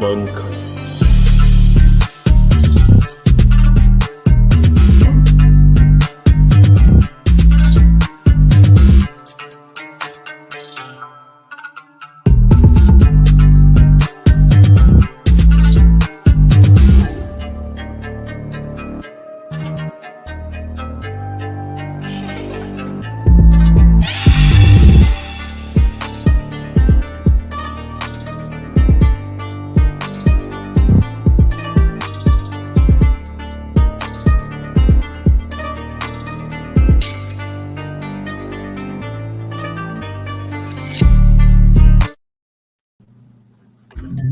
Bunker.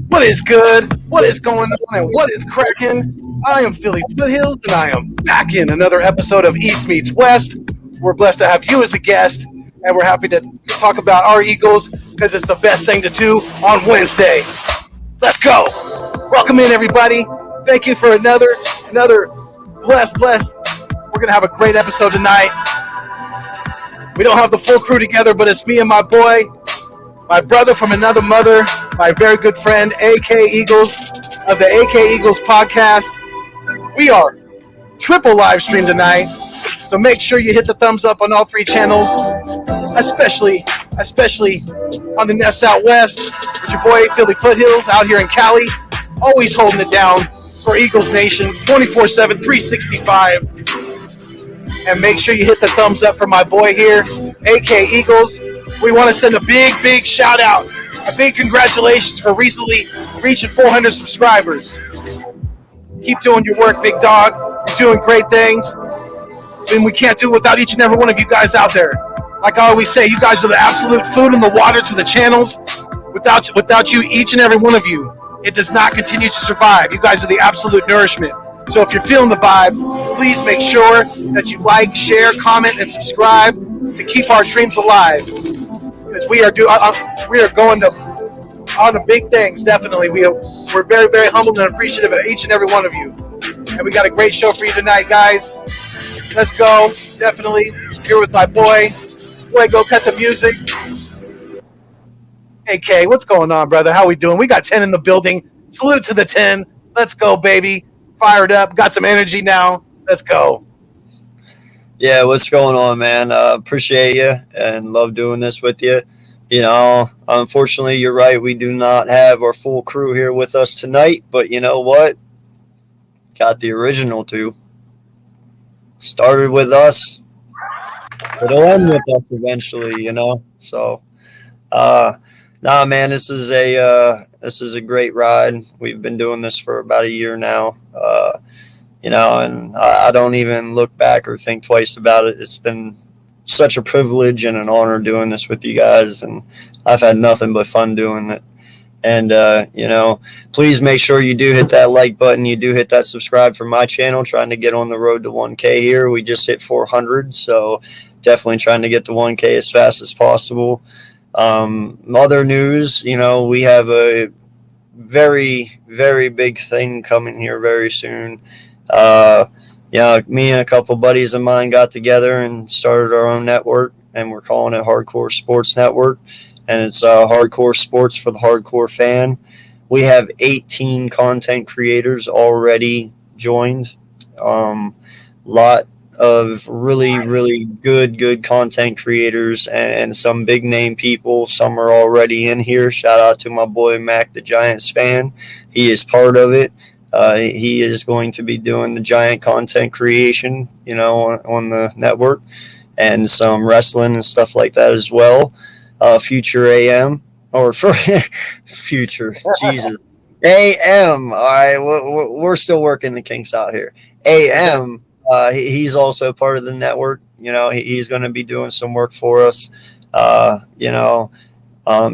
What is good? What is going on? And what is cracking? I am Philly Foothills, and I am back in another episode of East Meets West. We're blessed to have you as a guest, and we're happy to talk about our Eagles because it's the best thing to do on Wednesday. Let's go. Welcome in, everybody. Thank you for another blessed. We're going to have a great episode tonight. We don't have the full crew together, but it's me and my boy, my brother from another mother, my very good friend, AK Eagles of the AK Eagles podcast. We are triple live stream tonight, so make sure you hit the thumbs up on all three channels, especially on the Nest Out West with your boy Philly Foothills out here in Cali, always holding it down for Eagles Nation 24/7, 365. And make sure you hit the thumbs up for my boy here, AK Eagles. We want to send a big shout out, a big congratulations for recently reaching 400 subscribers. Keep doing your work, big dog. You're doing great things. And we can't do it without each and every one of you guys out there. Like I always say, you guys are the absolute food and the water to the channels. Without you, each and every one of you, it does not continue to survive. You guys are the absolute nourishment. So if you're feeling the vibe, please make sure that you like, share, comment, and subscribe to keep our dreams alive. Because we are going to on the big things. Definitely, we're very humbled and appreciative of each and every one of you. And we got a great show for you tonight, guys. Let's go. Definitely here with my boy. Go cut the music. Hey Kay, what's going on, brother? How we doing? We got 10 in the building. Salute to the 10. Let's go, baby. Fired up. Got some energy now. Let's go. Yeah, what's going on, man? Appreciate you and love doing this with you. You know, unfortunately, you're right. We do not have our full crew here with us tonight, but you know what? Got the original two. Started with us. It'll end with us eventually, you know. So, nah, man, this is a great ride. We've been doing this for about a year now. You know, and I don't even look back or think twice about it. It's been such a privilege and an honor doing this with you guys, and I've had nothing but fun doing it. And, you know, please make sure you do hit that like button. You do hit that subscribe for my channel, trying to get on the road to 1K here. We just hit 400, so definitely trying to get to 1K as fast as possible. Other news, you know, we have a very big thing coming here very soon. Yeah, me and a couple buddies of mine got together and started our own network, and we're calling it Hardcore Sports Network, and it's hardcore sports for the hardcore fan. We have 18 content creators already joined. Lot of really good content creators and some big name people. Some are already in here. Shout out to my boy Mac, the Giants fan. He is part of it. He is going to be doing the Giant content creation, you know, on the network, and some wrestling and stuff like that as well. Future AM or for future Jesus AM. All right, we're still working the kinks out here. AM. He's also part of the network. You know, he's going to be doing some work for us. You know,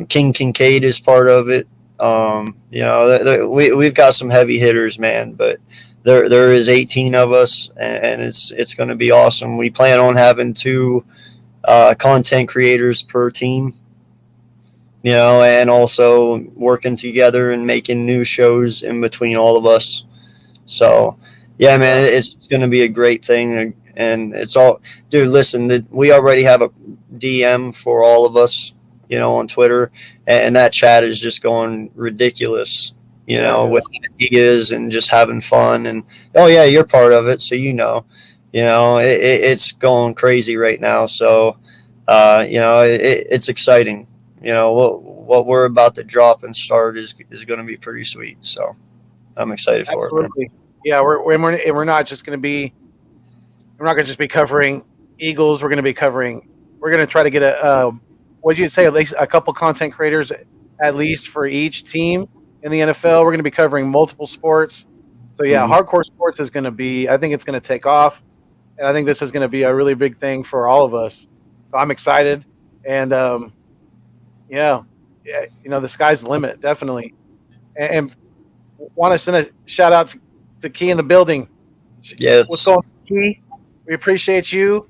King Kincaid is part of it. You know, we've got some heavy hitters, man, but there is 18 of us, and it's going to be awesome. We plan on having 2 content creators per team, you know, and also working together and making new shows in between all of us. So, yeah, man, it's going to be a great thing. And it's all, dude, listen, we already have a DM for all of us, you know, on Twitter, and that chat is just going ridiculous. with ideas and just having fun. And oh yeah, you're part of it, so it's going crazy right now. So it's exciting. What we're about to drop and start is going to be pretty sweet. So I'm excited for it. Absolutely. Yeah, we're not just going to be. We're not going to just be covering Eagles. We're going to try to get what did you say? At least a couple content creators, at least for each team in the NFL. We're going to be covering multiple sports. So yeah, hardcore sports is going to be. I think it's going to take off, and I think this is going to be a really big thing for all of us. So I'm excited, and the sky's the limit, definitely. And want to send a shout out to Key in the building. Yes. What's going on, Key? We appreciate you.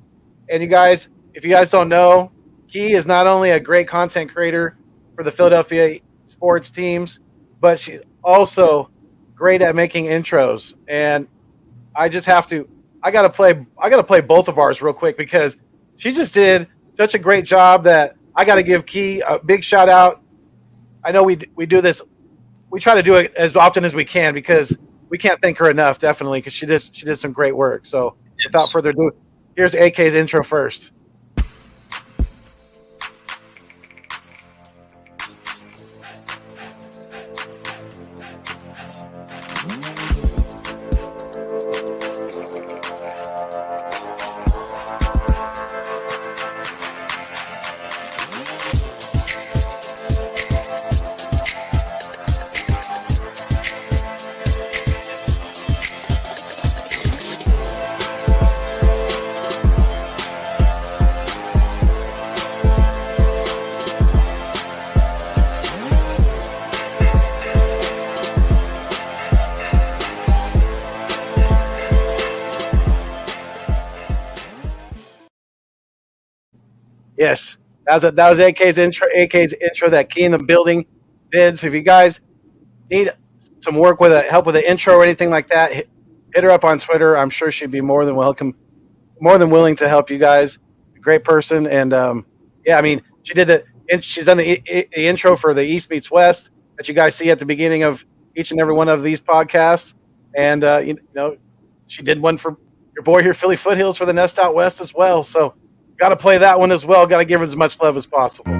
And you guys, if you guys don't know, Key is not only a great content creator for the Philadelphia sports teams, but she's also great at making intros. And I gotta play both of ours real quick because she just did such a great job that I gotta give Key a big shout out. I know we do this. We try to do it as often as we can because we can't thank her enough, definitely, because she did some great work. So without further ado, here's AK's intro first. Yes, that was AK's intro. AK's intro that Key in the building did. So if you guys need some work with help with an intro or anything like that, hit her up on Twitter. I'm sure she'd be more than willing to help you guys. Great person, and she did it. She's done the intro for the East Meets West that you guys see at the beginning of each and every one of these podcasts, and she did one for your boy here, Philly Foothills, for the Nest Out West as well. So. Got to play that one as well. Got to give her as much love as possible.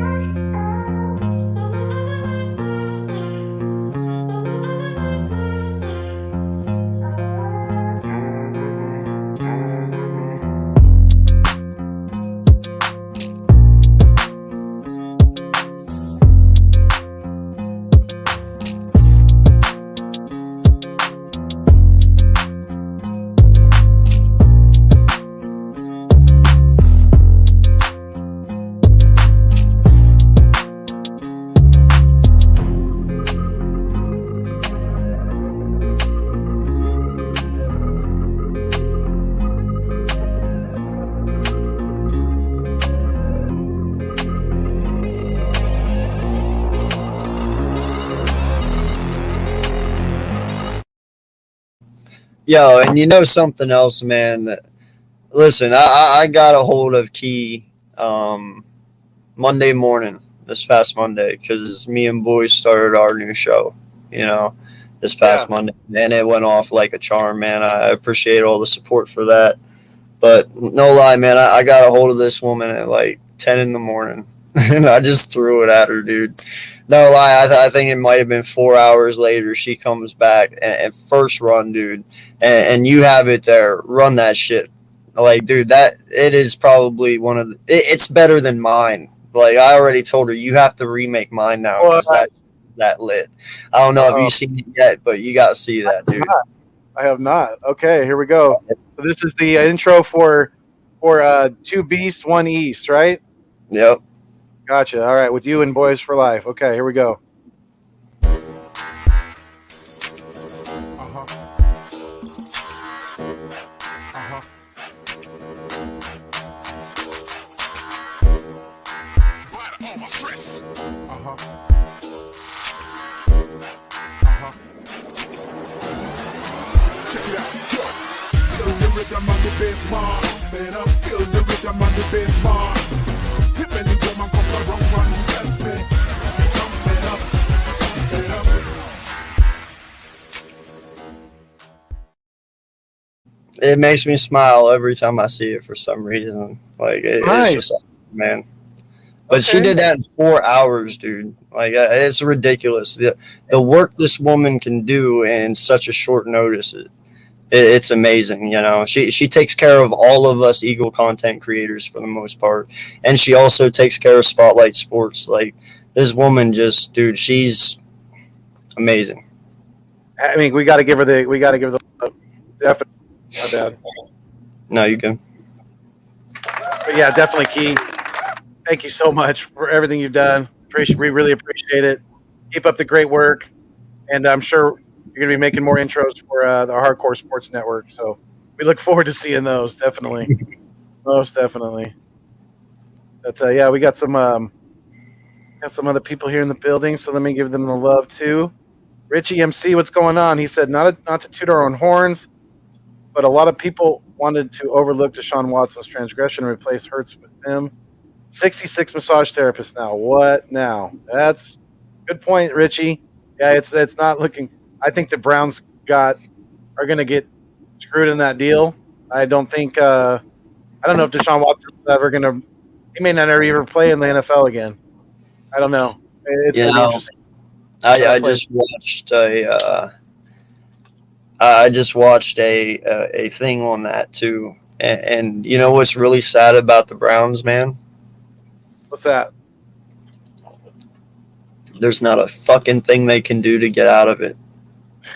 Yo, and something else, man. Listen, I got a hold of Key Monday morning, this past Monday, because me and boys started our new show, this past Monday. And it went off like a charm, man. I appreciate all the support for that. But no lie, man, I got a hold of this woman at like 10 in the morning. And I just threw it at her, dude. No lie, I think it might have been 4 hours later. She comes back and first run, dude. And you have it there. Run that shit. Like, dude, it is probably it's better than mine. Like, I already told her, you have to remake mine now because that lit. I don't know if you've seen it yet, but you got to see that, dude. I have not. Okay, here we go. So this is the intro for Two Beast, One East, right? Yep. Gotcha. All right, with you and Boys for Life. Okay, here we go. it makes me smile every time I see it for some reason. Like it's Nice. just man. But she Okay. did that in 4 hours, dude. Like it's ridiculous. The work this woman can do in such a short notice, it's amazing. You know, she takes care of all of us Eagle content creators for the most part, and she also takes care of Spotlight Sports. Like this woman, just dude, she's amazing. I mean, we got to give her the definitely. My bad. No, you can. But yeah, definitely key. Thank you so much for everything you've done. We really appreciate it. Keep up the great work, and I'm sure you're going to be making more intros for the Hardcore Sports Network. So we look forward to seeing those. Definitely, most definitely. But yeah, we got some other people here in the building, so let me give them the love too. Richie MC, what's going on? He said not to toot our own horns, but a lot of people wanted to overlook Deshaun Watson's transgression and replace Hurts with him. 66 massage therapists now. What now? That's good point, Richie. Yeah, it's not looking. I think the Browns are going to get screwed in that deal. I don't think. I don't know if Deshaun Watson's ever going to. He may not ever play in the NFL again. I don't know. It's going to be interesting. I just watched a thing on that too, and you know what's really sad about the Browns, man? What's that? There's not a fucking thing they can do to get out of it.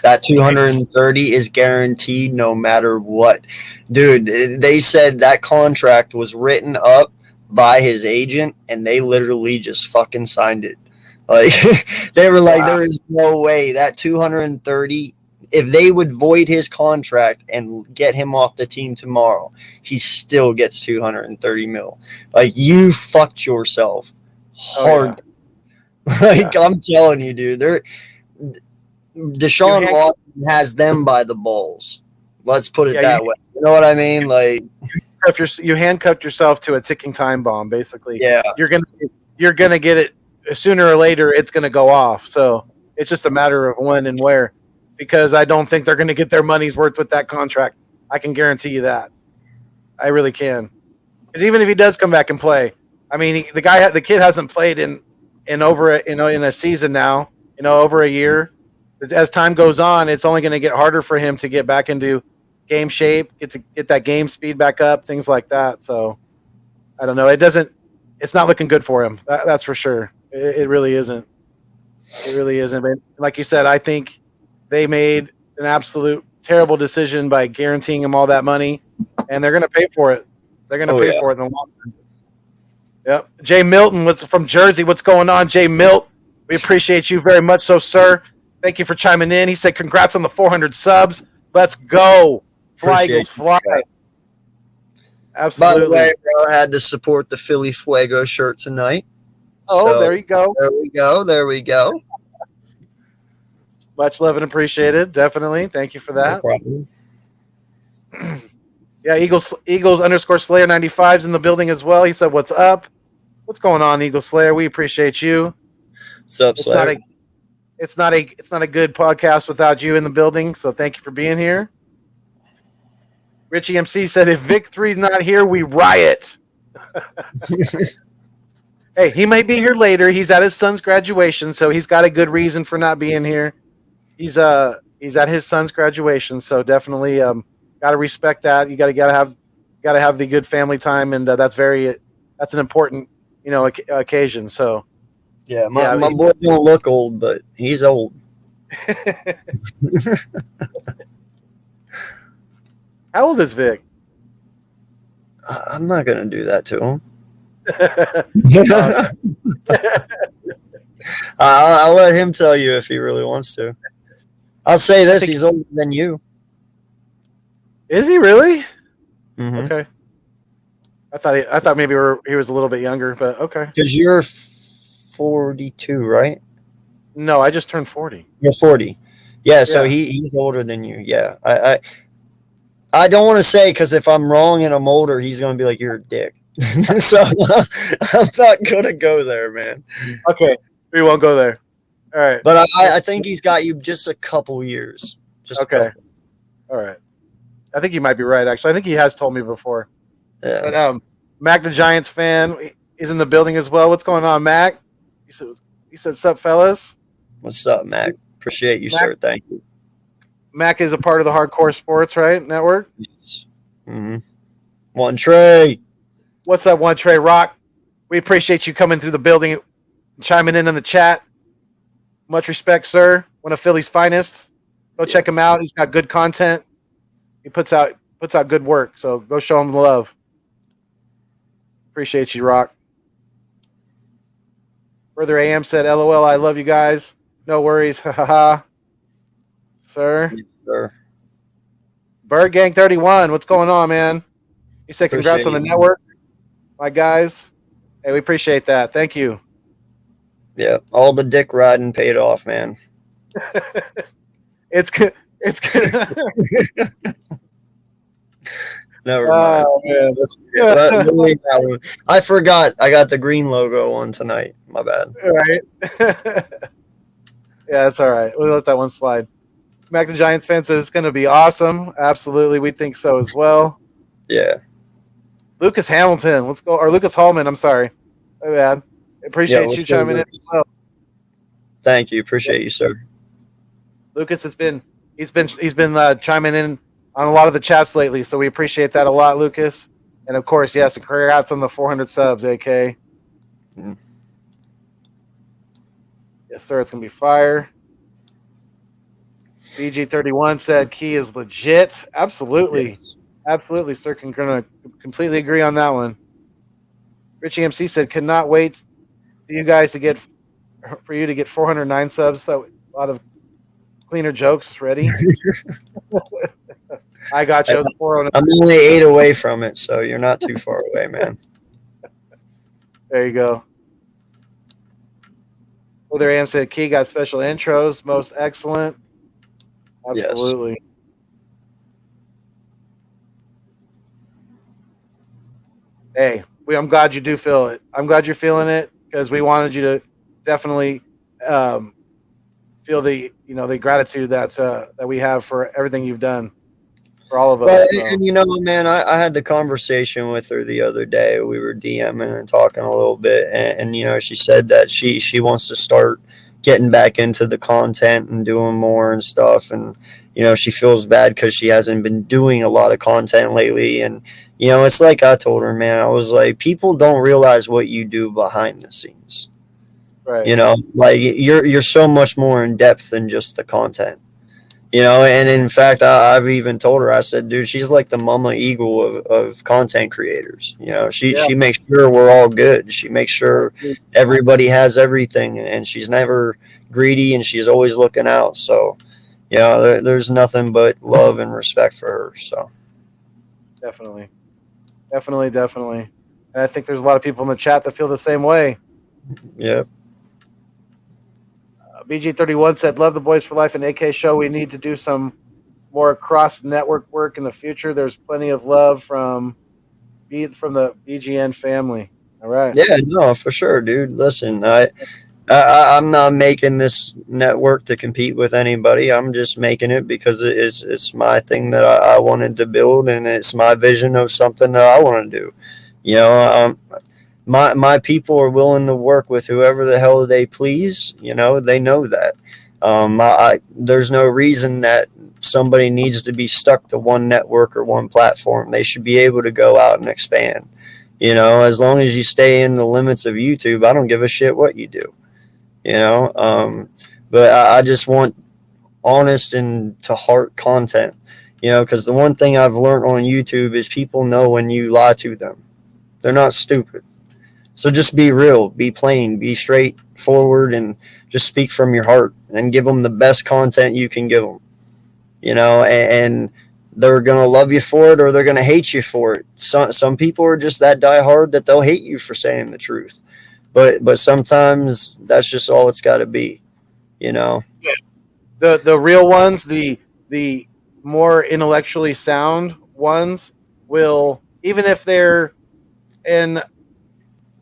That 230 is guaranteed no matter what. Dude, they said that contract was written up by his agent and they literally just fucking signed it. Like they were like, wow. There is no way that 230, if they would void his contract and get him off the team tomorrow, he still gets 230 mil. Like you fucked yourself hard. Oh, yeah. Like yeah. I'm telling you, dude, Deshaun Watson has them by the balls. Let's put it that way. You know what I mean? Like you handcuffed yourself to a ticking time bomb, basically. Yeah. You're gonna get it sooner or later. It's gonna go off. So it's just a matter of when and where. Because I don't think they're gonna get their money's worth with that contract. I can guarantee you that. I really can. Because even if he does come back and play, I mean, the kid hasn't played in over in a season now. Over a year. As time goes on, it's only going to get harder for him to get back into game shape, get that game speed back up, things like that. So I don't know. It's not looking good for him. That's for sure. It really isn't. It really isn't. But like you said, I think they made an absolute terrible decision by guaranteeing him all that money, and they're going to pay for it. They're going to pay for it in the long run. Yep. Jay Milton from Jersey. What's going on, Jay Milt? We appreciate you very much, sir. Thank you for chiming in. He said, congrats on the 400 subs. Let's go. Fly, Eagles, fly. Absolutely. By the way, bro, I had to support the Philly Fuego shirt tonight. Oh, so, there you go. There we go. Much love and appreciated. Definitely. Thank you for that. No problem. Yeah, Eagles _ Slayer 95's in the building as well. He said, what's up? What's going on, Eagle Slayer? We appreciate you. What's up, Slayer? It's not a good podcast without you in the building, so thank you for being here. Richie MC said, if Vic 3's not here, we riot. Hey, he might be here later. He's at his son's graduation, so he's got a good reason for not being here. He's at his son's graduation, so definitely got to respect that. You got to have the good family time, and that's an important occasion. So. Yeah, my boy don't look old, but he's old. How old is Vic? I'm not going to do that to him. I'll let him tell you if he really wants to. I'll say this, he's older than you. Is he really? Mm-hmm. Okay. I thought maybe he was a little bit younger, but okay. Because you're 42, right? No, I just turned 40. You're 40. Yeah, so he's older than you. Yeah. I don't want to say, because if I'm wrong and I'm older, he's going to be like, you're a dick. So I'm not going to go there, man. Okay. We won't go there. All right. But I think he's got you just a couple years. Just okay. All right. I think you might be right. Actually, I think he has told me before. Yeah. But Mac the Giants fan is in the building as well. What's going on, Mac? He said, "Sup, fellas." What's up, Mac? Appreciate you, Mac sir. Thank you. Mac is a part of the Hardcore Sports right network. Yes. One Trey. What's up, One Trey Rock? We appreciate you coming through the building, chiming in the chat. Much respect, sir. One of Philly's finest. Go check him out. He's got good content. He puts out good work. So go show him the love. Appreciate you, Rock. Further AM said, "LOL, I love you guys. No worries, ha ha ha." Sir, Yes, sir. Bird Gang 31, what's going on, man? He said, "Congrats on the network, my guys." Hey, we appreciate that. Thank you. Yeah, all the dick riding paid off, man. It's good. It's good. Never mind. Oh man, Leave that one. I forgot. I got the green logo on tonight. My bad. right. Yeah, that's all right. We'll let that one slide. Mac the Giants fan says it's going to be awesome. Absolutely, we think so as well. Yeah. Lucas Hamilton, let's go. Or Lucas Hallman. I'm sorry. My bad. Appreciate you chiming in as well. Thank you. Appreciate you, sir. Lucas he's been chiming in on a lot of the chats lately, so we appreciate that a lot, Lucas. And of course, yes, congrats on the 400 subs, AK. Mm. Yes, sir. It's gonna be fire. BG31 said Key is legit. Absolutely, Yes. absolutely, sir. Gonna completely agree on that one. Richie MC said, "Cannot wait for you guys to get 409 subs." So a lot of cleaner jokes ready. I got you. The 409. I'm only 8 away from it, so you're not too far away, man. There you go. Other AM said Key got special intros, most excellent. Absolutely. Yes. Hey, I'm glad you do feel it. I'm glad you're feeling it because we wanted you to definitely feel the gratitude that we have for everything you've done for all of us. Well, and man, I had the conversation with her the other day. We were DMing and talking a little bit, and she said that she wants to start getting back into the content and doing more and stuff, and she feels bad because she hasn't been doing a lot of content lately. And it's like I told her, man, I was like, people don't realize what you do behind the scenes. Right. Like you're so much more in depth than just the content. And in fact, I've even told her, I said, dude, she's like the mama eagle of content creators. She makes sure we're all good. She makes sure everybody has everything, and she's never greedy, and she's always looking out. So, there's nothing but love and respect for her. So, definitely. And I think there's a lot of people in the chat that feel the same way. Yeah. BG31 said, "Love the Boys for Life and AK show. We need to do some more cross-network work in the future. There's plenty of love from the BGN family." All right. Yeah, no, for sure, dude. Listen, I'm not making this network to compete with anybody. I'm just making it because it's my thing that I wanted to build, and it's my vision of something that I want to do. My people are willing to work with whoever the hell they please. They know that. There's no reason that somebody needs to be stuck to one network or one platform. They should be able to go out and expand. As long as you stay in the limits of YouTube, I don't give a shit what you do. But I just want honest and to heart content. Because the one thing I've learned on YouTube is people know when you lie to them. They're not stupid. So just be real, be plain, be straightforward, and just speak from your heart and give them the best content you can give them. And they're going to love you for it or they're going to hate you for it. Some people are just that diehard that they'll hate you for saying the truth. But sometimes that's just all it's got to be, The real ones, the more intellectually sound ones will, even if they're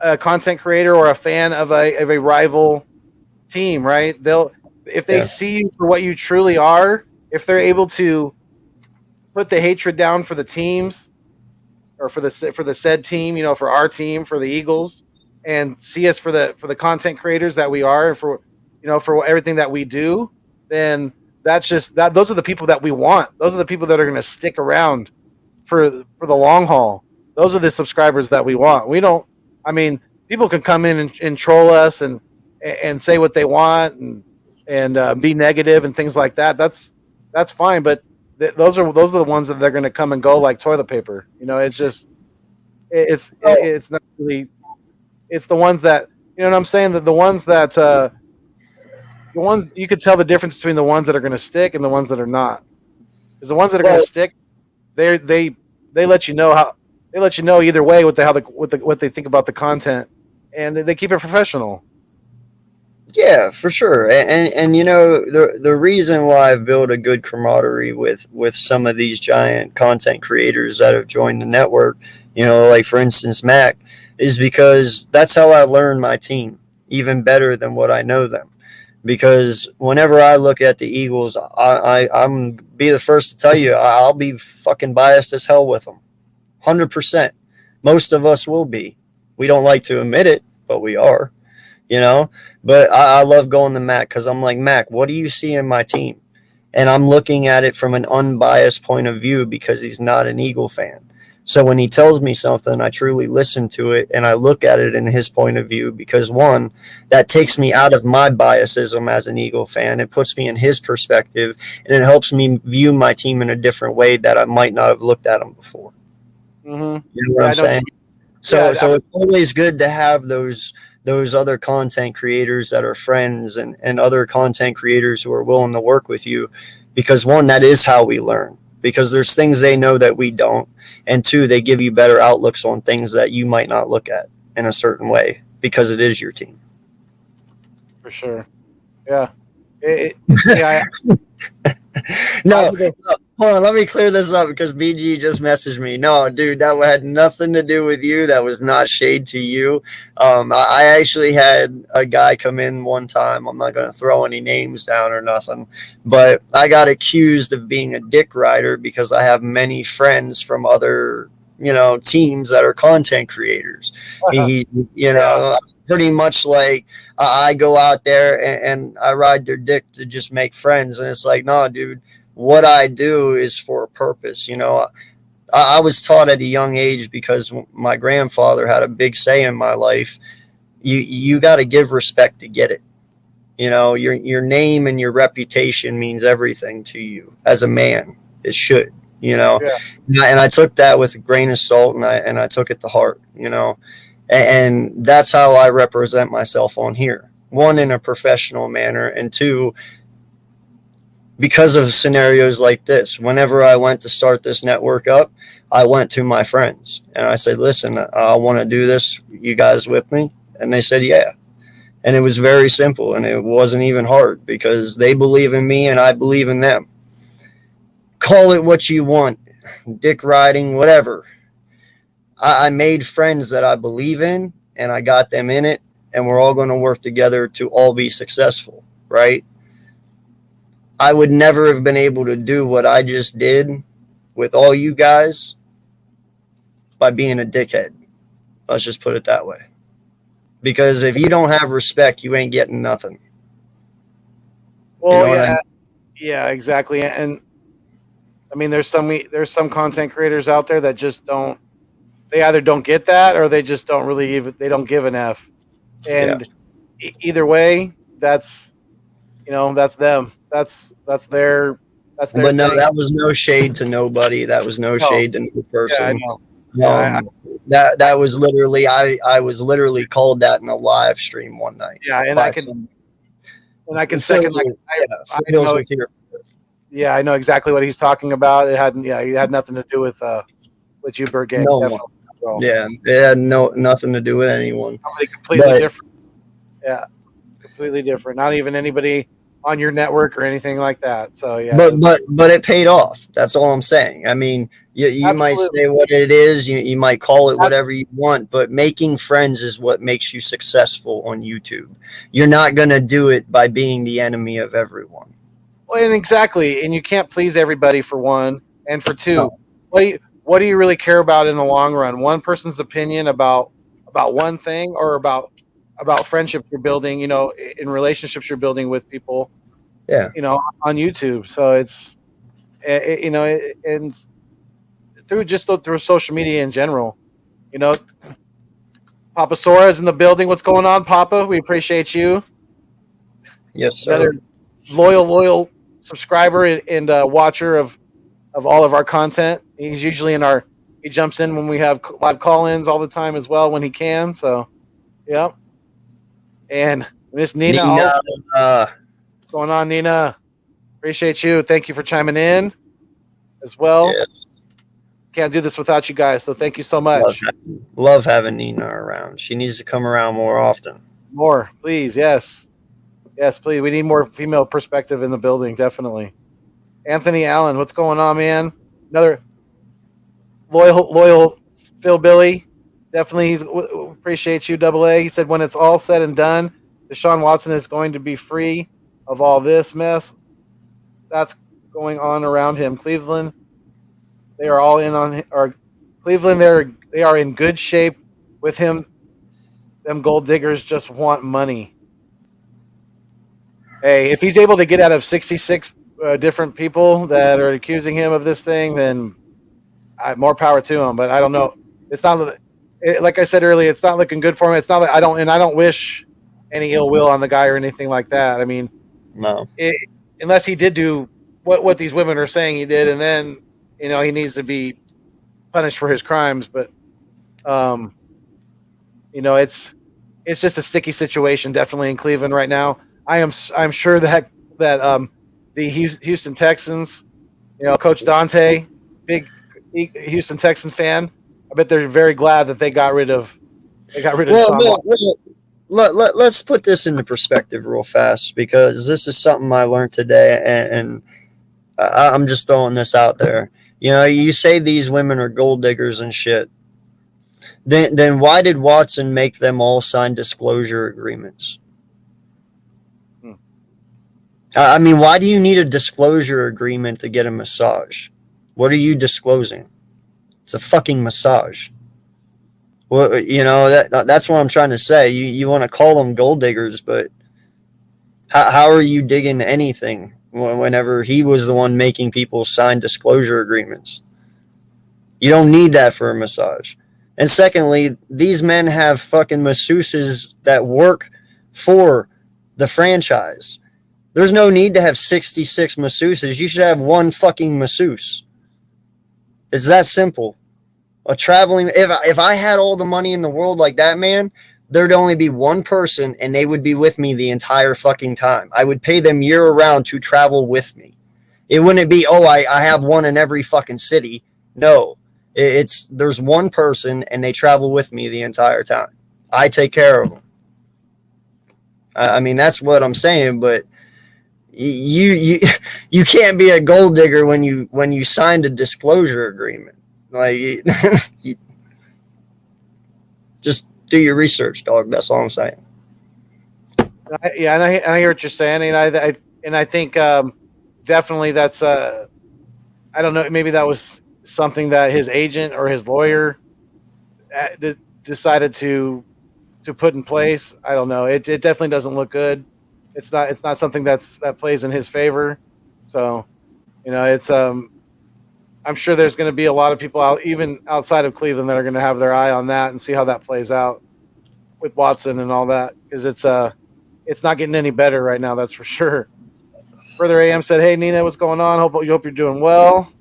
a content creator or a fan of a rival team, right? If they see you for what you truly are, if they're able to put the hatred down for the teams or for the said team, for our team, for the Eagles, and see us for the content creators that we are, and for everything that we do, then that's just that. Those are the people that we want. Those are the people that are going to stick around for the long haul. Those are the subscribers that we want. We don't. I mean, people can come in and troll us and say what they want and be negative and things like that. That's fine, but those are the ones that they're going to come and go like toilet paper. It's just it's not really. It's the ones that what I'm saying. That the ones you could tell the difference between the ones that are going to stick and the ones that are not. Because the ones that are going to stick, they let you know either way what they think about the content, and they keep it professional. Yeah, for sure. And the reason why I've built a good camaraderie with some of these giant content creators that have joined the network, like for instance Mac, is because that's how I learn my team even better than what I know them. Because whenever I look at the Eagles, I'm be the first to tell you I'll be fucking biased as hell with them, 100%. Most of us will be. We don't like to admit it, but we are. But I love going to Mac because I'm like, Mac, what do you see in my team? And I'm looking at it from an unbiased point of view because he's not an Eagle fan. So when he tells me something, I truly listen to it and I look at it in his point of view because, one, that takes me out of my biasism as an Eagle fan. It puts me in his perspective and it helps me view my team in a different way that I might not have looked at them before. Mm-hmm. You know what I'm saying? So it's always good to have those other content creators that are friends and other content creators who are willing to work with you because, one, that is how we learn. Because there's things they know that we don't. And two, they give you better outlooks on things that you might not look at in a certain way because it is your team. For sure. Yeah. Yeah. No, hold on. Let me clear this up because BG just messaged me. No, dude, that had nothing to do with you. That was not shade to you. I actually had a guy come in one time. I'm not going to throw any names down or nothing, but I got accused of being a dick rider because I have many friends from other teams that are content creators. Pretty much like I go out there and I ride their dick to just make friends. And it's like, no, dude, what I do is for a purpose. I was taught at a young age because my grandfather had a big say in my life. You got to give respect to get it. Your name and your reputation means everything to you as a man. It should. Yeah. And I took that with a grain of salt and I took it to heart. And that's how I represent myself on here. One, in a professional manner, and two, because of scenarios like this. Whenever I went to start this network up, I went to my friends and I said, listen, I want to do this. You guys with me? And they said, yeah. And it was very simple and it wasn't even hard because they believe in me and I believe in them. Call it what you want, dick riding, whatever. I made friends that I believe in and I got them in it and we're all going to work together to all be successful, right? I would never have been able to do what I just did with all you guys by being a dickhead. Let's just put it that way. Because if you don't have respect, you ain't getting nothing. Well, yeah, exactly. And I mean, there's some content creators out there that just don't. They either don't get that or they just don't they don't give an F. And either way, that's them. That's their But no, that was no shade to nobody. That was no shade to no person. Yeah, I know. That was literally I was literally called that in a live stream one night. Yeah, and I can second I know exactly what he's talking about. It had nothing to do with you, Bird Gang. No. Yeah, it had nothing to do with anyone. Somebody completely different. Yeah, completely different. Not even anybody on your network or anything like that. So yeah. But it paid off. That's all I'm saying. I mean, you might say what it is. You might call it whatever you want. But making friends is what makes you successful on YouTube. You're not gonna do it by being the enemy of everyone. Well, and exactly, and you can't please everybody for one. And for two, what do you really care about in the long run? One person's opinion about one thing, or about friendships you're building, in relationships you're building with people, Yeah. on YouTube. So it's and through social media in general. You know, Papa Sora is in the building. What's going on, Papa? We appreciate you. Yes, sir. Another loyal subscriber and watcher of all of our content. He's usually he jumps in when we have live call-ins all the time as well when he can. So, yeah. And Miss Nina also. What's going on, Nina? Appreciate you. Thank you for chiming in as well. Yes. Can't do this without you guys, so thank you so much. Love having Nina around. She needs to come around more often. More, please. Yes, please. We need more female perspective in the building, definitely. Anthony Allen, what's going on, man? Another loyal Phil Billy. Definitely appreciate you, Double A. He said when it's all said and done, Deshaun Watson is going to be free of all this mess that's going on around him. Cleveland, they are all in on Cleveland. They are in good shape with him. Them gold diggers just want money. Hey, if he's able to get out of 66 different people that are accusing him of this thing, then more power to him. But I don't know. It's not like I said earlier. It's not looking good for him. It's not like I don't wish any ill will on the guy or anything like that. I mean, no. Unless he did do what these women are saying he did, and then he needs to be punished for his crimes. But it's just a sticky situation, definitely in Cleveland right now. I'm sure that the Houston Texans, Coach Dante, big Houston Texans fan, I bet they're very glad that they got rid of. Let's put this into perspective real fast, because this is something I learned today, and I'm just throwing this out there. You say these women are gold diggers and shit. Then why did Watson make them all sign disclosure agreements? I mean, why do you need a disclosure agreement to get a massage? What are you disclosing? It's a fucking massage. Well, that's what I'm trying to say. You want to call them gold diggers, but how are you digging anything whenever he was the one making people sign disclosure agreements? You don't need that for a massage. And secondly, these men have fucking masseuses that work for the franchise. There's no need to have 66 masseuses. You should have one fucking masseuse. It's that simple. If I had all the money in the world like that man, there'd only be one person and they would be with me the entire fucking time. I would pay them year round to travel with me. It wouldn't be, I have one in every fucking city. No, there's one person and they travel with me the entire time. I take care of them. I mean, that's what I'm saying, but you can't be a gold digger when you signed a disclosure agreement. Like, just do your research, dog. That's all I'm saying. Yeah, and I hear what you're saying, and I think definitely that's I don't know, maybe that was something that his agent or his lawyer decided to put in place. I don't know. It definitely doesn't look good. It's not something that plays in his favor. So, it's I'm sure there's going to be a lot of people out, even outside of Cleveland, that are going to have their eye on that and see how that plays out with Watson and all that, because it's not getting any better right now. That's for sure. Further AM said, "Hey Nina, what's going on? Hope you're doing well."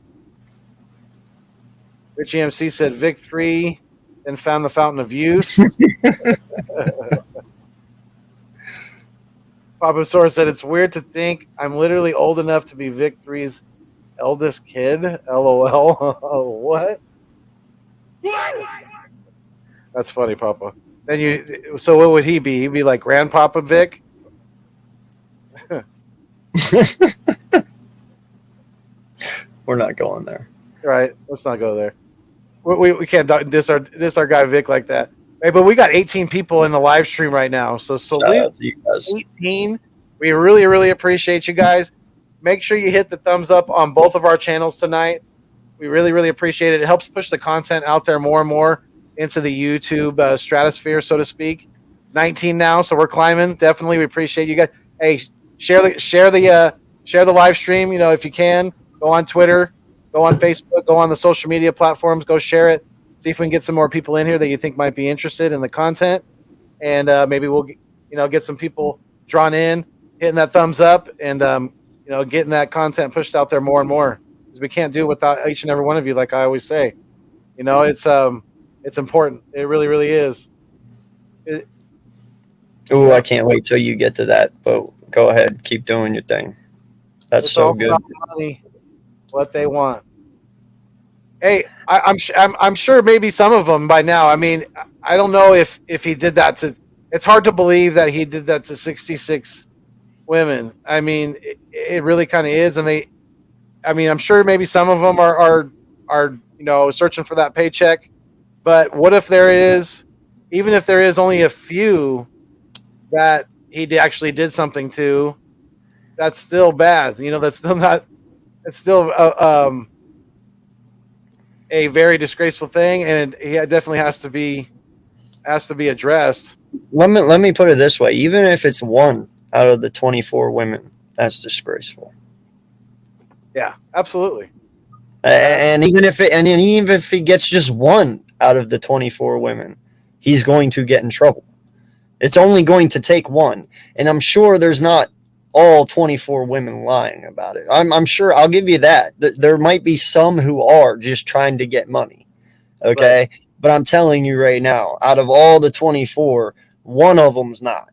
Richie MC said, "Vic 3, then found the Fountain of Youth." Papa Sora said, "It's weird to think I'm literally old enough to be Vic 3's eldest kid." LOL. What? That's funny, Papa. So what would he be? He'd be like Grandpapa Vic? We're not going there. Right. Let's not go there. We can't diss our guy Vic like that. Hey, but we got 18 people in the live stream right now. So salute 18. We really, really appreciate you guys. Make sure you hit the thumbs up on both of our channels tonight. We really, really appreciate it. It helps push the content out there more and more into the YouTube stratosphere, so to speak. 19 now, so we're climbing. Definitely, we appreciate you guys. Hey, share the live stream. You know, if you can, go on Twitter, go on Facebook, go on the social media platforms, go share it. See if we can get some more people in here that you think might be interested in the content, and maybe we'll get some people drawn in, hitting that thumbs up, and getting that content pushed out there more and more. Because we can't do it without each and every one of you, like I always say. It's important. It really, really is. Oh, I can't wait till you get to that. But go ahead, keep doing your thing. That's so good. Money, what they want. Hey, I'm sure maybe some of them by now. I mean, I don't know if he did that to. It's hard to believe that he did that to 66 women. I mean, it really kind of is, and I'm sure maybe some of them are searching for that paycheck. But what if there is, even if there is only a few that he actually did something to, that's still bad. That's still not. It's still a very disgraceful thing, and he definitely has to be addressed. Let me put it this way: even if it's one out of the 24 women, that's disgraceful. Yeah, absolutely. And even if he gets just one out of the 24 women, he's going to get in trouble. It's only going to take one, and I'm sure there's not all 24 women lying about it. I'm sure. I'll give you that. There might be some who are just trying to get money. Okay. Right. But I'm telling you right now, out of all the 24, one of them's not.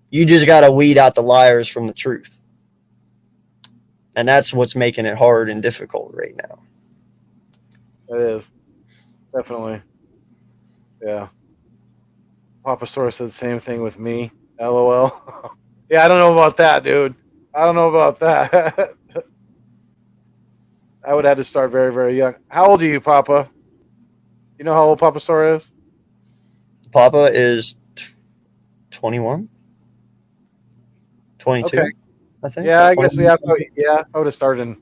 You just got to weed out the liars from the truth. And that's what's making it hard and difficult right now. It is. Definitely. Yeah. Papa Source said the same thing with me. LOL. Yeah, I don't know about that, dude. I don't know about that. I would have to start very, very young. How old are you, Papa? You know how old Papa Sora is? Papa is 21? 22, okay. I think. Yeah, I guess we have to. Yeah, I would have started in,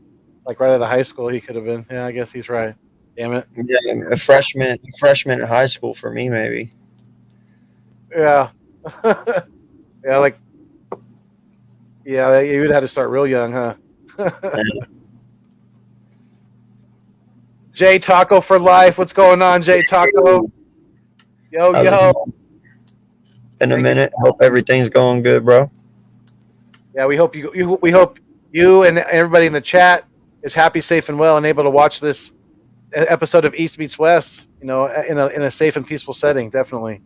right out of high school. He could have been. Yeah, I guess he's right. Damn it. Yeah, a freshman in high school for me, maybe. Yeah. Yeah, yeah, you would have to start real young, huh? Jay Taco for life. What's going on, Jay Taco? Yo. In a minute. Hope everything's going good, bro. Yeah, we hope you and everybody in the chat is happy, safe, and well, and able to watch this episode of East Meets West. In a safe and peaceful setting, definitely.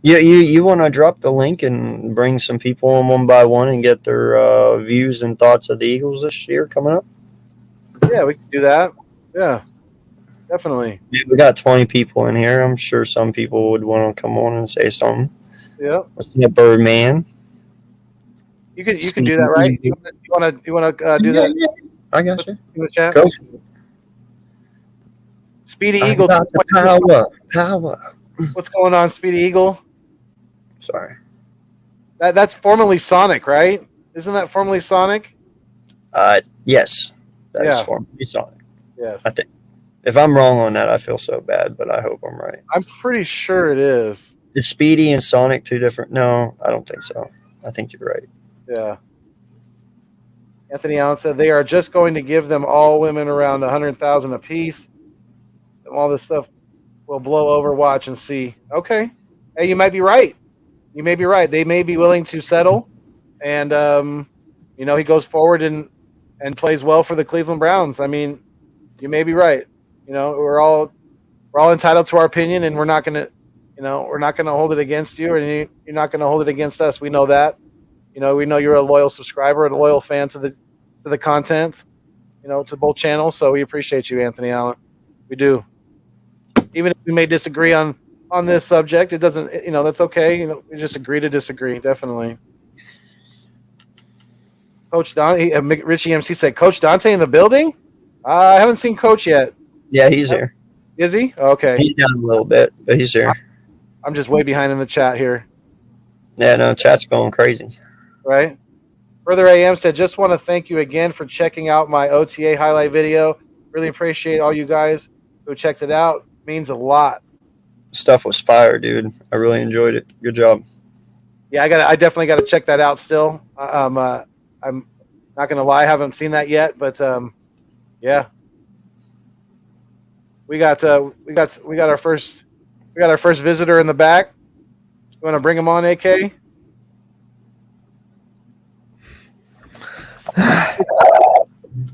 Yeah, you want to drop the link and bring some people on one by one and get their views and thoughts of the Eagles this year coming up? Yeah, we can do that. Yeah, definitely. Yeah, we got 20 people in here. I'm sure some people would want to come on and say something. Yeah. What's that, Birdman? You can do that, right? You want to do that? Yeah. I got you. In the chat. Go for it. Speedy Eagle. Power. What's going on, Speedy Eagle? Sorry. That's formerly Sonic, right? Isn't that formerly Sonic? Yes. That's formerly Sonic. Yes. I think. If I'm wrong on that, I feel so bad, but I hope I'm right. I'm pretty sure it is. Is Speedy and Sonic two different? No, I don't think so. I think you're right. Yeah. Anthony Allen said they are just going to give them all women around 100,000 apiece. And all this stuff will blow over. Watch and see. Okay. Hey, you might be right. You may be right. They may be willing to settle, and he goes forward and plays well for the Cleveland Browns. I mean, you may be right. We're all entitled to our opinion, and we're not going to hold it against you, and you're not going to hold it against us. We know that. We know you're a loyal subscriber and a loyal fan to the content, to both channels. So we appreciate you, Anthony Allen. We do. Even if we may disagree on this subject, it doesn't, that's okay. We just agree to disagree. Definitely. Coach Dante, Richie MC said, Coach Dante in the building? I haven't seen Coach yet. Yeah, he's here. Is he? Okay. He's down a little bit, but he's here. I'm just way behind in the chat here. Yeah, no, chat's going crazy. Right? Further AM said, just want to thank you again for checking out my OTA highlight video. Really appreciate all you guys who checked it out. Means a lot. Stuff was fire, dude. I really enjoyed it. Good job. Yeah, I definitely got to check that out still. I'm not gonna lie, I haven't seen that yet, but yeah, we got our first visitor in the back. You want to bring him on, AK?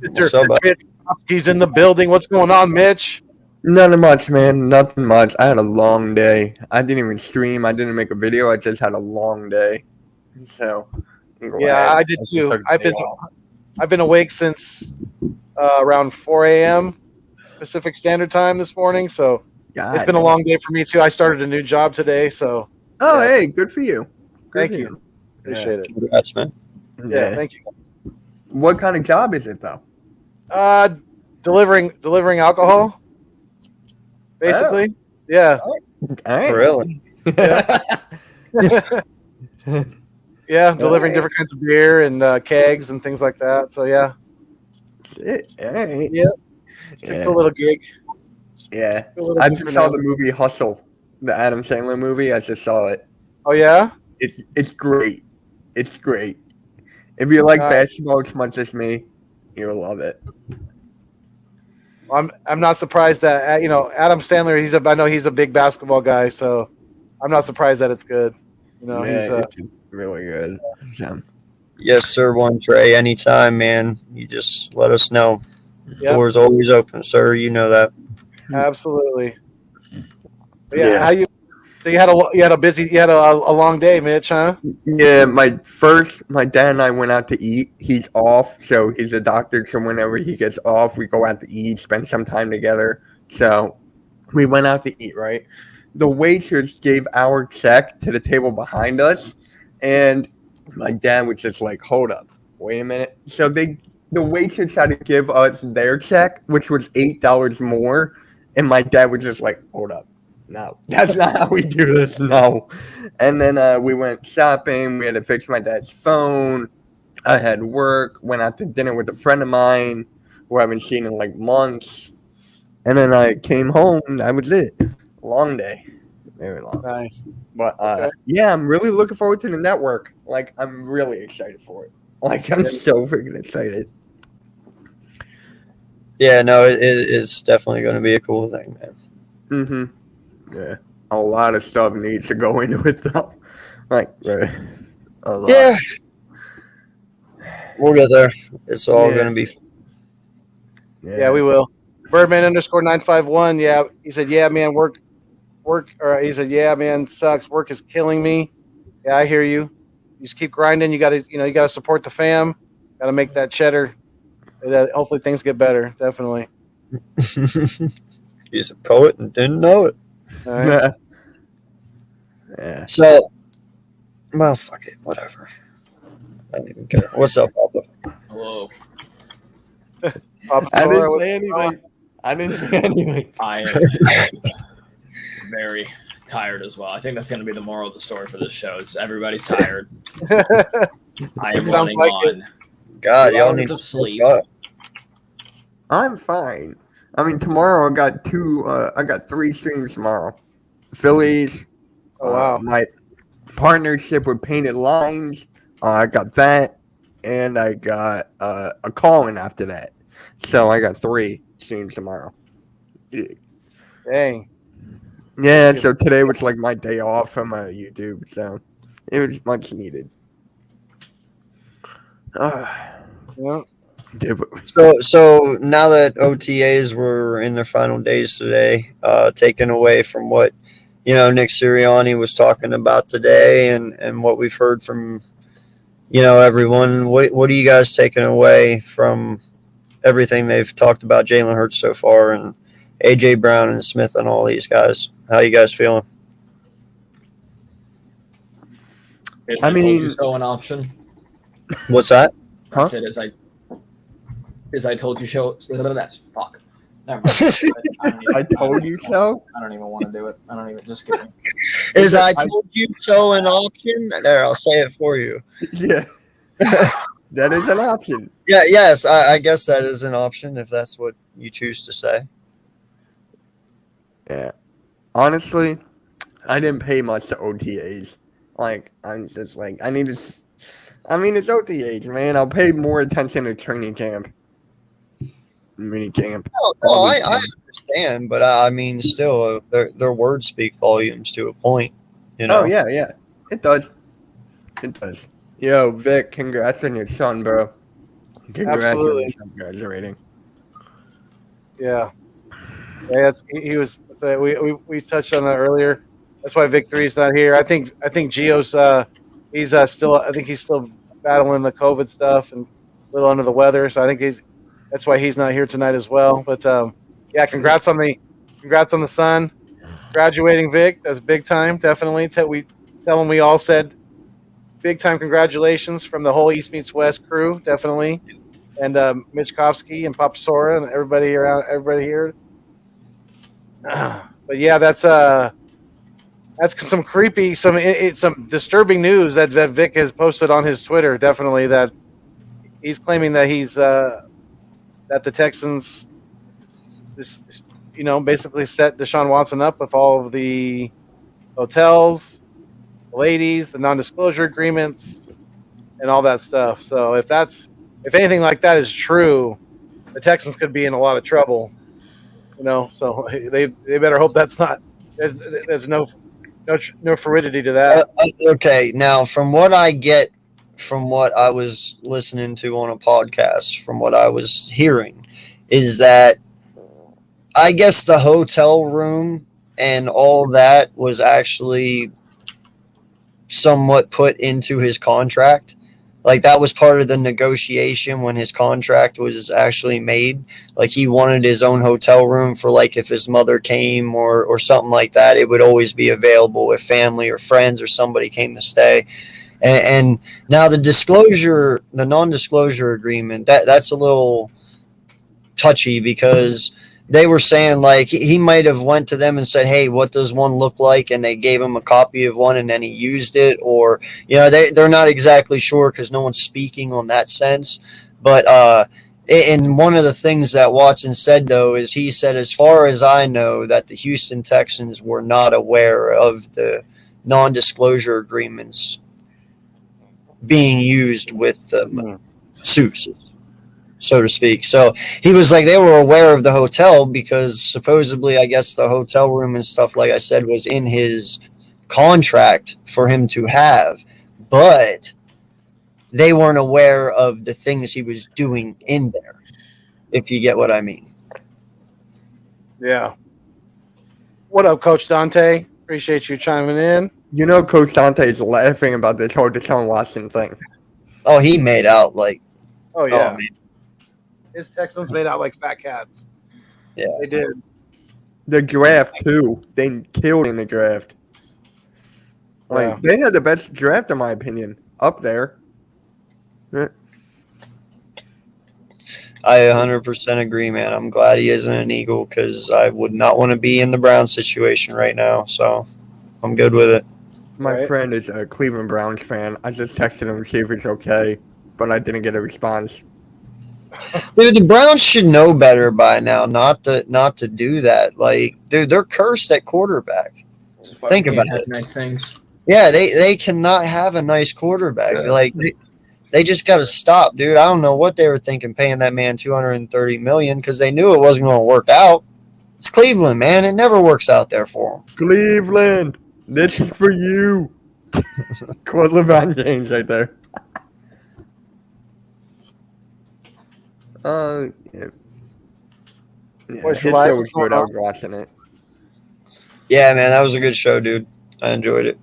What's up, bud? Mitch He's in the building. What's going on, Mitch? Nothing much, man. Nothing much. I had a long day. I didn't even stream. I didn't make a video. I just had a long day. So, I'm Yeah, glad I did just too. took a day off. I've been awake since around 4 a.m. Pacific Standard Time this morning, so God it's been a damn. long day for me too. I started a new job today, so Oh, yeah. hey, good for you. Good Thank for you. Appreciate it. Congrats, man. Yeah, thank you. What kind of job is it, though? Delivering alcohol, basically. Yeah. All right. Really? Yeah, delivering different kinds of beer and kegs and things like that. So yeah, Shit. All right. yeah, it's a cool little gig. Yeah. Cool little I gig just for saw now. the movie Hustle, the Adam Sandler movie. I just saw it. Oh yeah. It's great. It's great. If you like Nice. basketball as much as me, you'll love it. I'm not surprised that Adam Sandler. I know he's a big basketball guy, so I'm not surprised that it's good. You know, Yeah, he's it's really good. So, Yes, sir. One Trey. Anytime, man. You just let us know. Yep. Doors always open, sir. You know that. absolutely. But yeah, how you? So you had a long day, Mitch, huh? yeah, my dad and I went out to eat. He's off, so he's a doctor. So whenever he gets off, we go out to eat, spend some time together. So we went out to eat, right? The waitress gave our check to the table behind us, and my dad was just like, "Hold up, wait a minute." So the waitress had to give us their check, which was $8 more, and my dad was just like, "Hold up. No, that's not how we do this. No." And then we went shopping. We had to fix my dad's phone. I had work. Went out to dinner with a friend of mine who I haven't seen in like months. And then I came home. And that was it. Long day. Very long. Nice. But Okay. yeah, I'm really looking forward to the network. Like, I'm really excited for it. Like, I'm so freaking excited. Yeah, no, it's definitely going to be a cool thing, man. Mm-hmm. Yeah. A lot of stuff needs to go into it, though. Like, a lot. Yeah. We'll get there. It's all Yeah. going to be. Yeah, we will. Birdman_951. Yeah, he said, "Yeah, man, work." Or he said, "Yeah, man, sucks. Work is killing me." Yeah, I hear you. You just keep grinding. You got to support the fam. Got to make that cheddar. Hopefully, things get better. Definitely. He's a poet and didn't know it. All right. Yeah. So, well, fuck it. Whatever. I don't even care. What's up, Papa? Hello. Papa I Toro, didn't what's say going on? anything. I didn't say anything. I am very tired as well. I think that's going to be the moral of the story for this show. Is everybody's tired. I am Sounds running like on God, 2 y'all hours need of to sleep. sleep. I'm fine. I mean, tomorrow I got 3 streams tomorrow. Phillies. Oh wow. My partnership with Painted Lines. I got that. And I got a call-in after that. So I got 3 streams tomorrow. Dang. Yeah, so today was like my day off from YouTube. So it was much needed. Yeah. So now that OTAs were in their final days today, taken away from what Nick Sirianni was talking about today, and what we've heard from everyone. What are you guys taking away from everything they've talked about Jalen Hurts so far, and AJ Brown and Smith and all these guys? How you guys feeling? Is I I told mean- you so an option. What's that? I Huh? said, as I told you so. Fuck. Never mind. I told you so. I don't even want to do it. I don't even. Just kidding. Is I told you so an option? There, I'll say it for you. Yeah. That is an option. Yeah, yes, I guess that is an option if that's what you choose to say. Yeah. Honestly, I didn't pay much to OTAs. Like, I'm just like, I need to. I mean, it's OTAs, man. I'll pay more attention to training camp, mini camp. Well, all I weekend. understand, but I mean, still, their words speak volumes to a point. You know. Oh yeah, yeah. It does. It does. Yo, Vic, congrats on your son, bro. Congrats on your Absolutely. son graduating. Yeah. Yeah, he was. So we touched on that earlier. That's why Victory's not here. I think Gio's he's still. I think he's still battling the COVID stuff and a little under the weather. So I think that's why he's not here tonight as well. But yeah, congrats on the son graduating, Vic. That's big time. Definitely. Tell him we all said big time congratulations from the whole East Meets West crew. Definitely. And Mitch Kofsky and Papa Sora and everybody here. But yeah, that's some creepy, some disturbing news that Vic has posted on his Twitter. Definitely, that he's claiming that that the Texans, basically set Deshaun Watson up with all of the hotels, the ladies, the non-disclosure agreements, and all that stuff. So if anything like that is true, the Texans could be in a lot of trouble. So they better hope that's not. There's no validity to that. Okay, now from what I get, from what I was listening to on a podcast, from what I was hearing, is that I guess the hotel room and all that was actually somewhat put into his contract. Like that was part of the negotiation when his contract was actually made. Like he wanted his own hotel room for like if his mother came or something like that, it would always be available if family or friends or somebody came to stay. And now the non-disclosure agreement, that's a little touchy because they were saying like he might have went to them and said, hey, what does one look like, and they gave him a copy of one and then he used it, or they're not exactly sure because no one's speaking on that sense. But and one of the things that Watson said though is he said, as far as I know, that the Houston Texans were not aware of the non-disclosure agreements being used with the suits, so to speak. So he was like, they were aware of the hotel because supposedly, I guess the hotel room and stuff, like I said, was in his contract for him to have, but they weren't aware of the things he was doing in there, if you get what I mean. Yeah. What up, Coach Dante? Appreciate you chiming in. Coach Dante is laughing about this whole Deshaun Watson thing. Oh, he made out like, oh yeah, man. His Texans made out like fat cats. Yeah, they did. The draft too. They killed in the draft. Like they had the best draft in my opinion, up there. I 100% agree, man. I'm glad he isn't an Eagle because I would not want to be in the Browns situation right now. So I'm good with it. My friend is a Cleveland Browns fan. I just texted him to see if it's okay, but I didn't get a response. Dude, the Browns should know better by now not to do that. Like, dude, they're cursed at quarterback. Think about it. Nice things. Yeah, they cannot have a nice quarterback. Like, they just got to stop, dude. I don't know what they were thinking paying that man $230 million because they knew it wasn't going to work out. It's Cleveland, man. It never works out there for them. Cleveland, this is for you. Quote LeBron James right there. Yeah. His show was good. I was watching it. Yeah, man, that was a good show, dude. I enjoyed it.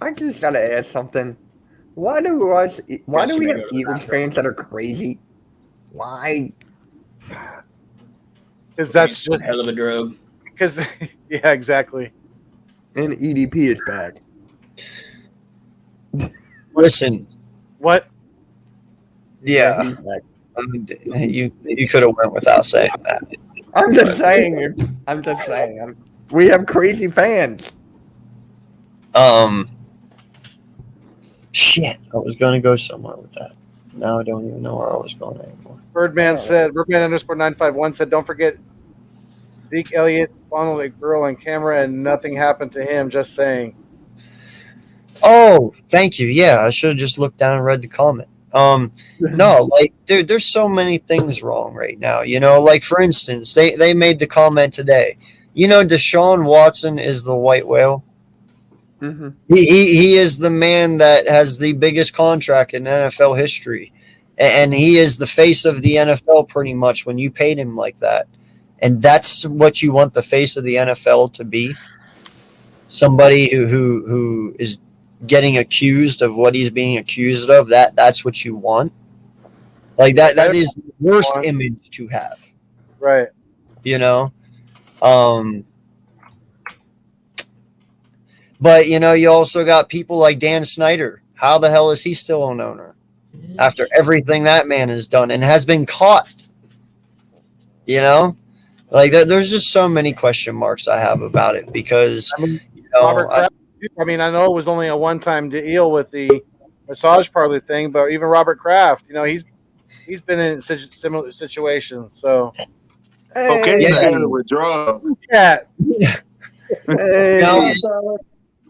I just gotta ask something. Why do we have Eagles fans that are crazy? Why? Because that's just hell of a drug. Because yeah, exactly. And EDP is back. Listen. What? Yeah. You could have went without saying that. I'm just saying. We have crazy fans. Shit, I was going to go somewhere with that. Now I don't even know where I was going anymore. Birdman underscore 951 said, don't forget Zeke Elliott fondled a girl on camera and nothing happened to him. Just saying. Oh, thank you. Yeah, I should have just looked down and read the comment. No, like there's so many things wrong right now. You know, like for instance, they made the comment today. You know, Deshaun Watson is the white whale. Mm-hmm. He is the man that has the biggest contract in NFL history, and he is the face of the NFL pretty much when you paid him like that. And that's what you want the face of the NFL to be. Somebody who is getting accused of what he's being accused of. That's what you want. Like that is the worst image to have. Right. You know? But you know, you also got people like Dan Snyder. How the hell is he still an owner? After everything that man has done and has been caught. You know? Like there's just so many question marks I have about it because Robert Kraft, I know it was only a one-time deal with the massage parlor thing, but even Robert Kraft, you know, he's been in similar situations. So, okay, with drugs. Yeah.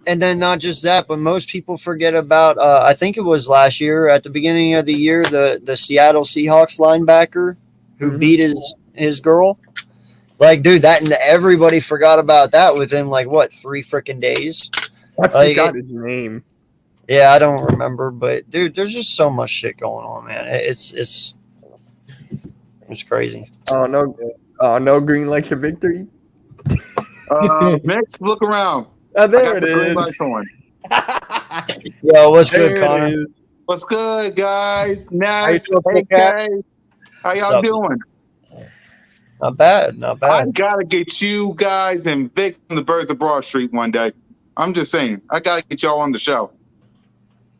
And then not just that, but most people forget about. I think it was last year at the beginning of the year, the Seattle Seahawks linebacker who beat his girl. Like, dude, that and everybody forgot about that within 3 freaking days. I forgot his name. Yeah, I don't remember, but dude, there's just so much shit going on, man. It's crazy. Oh no, green lights a victory. Mix, look around. There it is. Yo, what's good, Connor? What's good, guys? Nash, how y'all Sup? doing? Not bad, not bad. I gotta get you guys and Vic from the Birds of Broad Street one day. I'm just saying, I gotta get y'all on the show.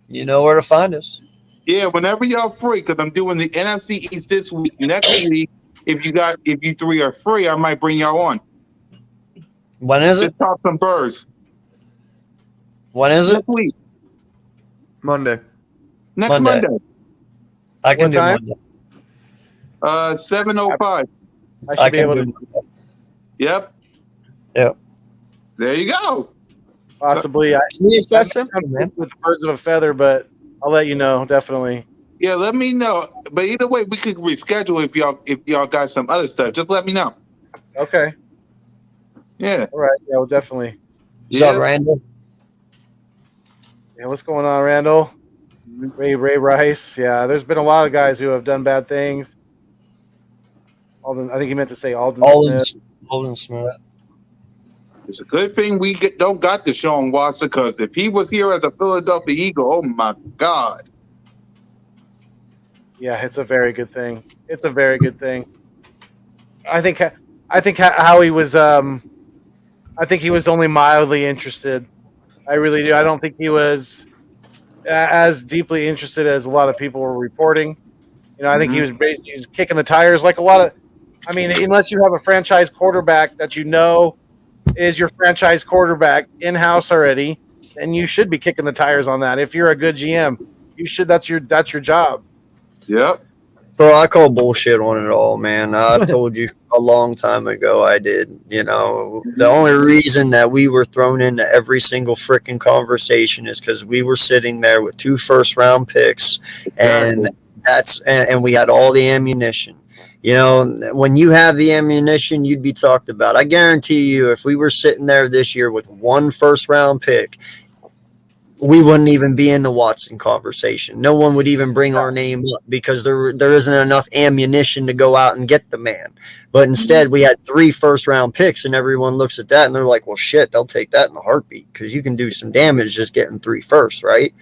You know where to find us. Yeah, whenever y'all free, because I'm doing the NFC East this week. Next week, if you three are free, I might bring y'all on. When is it? Just talk some birds. When is it? Next week. Monday. Next Monday. I can What do time? Monday. 7:05. I should be able to Yep. Yep. There you go. possibly. It's that simple, man. With the birds of a feather, but I'll let you know definitely. Yeah, let me know. But either way, we could reschedule if y'all got some other stuff. Just let me know. Okay. Yeah. All right. Yeah, well, definitely. What's up, Randall? Yeah, what's going on, Randall? Ray Rice. Yeah, there's been a lot of guys who have done bad things. Alden, I think he meant to say Alden Smith. Alden Smith. It's a good thing we don't got Deshaun Watson, because if he was here as a Philadelphia Eagle, oh my God. Yeah, it's a very good thing. It's a very good thing. I think Howie was. I think he was only mildly interested. I really do. I don't think he was as deeply interested as a lot of people were reporting. You know, I think he was kicking the tires like a lot of. I mean, unless you have a franchise quarterback that you know is your franchise quarterback in house already, then you should be kicking the tires on that. If you're a good GM, you should. That's your job. Yep. Bro, I call bullshit on it all, man. I've told you a long time ago I did. You know, the only reason that we were thrown into every single freaking conversation is because we were sitting there with 2 first-round picks, and and we had all the ammunition. You know, when you have the ammunition, you'd be talked about. I guarantee you, if we were sitting there this year with 1 first-round pick, we wouldn't even be in the Watson conversation. No one would even bring our name up because there isn't enough ammunition to go out and get the man. But instead, we had 3 first-round picks, and everyone looks at that and they're like, well, shit, they'll take that in a heartbeat because you can do some damage just getting 3 firsts, right?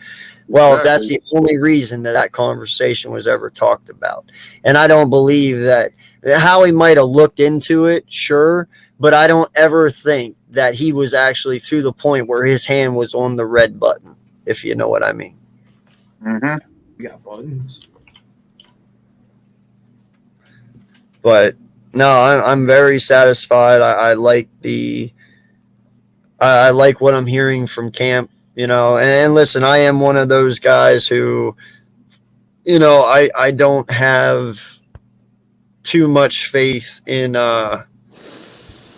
Well, that's the only reason that conversation was ever talked about. And I don't believe that Howie might have looked into it, sure, but I don't ever think that he was actually to the point where his hand was on the red button, if you know what I mean. Mm-hmm. We got buttons. But no, I'm very satisfied. I like what I'm hearing from camp. you know. And listen, I am one of those guys who, you know, I don't have too much faith in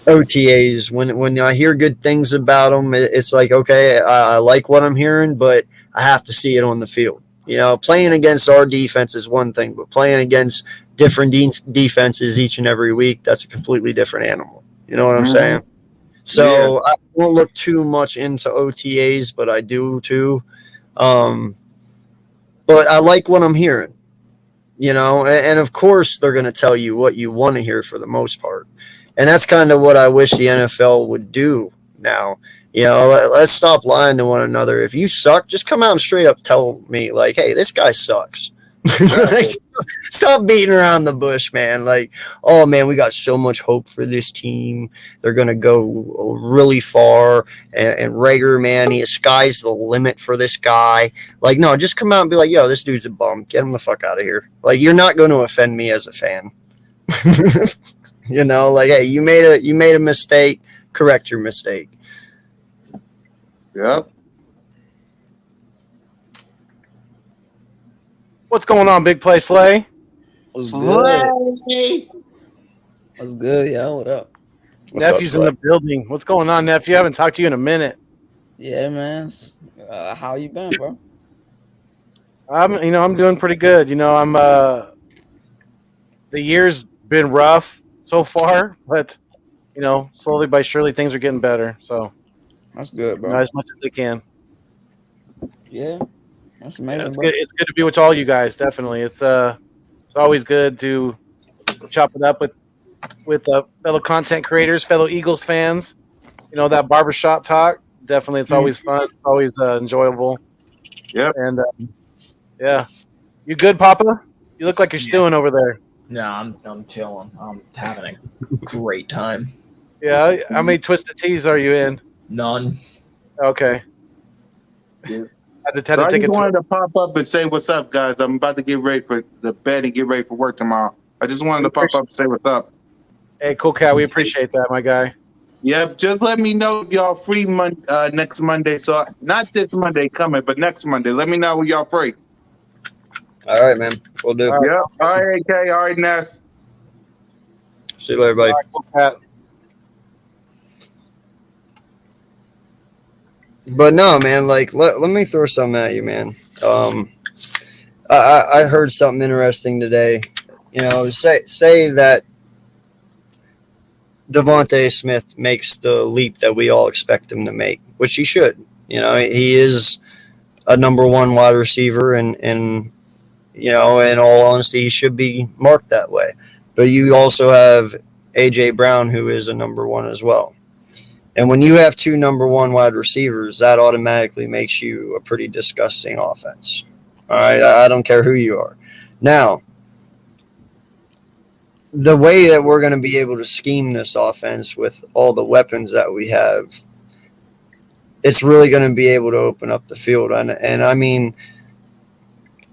OTAs. When I hear good things about them, it's like, okay, I like what I'm hearing, but I have to see it on the field. You know, playing against our defense is one thing, but playing against different defenses each and every week, that's a completely different animal. You know what I'm saying? So I won't look too much into OTAs, but I do too. But I like what I'm hearing, you know, and of course they're going to tell you what you want to hear for the most part. And that's kind of what I wish the NFL would do now. You know, let's stop lying to one another. If you suck, just come out and straight up tell me, like, hey, this guy sucks. Like, stop beating around the bush, man. Like, oh, man, we got so much hope for this team. They're going to go really far. And Rager, man, the sky's the limit for this guy. Like, no, just come out and be like, yo, this dude's a bum. Get him the fuck out of here. Like, you're not going to offend me as a fan. You know, like, hey, you made a mistake. Correct your mistake. Yep. What's going on, Big Play Slay? What's good? Slay. What's good, yo? What up? What's up, Nephew's in Slay? the building. What's going on, nephew? I haven't talked to you in a minute. Yeah, man. How you been, bro? I'm doing pretty good. You know, the year's been rough so far, but you know, slowly by surely things are getting better. So, That's good, you know, bro. as much as they can. Yeah, that's Yeah, amazing, it's bro. good. It's good to be with all you guys. Definitely, it's always good to chop it up with fellow content creators, fellow Eagles fans. You know, that barbershop talk. Definitely, it's always fun. It's always enjoyable. Yep. And yeah, you good, Papa? You look like you're stewing over there. No, I'm chilling. I'm having a great time. Yeah. How many twisted teas are you in? None. Okay. Yeah. Had to So I take just it. wanted to pop up and say what's up, guys. I'm about to get ready for the bed and get ready for work tomorrow. I just wanted to pop up and say what's up. Hey, cool cat. We appreciate that, my guy. Yep, just let me know if y'all free next Monday. So not this Monday coming, but next Monday. Let me know when y'all free. All right, man. We'll do. All right. Yep. All right, AK. All right, Ness. See you later, buddy. All right, cool cat. But no, man, like let me throw something at you, man. I heard something interesting today. You know, say that Devontae Smith makes the leap that we all expect him to make, which he should. You know, he is a number one wide receiver, and you know, in all honesty, he should be marked that way. But you also have AJ Brown, who is a number one as well. And when you have two number one wide receivers, that automatically makes you a pretty disgusting offense. All right, I don't care who you are. Now, the way that we're going to be able to scheme this offense with all the weapons that we have, it's really going to be able to open up the field. And I mean,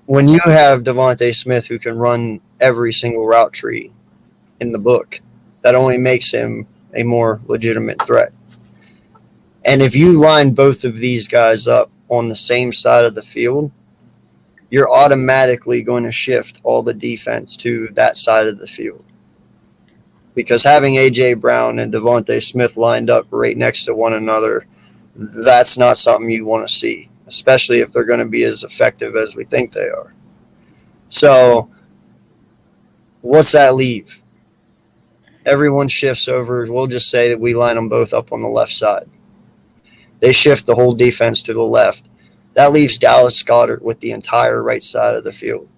when you have Devontae Smith who can run every single route tree in the book, that only makes him a more legitimate threat. And if you line both of these guys up on the same side of the field, you're automatically going to shift all the defense to that side of the field. Because having A.J. Brown and Devontae Smith lined up right next to one another, that's not something you want to see, especially if they're going to be as effective as we think they are. So what's that leave? Everyone shifts over. We'll just say that we line them both up on the left side. They shift the whole defense to the left. That leaves Dallas Goedert with the entire right side of the field.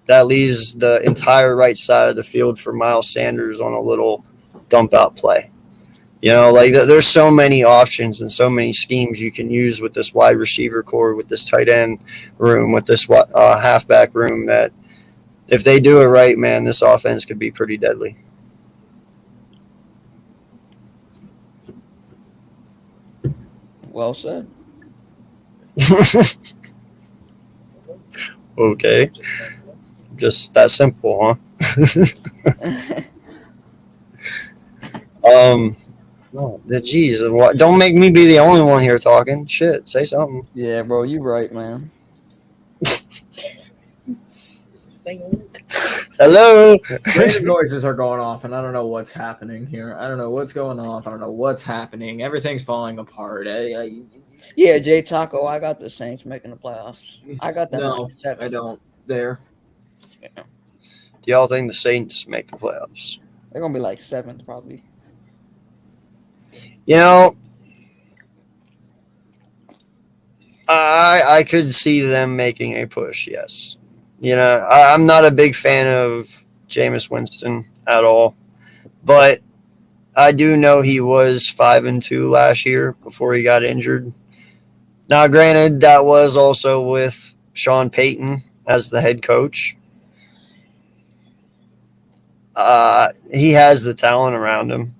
That leaves the entire right side of the field for Miles Sanders on a little dump out play. You know, like there's so many options and so many schemes you can use with this wide receiver core, with this tight end room, with this halfback room, that if they do it right, man, this offense could be pretty deadly. Well said. Okay. Just that simple, huh? No, geez, don't make me be the only one here talking. Shit, say something. Yeah, bro, you right, man. Hello. Random noises are going off, and I don't know what's happening here. I don't know what's going off. I don't know what's happening. Everything's falling apart. Yeah, Jay Taco, I got the Saints making the playoffs. I got them No, like 7. I don't. There. Do y'all think the Saints make the playoffs? They're gonna be like 7th probably. You know, I could see them making a push. Yes. You know, I'm not a big fan of Jameis Winston at all, but I do know he was 5-2 last year before he got injured. Now, granted, that was also with Sean Payton as the head coach. He has the talent around him.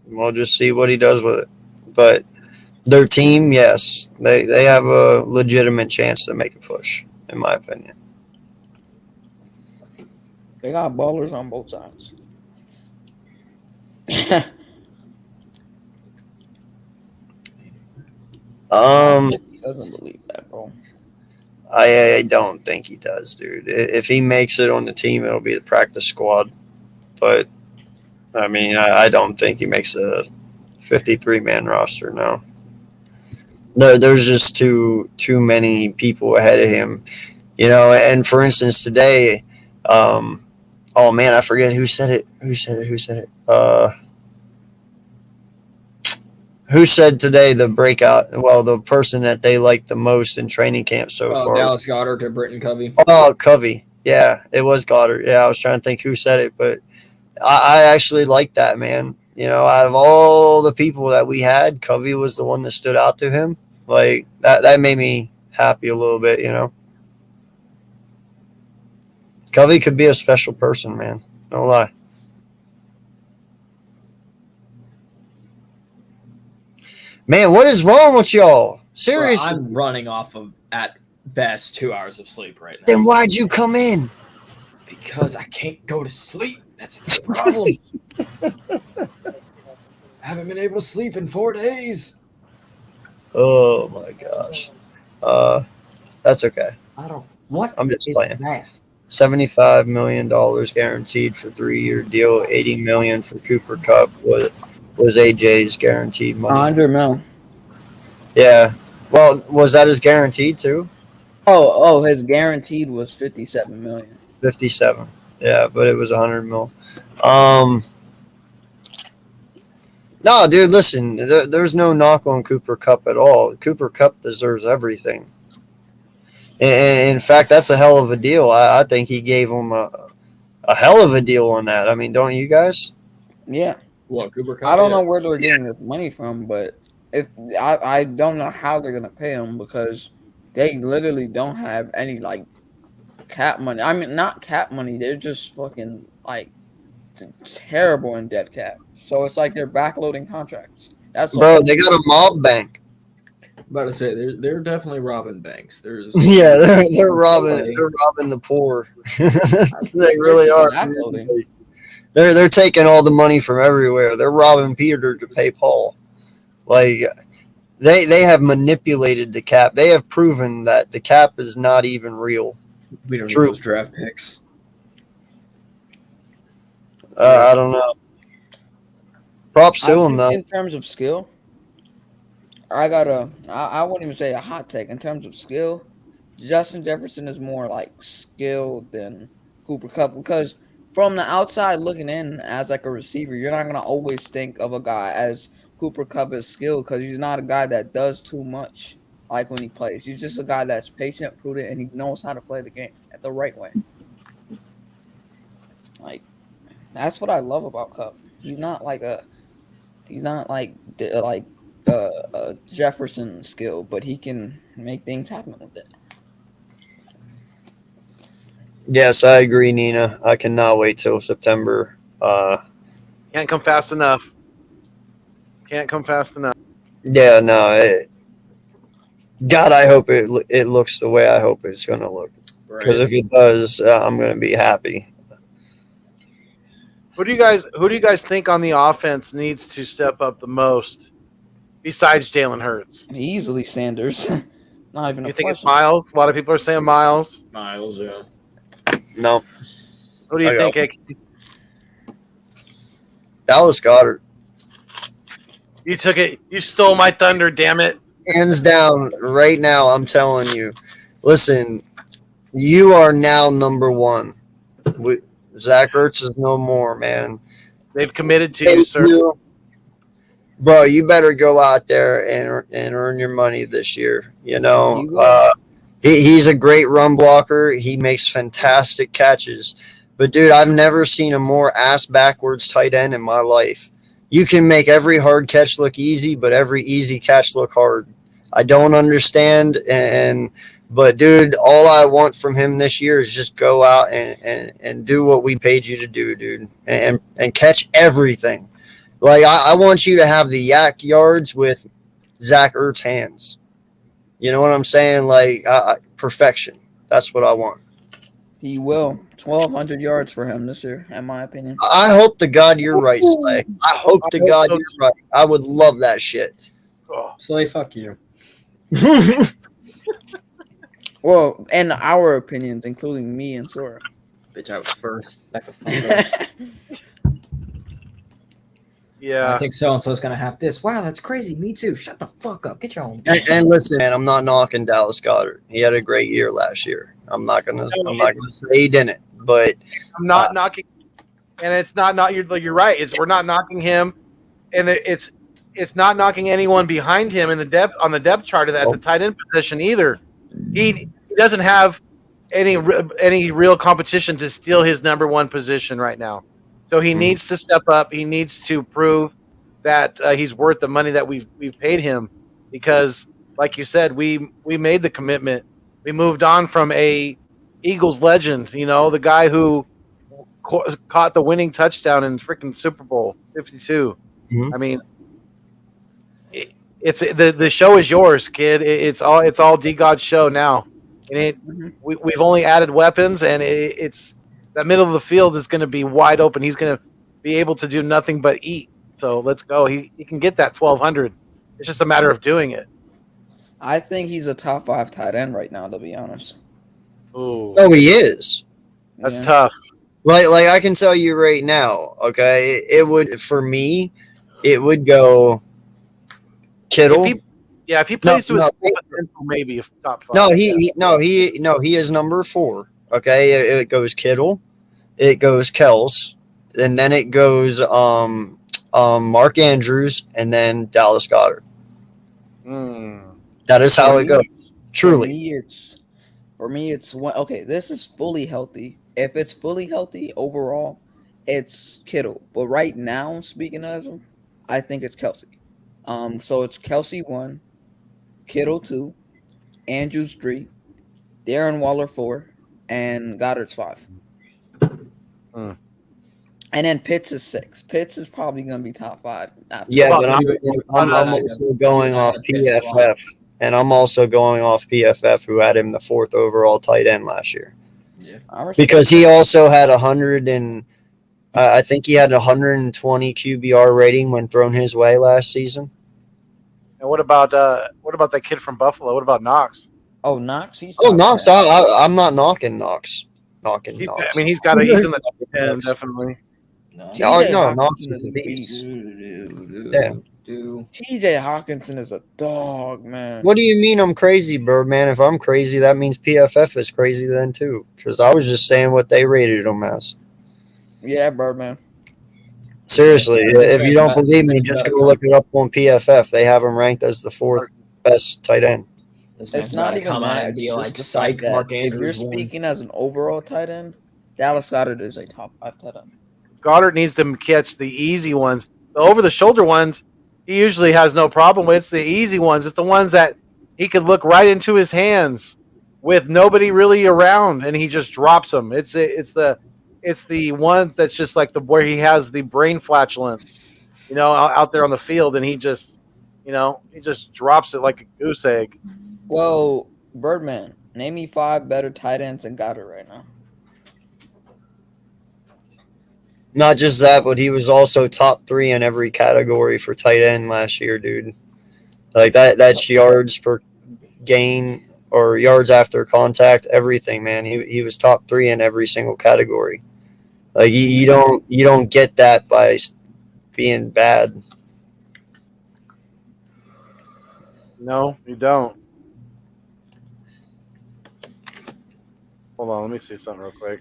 We'll just see what he does with it. But their team, yes, they have a legitimate chance to make a push, in my opinion. They got ballers on both sides. He doesn't believe that, bro. I don't think he does, dude. If he makes it on the team, it'll be the practice squad. But I mean, I don't think he makes a 53-man roster. No, there's just too many people ahead of him, you know. And for instance, today, oh man, I forget who said it. Who said it? Who said today the breakout? Well, the person that they liked the most in training camp so far. Dallas Goedert to Britton Covey. Oh, Covey. Yeah, it was Goddard. Yeah, I was trying to think who said it, but I actually like that, man. You know, out of all the people that we had, Covey was the one that stood out to him. Like that made me happy a little bit, you know. Covey could be a special person, man. No lie. Man, what is wrong with y'all? Seriously. I'm running off of, at best, 2 hours of sleep right now. Then why'd you come in? Because I can't go to sleep. That's the problem. I haven't been able to sleep in 4 days. Oh my gosh. That's okay. I don't. What? I'm just is playing. that? $75 million guaranteed for 3-year deal. $80 million for Cooper Kupp was AJ's guaranteed money. 100 mil. Yeah. Well, was that his guaranteed too? Oh, his guaranteed was 57 million. 57. Yeah, but it was 100 mil. No, dude, listen. There's no knock on Cooper Kupp at all. Cooper Kupp deserves everything. In fact, that's a hell of a deal. I think he gave him a hell of a deal on that. I mean, don't you guys? Yeah. What, Cooper Kupp? I don't know where they're getting this money from, but if I don't know how they're gonna pay him because they literally don't have any like cap money. I mean, not cap money. They're just fucking like terrible in dead cap. So it's like they're backloading contracts. That's Bro, they got a mob bank. About to say they're definitely robbing banks. There's Yeah, they're robbing the poor. They really are. backloading. They're taking all the money from everywhere. They're robbing Peter to pay Paul. Like they have manipulated the cap. They have proven that the cap is not even real. We don't True. need those draft picks. I don't know. Props to him though. In terms of skill, I wouldn't even say a hot take. In terms of skill, Justin Jefferson is more like skilled than Cooper Kupp because from the outside looking in as like a receiver, you're not gonna always think of a guy as Cooper Kupp is skilled because he's not a guy that does too much like when he plays. He's just a guy that's patient, prudent, and he knows how to play the game at the right way. Like that's what I love about Kupp. He's not like Jefferson skill, but he can make things happen with it. Yes, I agree, Nina. I cannot wait till September. Can't come fast enough. Can't come fast enough. Yeah, no. God, I hope it looks the way I hope it's gonna look. Because if it does, I'm gonna be happy. Who do you guys think on the offense needs to step up the most besides Jalen Hurts? Easily Sanders. Not even a You think it's question. Miles? A lot of people are saying Miles. Miles, yeah. No, Who do you I think? got AK? Dallas Goddard, You took it. You stole my thunder. Damn it! hands down. Right now, I'm telling you. Listen, you are now number one. Zach Ertz is no more, man. They've committed to you, Thank sir. you. Bro, you better go out there and earn your money this year. You know, He will. he's a great run blocker. He makes fantastic catches. But, dude, I've never seen a more ass backwards tight end in my life. You can make every hard catch look easy, but every easy catch look hard. I don't understand. But, dude, all I want from him this year is just go out and do what we paid you to do, dude, and catch everything. Like, I want you to have the yak yards with Zach Ertz hands. You know what I'm saying? Like, perfection. That's what I want. He will. 1,200 yards for him this year, in my opinion. I hope to God you're right, Slay. I hope to God so you're right. I would love that shit. Oh, Slay, fuck you. Well, in our opinions, including me and Sora. Bitch, I was first. Back the fuck up. yeah. I think so and so's gonna have this. Wow, that's crazy. Me too. Shut the fuck up. Get your own. And listen, man, I'm not knocking Dallas Goddard. He had a great year last year. I'm not gonna say he didn't, but I'm not knocking, and it's not. You're right. We're not knocking him, and it's not knocking anyone behind him in the depth chart at the tight end position either. He doesn't have any real competition to steal his number one position right now. So he needs to step up. He needs to prove that he's worth the money that we've paid him, because, like you said, we made the commitment. We moved on from a Eagles legend, the guy who caught the winning touchdown in freaking Super Bowl 52. Mhm. I mean, it's the show is yours, kid. It's all D God's show now, and we've only added weapons, and it's that middle of the field is going to be wide open. He's going to be able to do nothing but eat. So let's go. He can get that 1,200. It's just a matter of doing it. I think he's a top 5 tight end right now, to be honest. Ooh, oh, he is. that's Yeah. tough. Like I can tell you right now, okay, it would, for me, it would go Kittle. If he plays to his no. full potential, maybe top 5. No, he is number 4. Okay, it goes Kittle, it goes Kels, and then it goes Mark Andrews, and then Dallas Goddard. That is how it goes. Truly. For me, it's one. Okay, this is fully healthy. If it's fully healthy overall, it's Kittle. But right now, speaking of him, I think it's Kelsey. So it's Kelsey 1, Kittle 2, Andrews 3, Darren Waller 4, and Goddard's 5. And then Pitts is 6. Pitts is probably going to be top 5. After Yeah, Well, but I'm also going off PFF. And I'm also going off PFF, who had him the 4th overall tight end last year. Because he also had 100 and I think he had 120 QBR rating when thrown his way last season. And what about that kid from Buffalo? What about Knox? Oh, Knox. He's Oh, top Knox. 10. I'm not knocking Knox. Knox. He's in the top 10, definitely. TJ no, Hawkinson Knox is is a a beast. Yeah. TJ Hawkinson is a dog, man. What do you mean I'm crazy, Birdman? If I'm crazy, that means PFF is crazy then too. Because I was just saying what they rated him as. Yeah, Birdman. Seriously, Yeah, if you don't believe me, he's just gotta go look it up on PFF. They have him ranked as the 4th best tight end. This It's man's not gotta even come out that. and be It's like, just the psych, fact that Mark if you're Andrews won. speaking as an overall tight end, Dallas Goddard is a top 5 tight end. Goddard needs to catch the easy ones. The over-the-shoulder ones, he usually has no problem with. It's the easy ones. It's the ones that he could look right into his hands with nobody really around, and he just drops them. It's the ones that's just like where he has the brain flatulence, out there on the field, and he just drops it like a goose egg. Well, Birdman, name me 5 better tight ends than Goddard right now. Not just that, but he was also top 3 in every category for tight end last year, dude. Like that's yards per gain or yards after contact, everything, man. He was top 3 in every single category. Like you don't get that by being bad. No, you don't. Hold on, let me see something real quick.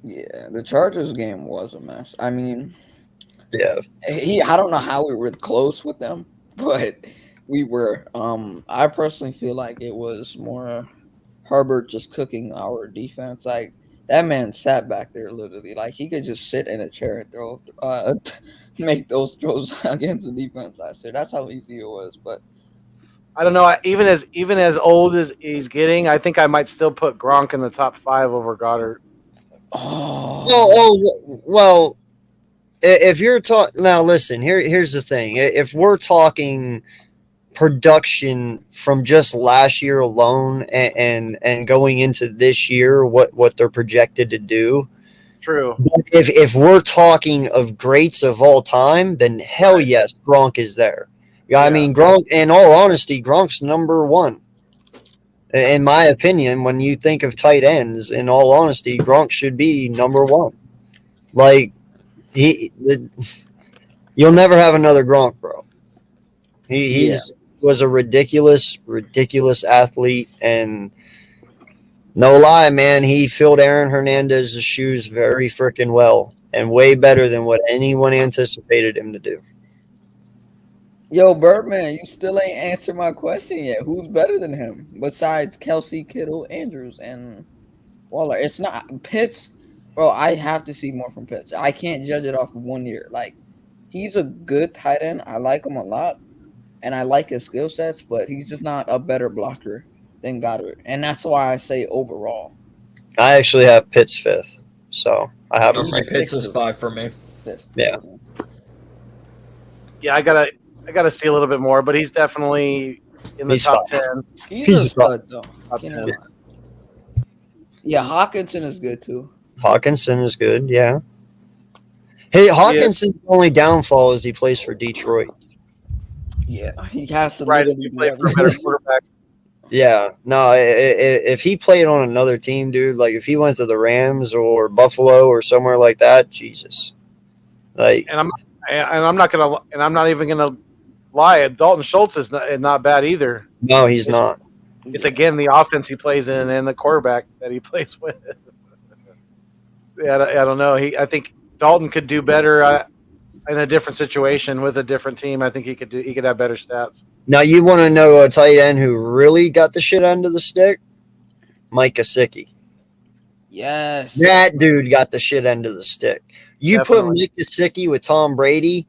Yeah, the Chargers game was a mess. I mean, Yeah. I don't know how we were close with them, but we were. I personally feel like it was more Herbert just cooking our defense. Like that man sat back there literally, like he could just sit in a chair and throw, make those throws against the defense last year. That's how easy it was. But I don't know. Even as old as he's getting, I think I might still put Gronk in the top 5 over Goddard. Well, if you're talking now, listen. Here's the thing. If we're talking production from just last year alone and going into this year, what they're projected to do. True. If we're talking of greats of all time, then hell yes, Gronk is there. Yeah, I mean Gronk. In all honesty, Gronk's number 1. In my opinion, when you think of tight ends, in all honesty, Gronk should be number 1. Like you'll never have another Gronk, bro. He's was a ridiculous athlete, and no lie, man, he filled Aaron Hernandez's shoes very freaking well and way better than what anyone anticipated him to do. yo, Birdman, you still ain't answered my question yet. Who's better than him besides Kelsey, Kittle, Andrews, and Waller? It's not Pitts, bro. I have to see more from Pitts. I can't judge it off of 1 year. Like he's a good tight end. I like him a lot, and I like his skill sets, but he's just not a better blocker than Goddard, and that's why I say overall. I actually have Pitts 5th, so I have him. My Pitts is 5 for me. Yeah. Yeah, I gotta see a little bit more, but he's definitely in the top 10. He's a stud though. Top You 10. know? Yeah, Hawkinson is good too. Hawkinson is good, yeah. Hey, Hawkinson's only downfall is he plays for Detroit. Yeah, he has to Right, if literally you do play for a better everything. quarterback. Yeah, no, if he played on another team, dude, like if he went to the Rams or Buffalo or somewhere like that, Jesus. Like, And I'm not even gonna lie. Dalton Schultz is not bad either. no, he's not. It's again the offense he plays in and the quarterback that he plays with. Yeah, I don't know. I think Dalton could do better in a different situation with a different team. I think he could have better stats. Now, you want to know a tight end who really got the shit end of the stick? Mike Gesicki. Yes. That dude got the shit end of the stick. You Definitely. put Mike Gesicki with Tom Brady,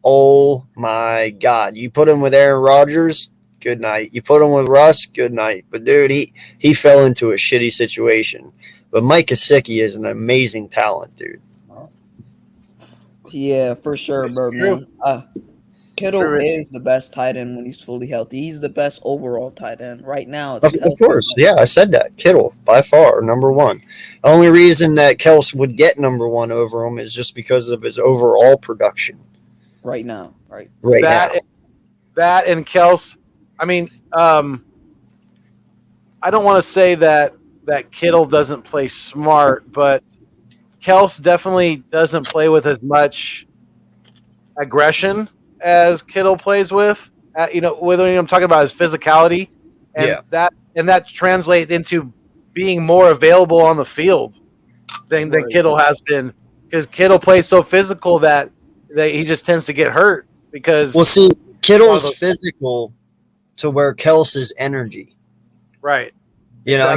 oh my God. You put him with Aaron Rodgers, good night. You put him with Russ, good night. But, dude, he fell into a shitty situation. But Mike Gesicki is an amazing talent, dude. Yeah, for sure, It's Birdman. Kittle True. is the best tight end when he's fully healthy. He's the best overall tight end right now. Of course, yeah, I said that. Kittle, by far, number 1. The only reason that Kels would get number 1 over him is just because of his overall production. Right now, right? Right now. That and Kels. I mean, I don't want to say that Kittle doesn't play smart, but Kels definitely doesn't play with as much aggression as Kittle plays with. Whether I'm talking about his physicality, and that translates into being more available on the field than Kittle has been, because Kittle plays so physical that he just tends to get hurt because. Well, see, Kittle's physical to where Kels is energy. Right. You know,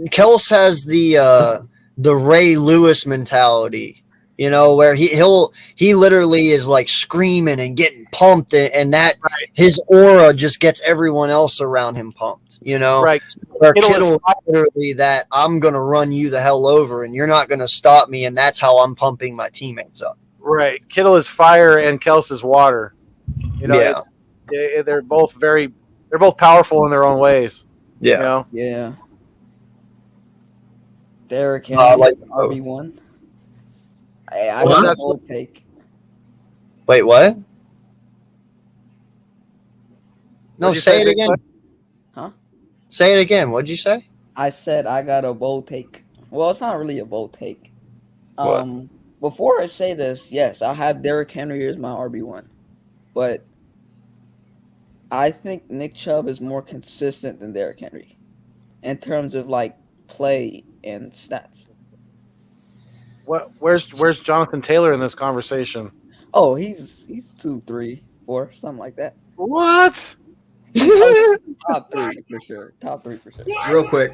Kels has the Ray Lewis mentality. You know, where he literally is like screaming and getting pumped, and that his aura just gets everyone else around him pumped. You know, right? Where Kittle is literally that I'm gonna run you the hell over, and you're not gonna stop me, and that's how I'm pumping my teammates up. Right. Kittle is fire, and Kels is water. You know, they're both powerful in their own ways. Yeah. You know? Yeah. Derrick I Henry, like both. RB1. I Well, got a that's- bold take. Wait, what? No, What'd you say it Big again. Buck? Huh? Say it again. What'd you say? I said I got a bold take. Well, it's not really a bold take. What? Before I say this, yes, I have Derrick Henry as my RB1, but I think Nick Chubb is more consistent than Derrick Henry in terms of like play and stats. Where's Jonathan Taylor in this conversation? Oh, he's 2, 3, 4, something like that. What? Top 3 for sure. Top 3 for sure.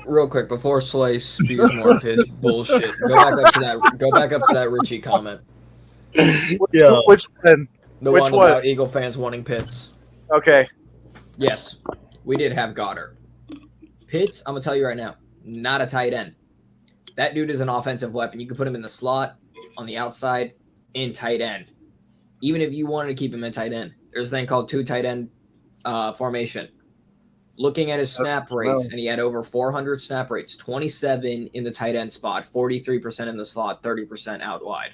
Real quick, before Slay spews more of his bullshit, go back up to that Richie comment. Yeah. Which one? The Which one one? about Eagle fans wanting Pitts. Okay. Yes, we did have Goddard. Pitts, I'm gonna tell you right now, not a tight end. That dude is an offensive weapon. You can put him in the slot, on the outside, in tight end. Even if you wanted to keep him in tight end, there's a thing called 2 tight end formation. Looking at his snap rates, and he had over 400 snap rates, 27 in the tight end spot, 43% in the slot, 30% out wide.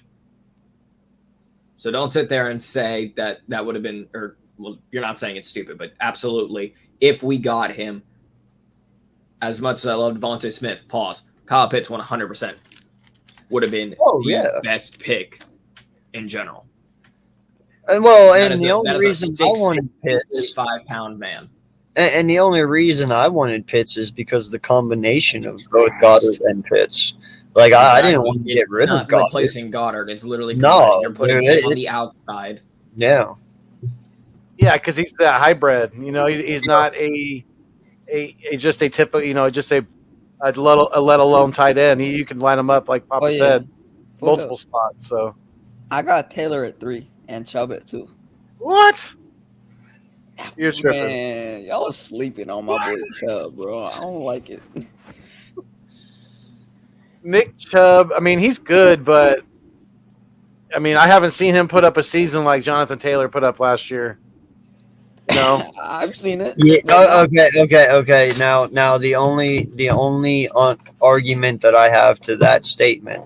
So don't sit there and say that would have been, or well, you're not saying it's stupid, but absolutely, if we got him, as much as I love Devontae Smith, Kyle Pitts 100% would have been the best pick in general. Well, That and is the only reason I wanted Pitts, 5-pound man. and the only reason I wanted Pitts is because the combination of both Goddard and Pitts. Like I didn't want to get rid of Not Goddard. replacing Goddard. It's literally No, you're putting dude, him on the outside. Yeah. Yeah, because he's that hybrid. You know, he's not a just a typical. Just a let alone tight end. You can line him up like Papa said, multiple spots. So I got Taylor at 3 and Chubb at 2. what? You're tripping. Man, y'all was sleeping on my boy Chubb, bro. I don't like it. Nick Chubb. I mean, he's good, but I mean, I haven't seen him put up a season like Jonathan Taylor put up last year. No, I've seen it. Yeah. Okay. Now the only argument that I have to that statement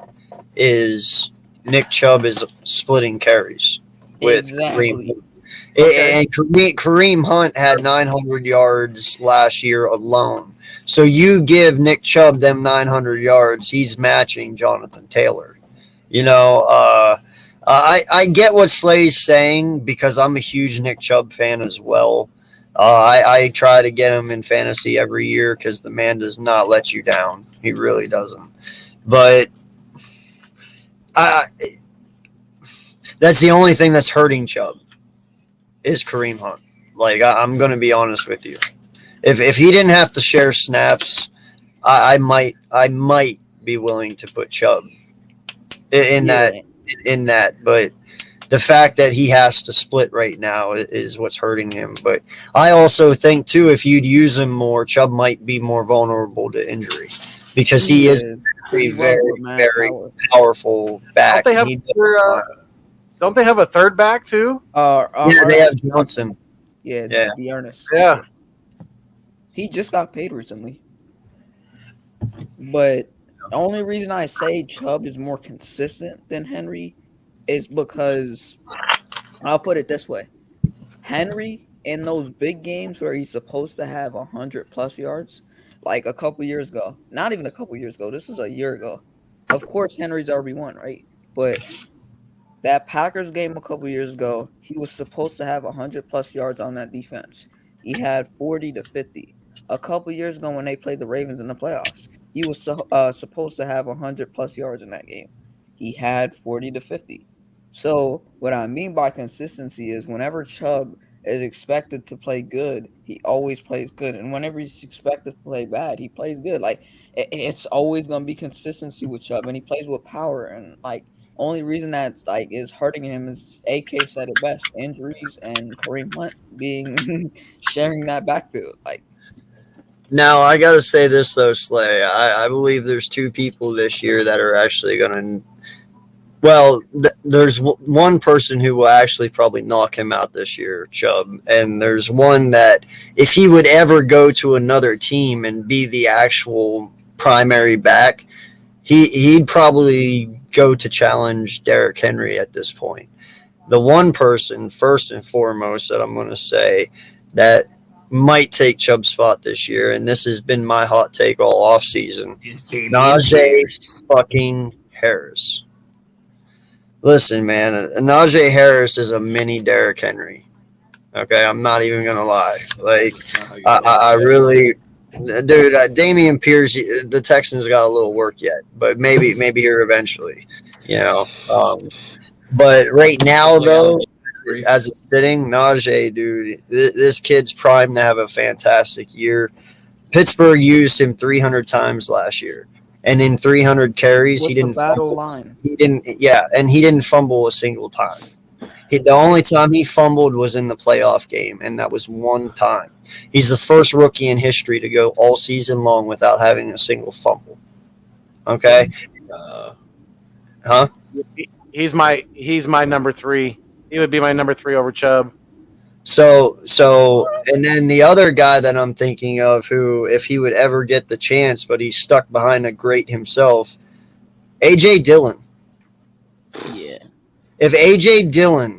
is Nick Chubb is splitting carries with Kareem Hunt. And Kareem Hunt had 900 yards last year alone. So you give Nick Chubb them 900 yards, he's matching Jonathan Taylor. I get what Slay's saying because I'm a huge Nick Chubb fan as well. I try to get him in fantasy every year because the man does not let you down. He really doesn't. But that's the only thing that's hurting Chubb is Kareem Hunt. Like I'm going to be honest with you. If he didn't have to share snaps, I might be willing to put Chubb in that, but the fact that he has to split right now is what's hurting him. But I also think too, if you'd use him more, Chubb might be more vulnerable to injury because he is very, very powerful back. Don't they have a third back too? Yeah, they have Johnson. Yeah, the Ernest. Yeah. He just got paid recently. But the only reason I say Chubb is more consistent than Henry is because I'll put it this way. Henry, in those big games where he's supposed to have 100+ yards, like a couple years ago, not even a couple years ago, this was a year ago. Of course, Henry's RB1, right? But that Packers game a couple years ago, he was supposed to have 100+ yards on that defense. He had 40 to 50. A couple years ago when they played the Ravens in the playoffs, he was supposed to have 100+ yards in that game. He had 40 to 50. So what I mean by consistency is whenever Chubb is expected to play good, he always plays good. And whenever he's expected to play bad, he plays good. Like it's always going to be consistency with Chubb, and he plays with power. And like only reason that like is hurting him is AK said it best: injuries and Kareem Hunt being sharing that backfield. Like. Now, I got to say this, though, Slay. I believe there's 2 people this year that are actually going to – well, there's one person who will actually probably knock him out this year, Chubb. And there's one that if he would ever go to another team and be the actual primary back, he'd probably go to challenge Derrick Henry at this point. The one person, first and foremost, that I'm going to say that might take Chubb's spot this year, and this has been my hot take all offseason, Najee fucking Harris. Listen, man, Najee Harris is a mini Derrick Henry. Okay, I'm not even going to lie. Like, I really... Dude, Damian Pierce, the Texans got a little work yet, but maybe here eventually, you know. But right now, though, as it's sitting, Najee, dude, this kid's primed to have a fantastic year. Pittsburgh used him 300 times last year, and in 300 carries, he didn't battle fumble. line. He didn't fumble a single time. The only time he fumbled was in the playoff game, and that was one time. He's the first rookie in history to go all season long without having a single fumble. Okay? Huh? He's my number 3. He would be my number 3 over Chubb. So, and then the other guy that I'm thinking of, who, if he would ever get the chance, but he's stuck behind a great himself, A.J. Dillon. Yeah. If A.J. Dillon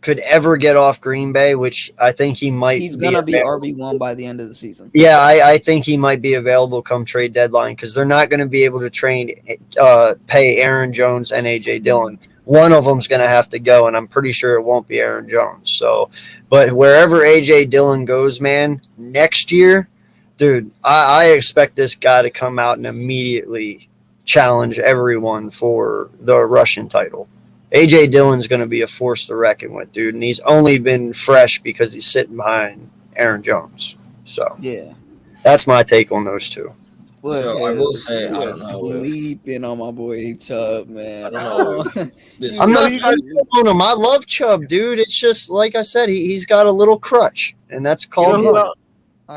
could ever get off Green Bay, which I think he might, he's gonna be RB1 by the end of the season. Yeah, I think he might be available come trade deadline, because they're not going to be able to pay Aaron Jones and A.J. Dillon. One of them's going to have to go, and I'm pretty sure it won't be Aaron Jones. So, but wherever A.J. Dillon goes, man, next year, dude, I expect this guy to come out and immediately challenge everyone for the Russian title. A.J. Dillon's going to be a force to reckon with, dude, and he's only been fresh because he's sitting behind Aaron Jones. So, yeah, that's my take on those two. Look, so I will say, I don't know. Sleeping on my boy Chubb, man. I don't know. I'm not sleeping on him. I love Chubb, dude. It's just, like I said, he's got a little crutch, and that's called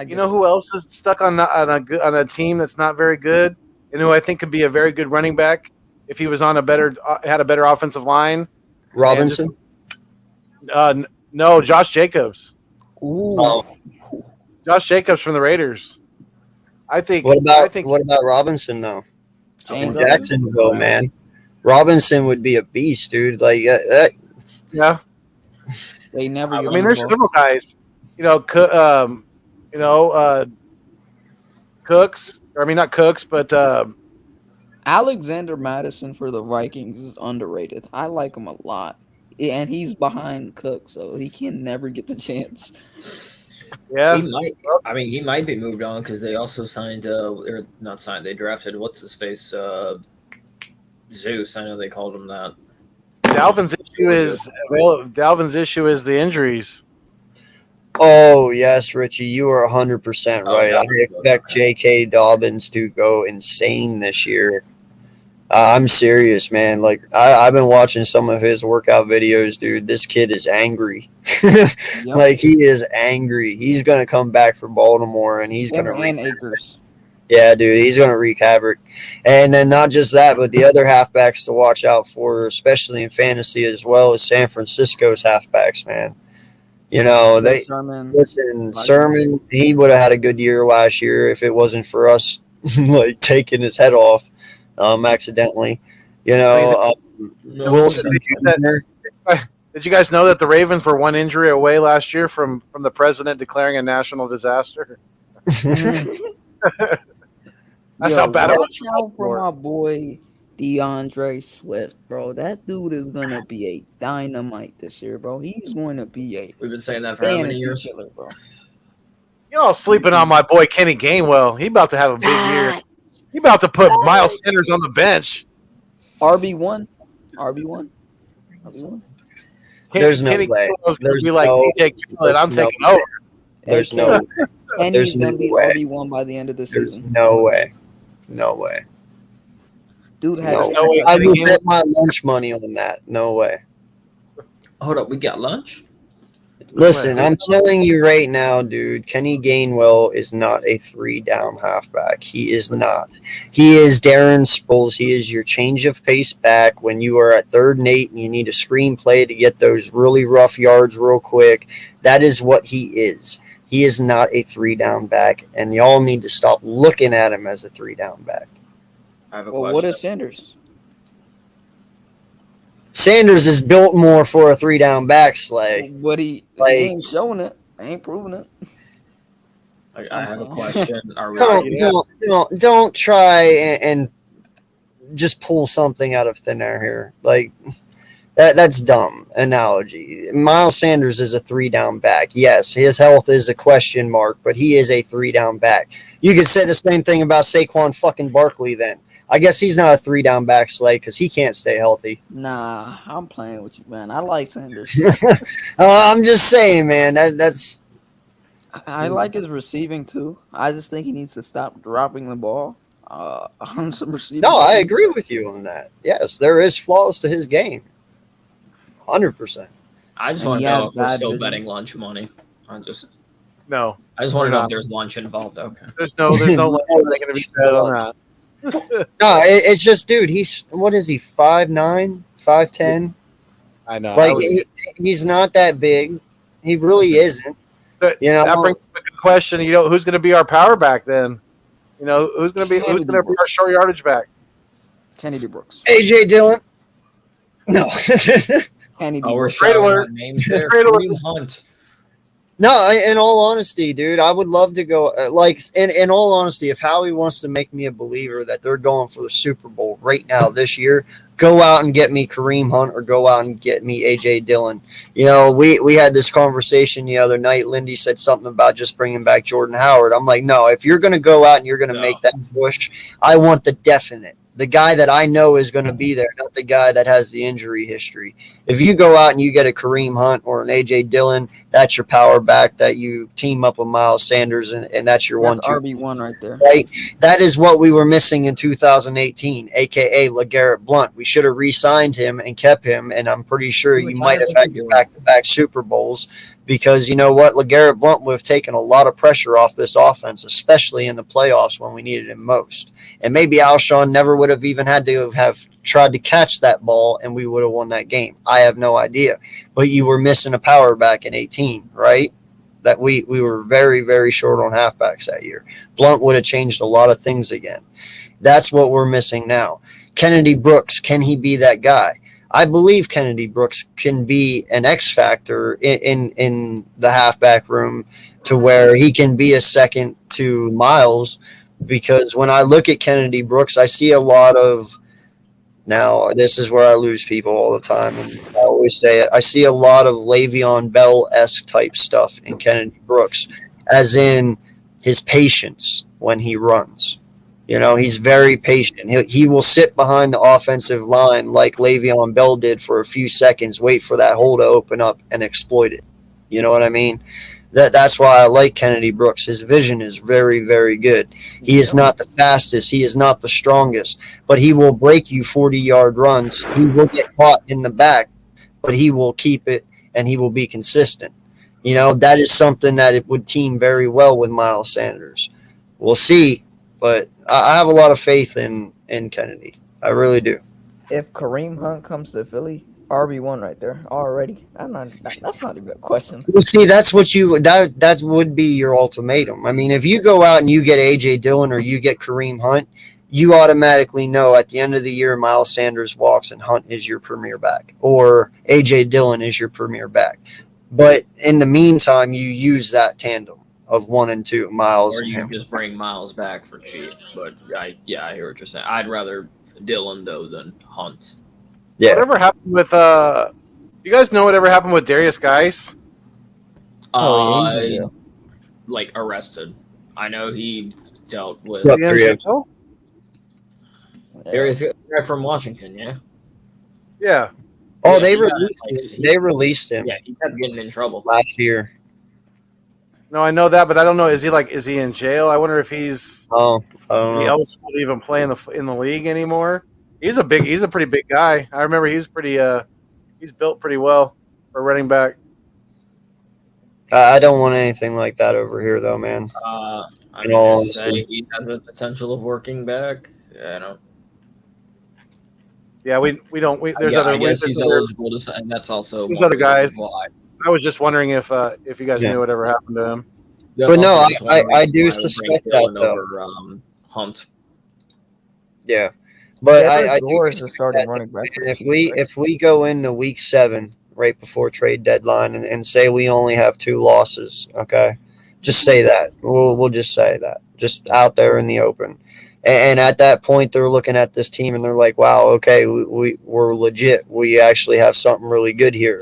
You know who else is stuck on a team that's not very good, and who I think could be a very good running back if he was on had a better offensive line? Robinson? No, Josh Jacobs. Ooh. Oh. Josh Jacobs from the Raiders. I think. What about Robinson though? In Jacksonville, man. Robinson would be a beast, dude. Like that. Yeah. They never. I mean, there's several guys. Cooks. Or I mean, not Cooks, but Alexander Madison for the Vikings is underrated. I like him a lot, and he's behind Cook, so he can never get the chance. Yeah, he might be moved on because they also signed, or not signed. They drafted what's his face, Zeus. I know they called him that. Dalvin's issue is the injuries. Oh yes, Richie, you are 100% right. I expect J.K. Dobbins to go insane this year. I'm serious, man. Like I've been watching some of his workout videos, dude. This kid is angry. Like he is angry. He's gonna come back for Baltimore, and he's gonna Akers. Yeah, dude, he's gonna wreak havoc. And then not just that, but the other halfbacks to watch out for, especially in fantasy as well, is San Francisco's halfbacks, man. You know, Sermon, he would have had a good year last year if it wasn't for us like taking his head off accidentally. You know, Wilson. Did you guys know that the Ravens were one injury away last year from the president declaring a national disaster? That's how bad it was. Watch out for my boy DeAndre Swift, bro. That dude is gonna be a dynamite this year, bro. He's going to be a. We've been saying that for how many years, killer, bro. Y'all sleeping on my boy Kenny Gainwell. He about to have a big year. He about to put Miles Sanders on the bench. RB1. There's no way. There's be like DJ Khaled. I'm taking over. There's no way. And he's going to be RB1 by the end of the season. There's no way. No way. Dude has no way. I would bet my lunch money on that. No way. Hold up, we got lunch? Listen, I'm telling you right now, dude, Kenny Gainwell is not a 3-down halfback. He is not. He is Darren Sproles. He is your change of pace back when you are at 3rd and 8 and you need a screen play to get those really rough yards real quick. That is what he is. He is not a 3-down back, and y'all need to stop looking at him as a 3-down back. I have a Well, question. what is Sanders? Sanders is built more for a 3-down back, Slay. What he Like- ain't showing it. Ain't proving it. I have a question. Are we? Don't try and just pull something out of thin air here. Like that's dumb analogy. Miles Sanders is a 3-down back. Yes, his health is a question mark, but he is a 3-down back. You could say the same thing about Saquon fucking Barkley then. I guess he's not a 3-down back, Slay, because he can't stay healthy. Nah, I'm playing with you, man. I like Sanders. I'm just saying, man. That's I like his receiving too. I just think he needs to stop dropping the ball on some receiving. no. I agree with you on that. Yes, there is flaws to his game. 100%. I just And want he to know has if we're bad still vision. betting lunch money. No, I just want We're to know not. if there's lunch involved. Okay. there's no lunch going to be said on that. No, it's just, dude. He's what is he? 5'9", 5'10"? I know. Like he's not that big. He really isn't. You know, that brings up a good question. You know, who's going to be our power back then? You know, who's going to be our short yardage back? Kennedy Brooks. AJ Dillon. No. Kennedy Oh, we're Brooks. Trade shouting alert. out names there. Trade alert. Kareem Hunt. No, in all honesty, dude, I would love to go. Like, in all honesty, if Howie wants to make me a believer that they're going for the Super Bowl right now this year, go out and get me Kareem Hunt or go out and get me AJ Dillon. You know, we had this conversation the other night. Lindy said something about just bringing back Jordan Howard. I'm like, no, if you're going to go out and you're going to make that push, I want the definite. The guy that I know is going to be there, not the guy that has the injury history. If you go out and you get a Kareem Hunt or an AJ Dillon, that's your power back that you team up with Miles Sanders, and that's your That's 1-2. RB1 right there. Right? That is what we were missing in 2018, a.k.a. LeGarrette Blount. We should have re-signed him and kept him, and I'm pretty sure you might have had your back-to-back Super Bowls because you know what? LeGarrette Blount would have taken a lot of pressure off this offense, especially in the playoffs when we needed him most. And maybe Alshon never would have even had to have tried to catch that ball, and we would have won that game. I have no idea. But you were missing a power back in 18, right? That we were very, very short on halfbacks that year. Blount would have changed a lot of things again. That's what we're missing now. Kennedy Brooks, can he be that guy? I believe Kennedy Brooks can be an X factor in the halfback room to where he can be a second to Miles, because when I look at Kennedy Brooks, I see a lot of – now this is where I lose people all the time, and I always say it. I see a lot of Le'Veon Bell-esque type stuff in Kennedy Brooks, as in his patience when he runs. You know, he's very patient. He will sit behind the offensive line like Le'Veon Bell did for a few seconds, wait for that hole to open up and exploit it. You know what I mean? That's why I like Kennedy Brooks. His vision is very, very good. He is not the fastest. He is not the strongest. But he will break you 40-yard runs. He will get caught in the back, but he will keep it, and he will be consistent. You know, that is something that it would team very well with Miles Sanders. We'll see, but I have a lot of faith in Kennedy. I really do. If Kareem Hunt comes to Philly, RB1 right there already. That's not even a question. Well, see, that's what that would be your ultimatum. I mean, if you go out and you get AJ Dillon or you get Kareem Hunt, you automatically know at the end of the year Miles Sanders walks and Hunt is your premier back, or AJ Dillon is your premier back. But in the meantime, you use that tandem of 1 and 2, Miles Or and you him. just bring Miles back for cheap. But I hear what you're saying. I'd rather Dillon though than Hunt. Yeah. Whatever happened with you guys know whatever happened with Darius Geis? Oh, yeah, he's in jail. Like arrested. I know he dealt with Yep. Is he in jail? Darius guy from Washington. Yeah. Yeah. Oh, Yeah, they he got, released like, him. They released him Yeah, he kept getting in trouble. last year. No, I know that, but I don't know. Is he in jail? I wonder if he's Oh, I don't know. eligible to even play in the league anymore. He's a pretty big guy. I remember he's built pretty well for running back. I don't want anything like that over here, though, man. I In mean, all they're saying he has the potential of working back. I don't. Yeah, we don't. There's yeah, other. I guess there's he's other- eligible to, and that's also There's one other reason guys. why. I was just wondering if you guys Yeah. knew whatever happened to him. That's But no, also just one I reason do why I would suspect bring Dillon that, though. over Hunt. Yeah, but Yeah, I their do door is the respect starting that. running back for the If Chiefs, we right? if we go into week 7 right before trade deadline and say we only have 2 losses, okay, just say that. We'll just say that, just out there in the open. And at that point, they're looking at this team and they're like, "Wow, okay, we're legit. We actually have something really good here."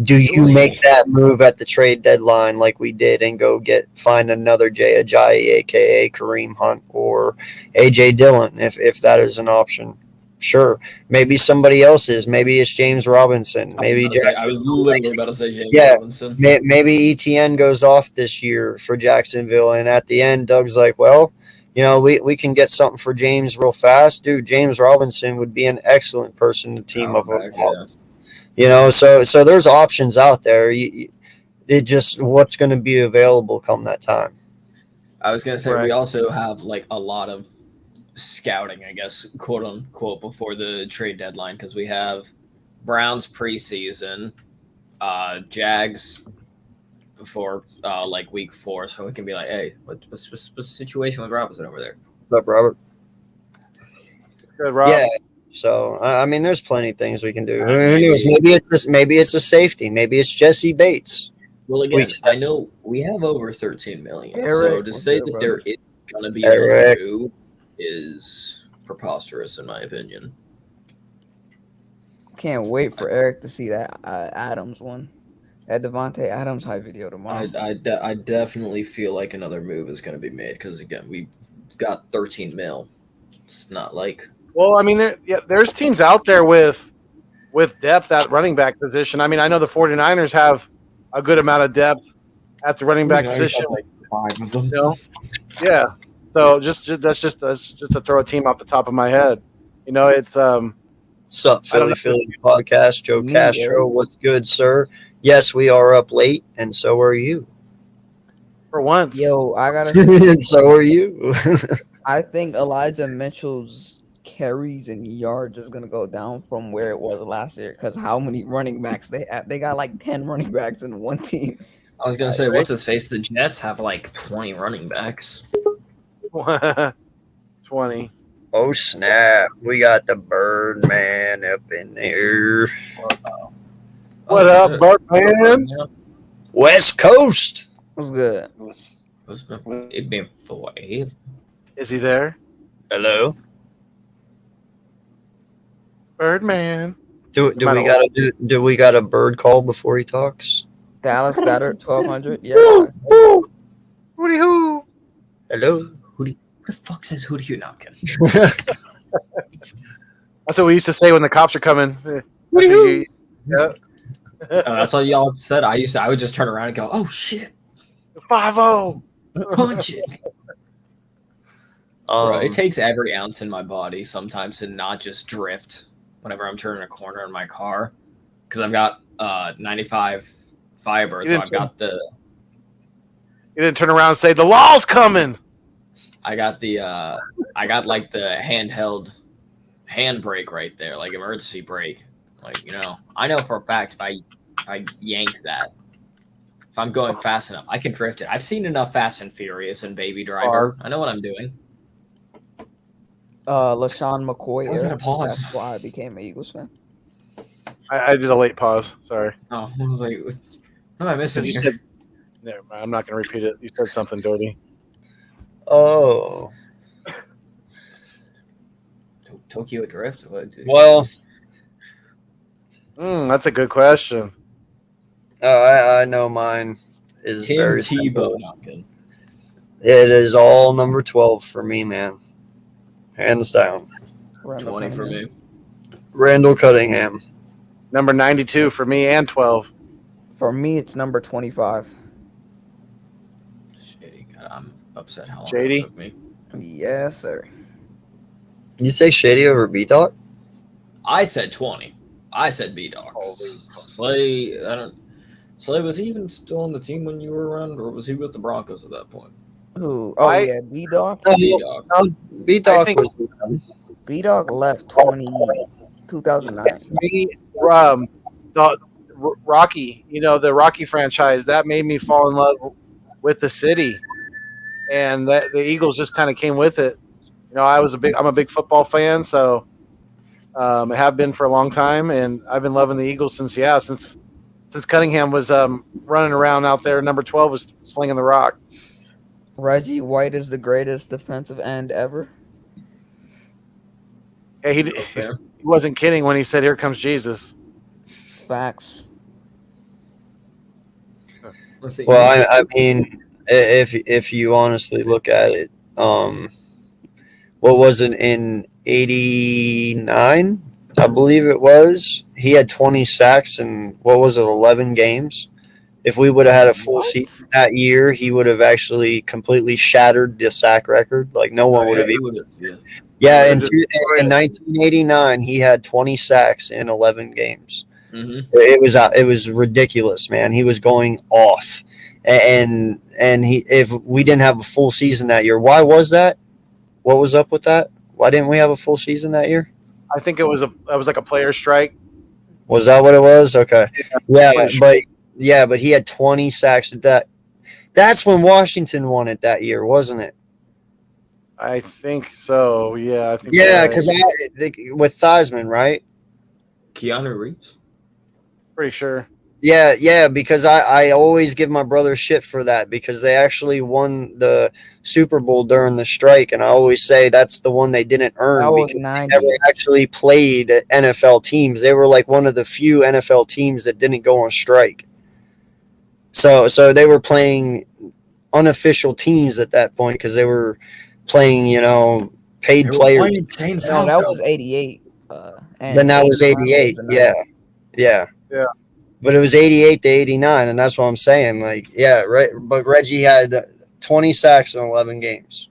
Do you make that move at the trade deadline like we did and go find another Jay Ajayi, aka Kareem Hunt, or AJ Dillon, if that is an option? Sure. Maybe somebody else is. Maybe it's James Robinson. Maybe I was Jackson. literally about to say James Yeah. Robinson. Maybe ETN goes off this year for Jacksonville, and at the end, Doug's like, well, we can get something for James real fast. Dude, James Robinson would be an excellent person to team up with. So there's options out there. It just what's going to be available come that time. I was gonna say Right. we also have like a lot of scouting, I guess, quote unquote, before the trade deadline because we have Browns preseason, Jags before like week 4, so we can be like, hey, what's the situation with Robinson over there? What's up, Robert? Good, Rob. Yeah. So I mean, there's plenty of things we can do. Who Maybe. knows? Maybe it's a safety. Maybe it's Jesse Bates. Well, again, Week I know we have over 13 million, so Eric, to what's say good, that brother? there is going to be Eric. another move is preposterous in my opinion. Can't wait for Eric to see that Adams one, that Devontae Adams hype video tomorrow. I definitely feel like another move is going to be made because again we've got 13 mil. It's not like Well, I mean, there's teams out there with depth at running back position. I mean, I know the 49ers have a good amount of depth at the running back position. like 5 of them. You know? Yeah. So that's just to throw a team off the top of my head. It's What's up, I don't Philly Podcast? Joe Me, Castro, Eric. what's good, sir? Yes, we are up late, and so are you. for once. Yo, I gotta. And so are you. I think Elijah Mitchell's carries and yards is gonna go down from where it was last year because how many running backs they have? They got like 10 running backs in one team. I was going to say, Right. what's his face? The Jets have like 20 running backs. 20. Oh, snap. We got the Birdman up in there. What up, Birdman? West Coast. What's good? It been boy. Is he there? Hello. Birdman. Do we got a bird call before he talks? Dallas Goddard 1200. Yeah. Hooty hoo. Hello. Who the fuck says who do you not get? That's what we used to say when the cops are coming. Hooty-hoo. Yeah. That's all y'all said. I would just turn around and go, oh shit, 5-0. punch it. Bro, it Um, takes every ounce in my body sometimes to not just drift whenever I'm turning a corner in my car because I've got 95 fiber, You so didn't I've got the You didn't turn around and say, the law's coming. I got like the handheld handbrake right there, like emergency brake. Like, I know for a fact if I yank that, if I'm going fast enough, I can drift it. I've seen enough Fast and Furious and Baby Driver. Pause. I know what I'm doing. LaShawn McCoy. Why was that a era. pause? That's why I became an Eagles fan. I did a late pause. Sorry. Oh, I was like, what am I missing? You here? said, never mind, I'm not going to repeat it. You said something dirty. oh. Tokyo Drift? What? Well, That's a good question. I know mine is Tim very Tebow. simple. Not good. It is all number 12 for me, man. Hands down. Randall 20 for Cunningham. me. Randall Cunningham. Number 92 for me and 12. For me, it's number 25. Shady. God, I'm upset how long Shady? it took me. Yes, sir. You say Shady over B-Dog? I said 20. I said B-Dog. Slay, Slay, was he even still on the team when you were around, or was he with the Broncos at that point? Who? Oh, yeah, B-Dog. B-Dog. No, B-Dog I think- was B-Dog left 2009. Me, the Rocky, the Rocky franchise, that made me fall in love with the city. And that the Eagles just kind of came with it. I'm a big football fan, so I have been for a long time, and I've been loving the Eagles since Cunningham was running around out there. Number 12 was slinging the rock. Reggie White is the greatest defensive end ever. Yeah, he Eagles fan. he wasn't kidding when he said, "Here comes Jesus." Facts. I think Well, I mean, if you honestly look at it, what was it in '89? I believe it was. He had 20 sacks in what was it, 11 games. If we would have had a full What? season that year, he would have actually completely shattered the sack record. Like no one would have. he would have. Yeah. Yeah, He in, would've in 1989, he had 20 sacks in 11 games. Mm-hmm. It was ridiculous, man. He was going off, and he if we didn't have a full season that year, why was that? What was up with that? Why didn't we have a full season that year? I think it was like a player strike. Was that what it was? Okay, yeah, player strike. but he had 20 sacks at that. That's when Washington won it that year, wasn't it? I think so. Yeah, I think. Yeah, you're right. because with Theismann, right? Keanu Reeves. Pretty sure. Yeah, because I always give my brother shit for that because they actually won the Super Bowl during the strike, and I always say that's the one they didn't earn That was because they 90. never actually played NFL teams. They were like one of the few NFL teams that didn't go on strike. So they were playing unofficial teams at that point because they were playing, paid players. No, that was 88. And Then that was 89 '88. the Yeah. 90. Yeah. Yeah. But it was 88 to 89, and that's what I'm saying. Like, yeah, right. But Reggie had 20 sacks in 11 games.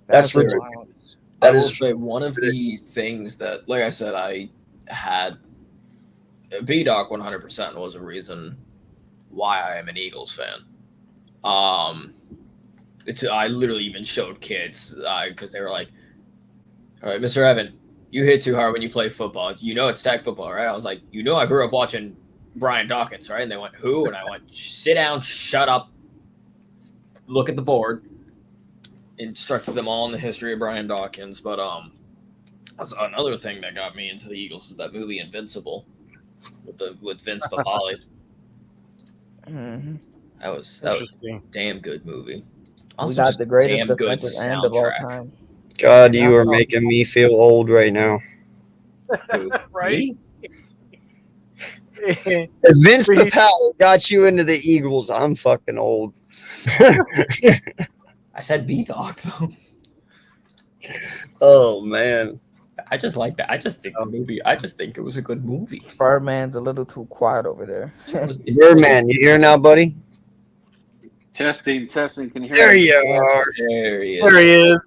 That's ridiculous. wild. That I will is say one of the things that, like I said, I had B-Doc 100% was a reason why I am an Eagles fan. I literally even showed kids because they were like, "All right, Mr. Evan, you hit too hard when you play football. You know it's tag football, right?" I was like, I grew up watching Brian Dawkins, right?" And they went, "Who?" And I went, "Sit down, shut up, look at the board." Instructed them all in the history of Brian Dawkins, but that's another thing that got me into the Eagles is that movie Invincible with Vince Papale. Mhm. That was a Interesting. damn good movie. We Also, got just the greatest damn good defensive end of all soundtrack. time. God, you are making me feel old right now. Who, Right? me? If Vince Papale got you into the Eagles, I'm fucking old. I said B-Dog though. Oh man. I just like that. I just think the movie. I just think it was a good movie. Birdman's a little too quiet over there. Birdman, you here now, buddy? Testing. Can you hear There me? you are. There he is. There he is.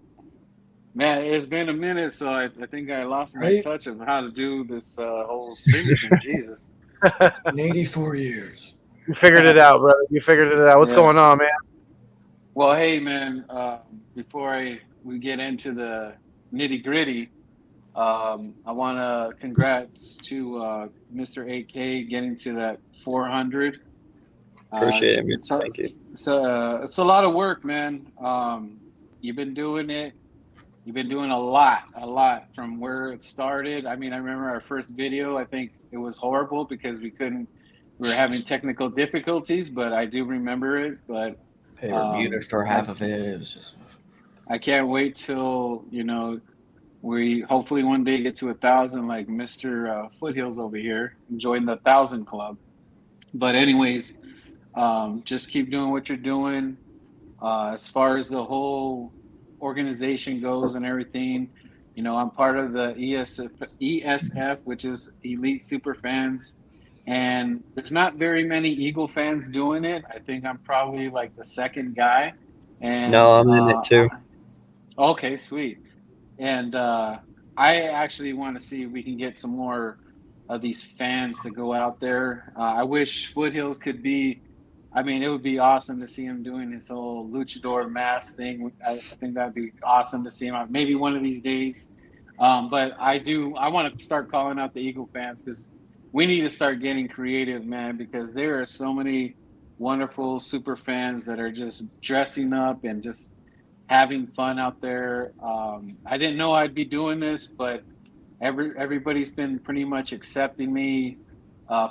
Man, it's been a minute, so I think I lost my Right. touch of how to do this whole streaming thing. Jesus. It's been 84 years. You figured it out, brother. You figured it out. What's Yeah. going on, man? Well, hey, man. Before we get into the nitty gritty, I want to congrats to Mr. 8K getting to that 400. Appreciate it, man. It's a, Thank you. it's a lot of work, man. You've been doing it. You've been doing a lot from where it started. I mean, I remember our first video. I think it was horrible because we were having technical difficulties, but I do remember it. But They were muted for half of it. It was just. I can't wait till we hopefully one day get to 1,000 like Mr. Foothills over here, join the 1,000 club. But anyways, just keep doing what you're doing. As far as the whole organization goes and everything, I'm part of the ESF, which is Elite Super Fans, and there's not very many Eagle fans doing it. I think I'm probably like the second guy. And No, I'm in it too. Okay, sweet. And I actually want to see if we can get some more of these fans to go out there. I wish Foothills could be. I mean, it would be awesome to see him doing his whole luchador mask thing. I think that'd be awesome to see him. Maybe one of these days. But I want to start calling out the Eagle fans because we need to start getting creative, man, because there are so many wonderful super fans that are just dressing up and just having fun out there. I didn't know I'd be doing this, but everybody's been pretty much accepting me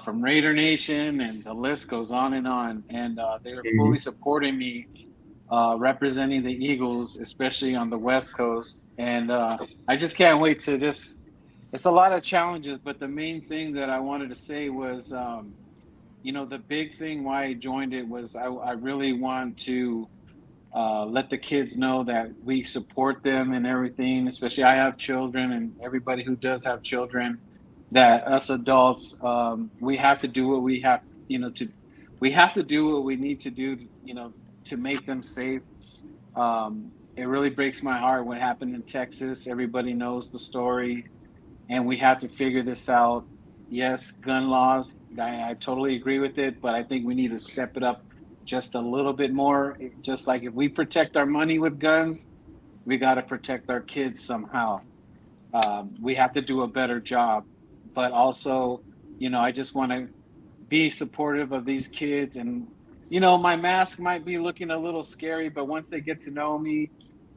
from Raider Nation, and the list goes on and on. And they're fully supporting me representing the Eagles, especially on the West Coast. And I just can't wait to just. It's a lot of challenges, but the main thing that I wanted to say was, the big thing why I joined it was I really want to let the kids know that we support them and everything. Especially, I have children, and everybody who does have children, that us adults, we have to do what we have, we have to do what we need to do, to make them safe. It really breaks my heart what happened in Texas. Everybody knows the story, and we have to figure this out. Yes, gun laws, I totally agree with it, but I think we need to step it up just a little bit more. Just like if we protect our money with guns, we got to protect our kids somehow. We have to do a better job. But also, I just want to be supportive of these kids. And, my mask might be looking a little scary, but once they get to know me,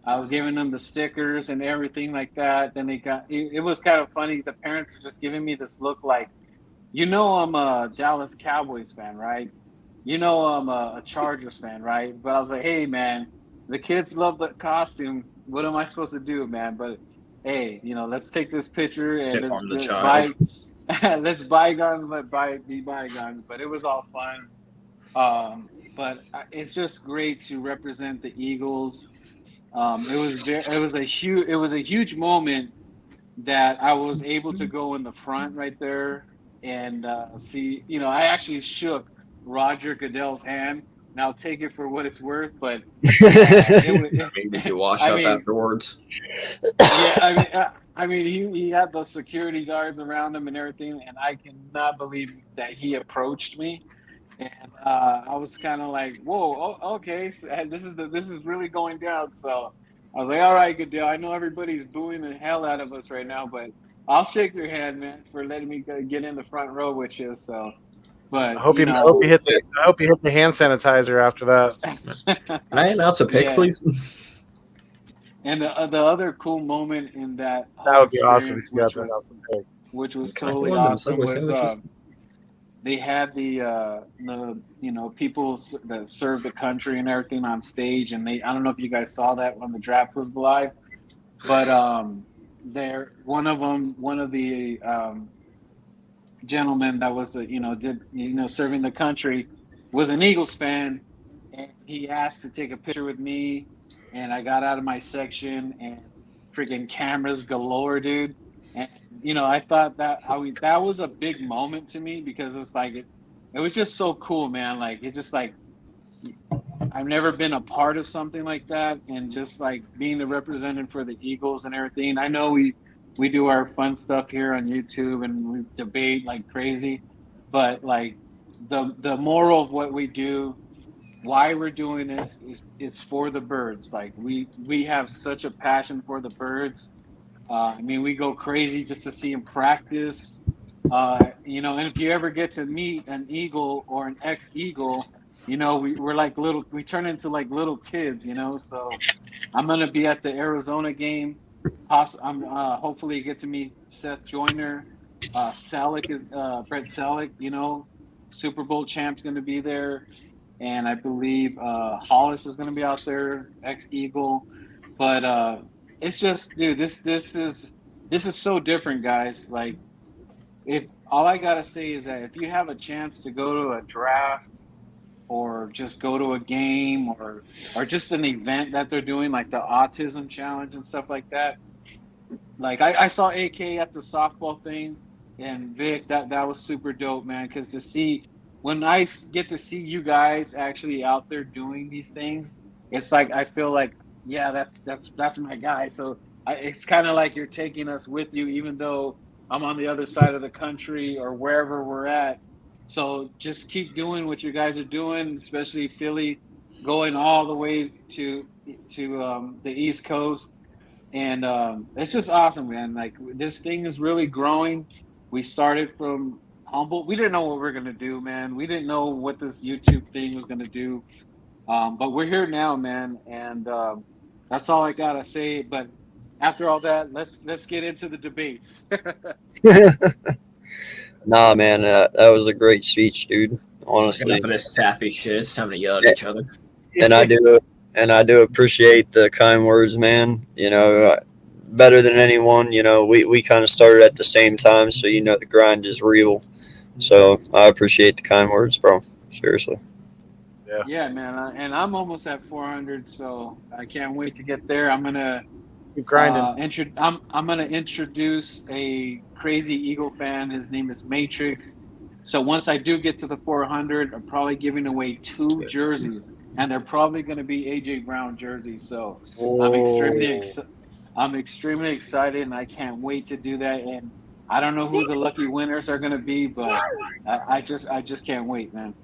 I was giving them the stickers and everything like that. Then it was kind of funny. The parents are just giving me this look like, I'm a Dallas Cowboys fan, right? I'm a Chargers fan, right? But I was like, hey, man, the kids love the costume. What am I supposed to do, man? But hey, let's take this picture and Stiff arm the let's child. let's bygones be bygones. But it was all fun. But it's just great to represent the Eagles. It was a huge moment that I was able to go in the front right there and see. I actually shook Roger Goodell's hand. Now take it for what it's worth, but Did you wash I up mean, afterwards? yeah, he had the security guards around him and everything, and I cannot believe that he approached me. And I was kind of like, "Whoa, okay, so, this is really going down." So I was like, "All right, good deal. I know everybody's booing the hell out of us right now, but I'll shake your hand, man, for letting me get in the front row with you." So, but I hope you hit the hand sanitizer after that. Can I announce a pick, yeah. please? And the other cool moment in that That whole would be awesome. experience, If you got to announce the pick. which was Can I totally go into the awesome, Subway was sandwiches? they had the people that serve the country and everything on stage, and I don't know if you guys saw that when the draft was live, but one of the gentlemen that was serving the country was an Eagles fan, and he asked to take a picture with me, and I got out of my section, and freaking cameras galore, dude. And I thought that was a big moment to me, because it's like it was just so cool, man. Like it just like I've never been a part of something like that, and just like being the representative for the Eagles and everything. I know we do our fun stuff here on YouTube and we debate like crazy, but like the moral of what we do, why we're doing this is it's for the birds. Like we have such a passion for the birds. We go crazy just to see them practice. And if you ever get to meet an eagle or an ex-eagle, we turn into like little kids. So I'm gonna be at the Arizona game. I'm hopefully get to meet Seth Joyner. Selleck is Brett Selleck. Super Bowl champ's gonna be there, and I believe Hollis is gonna be out there, ex-eagle. But it's just, dude, this is so different, guys. Like, if all I gotta say is that if you have a chance to go to a draft or just go to a game or just an event that they're doing, like the autism challenge and stuff like that. Like I saw AK at the softball thing, and Vic, that was super dope, man. Because to see when I get to see you guys actually out there doing these things, it's like I feel like, yeah, that's my guy. So it's kind of like you're taking us with you, even though I'm on the other side of the country or wherever we're at. So just keep doing what you guys are doing, especially Philly, going all the way to the East Coast. And it's just awesome, man. Like, this thing is really growing. We started from humble. We didn't know what we are gonna do, man. We didn't know what this YouTube thing was gonna do. But we're here now, man. And That's all I gotta say. But after all that, let's get into the debates. Nah, man, that was a great speech, dude. Honestly, Enough of this sappy shit. It's time to yell at each other. and I do appreciate the kind words, man. Better than anyone. We kind of started at the same time, so the grind is real. So I appreciate the kind words, bro. Seriously. Yeah, man, and I'm almost at 400, so I can't wait to get there. I'm gonna Keep grinding. I'm gonna introduce a crazy Eagle fan. His name is Matrix. So once I do get to the 400, I'm probably giving away 2 jerseys, and they're probably going to be AJ Brown jerseys. So I'm extremely excited, and I can't wait to do that. And I don't know who the lucky winners are going to be, but I just can't wait, man.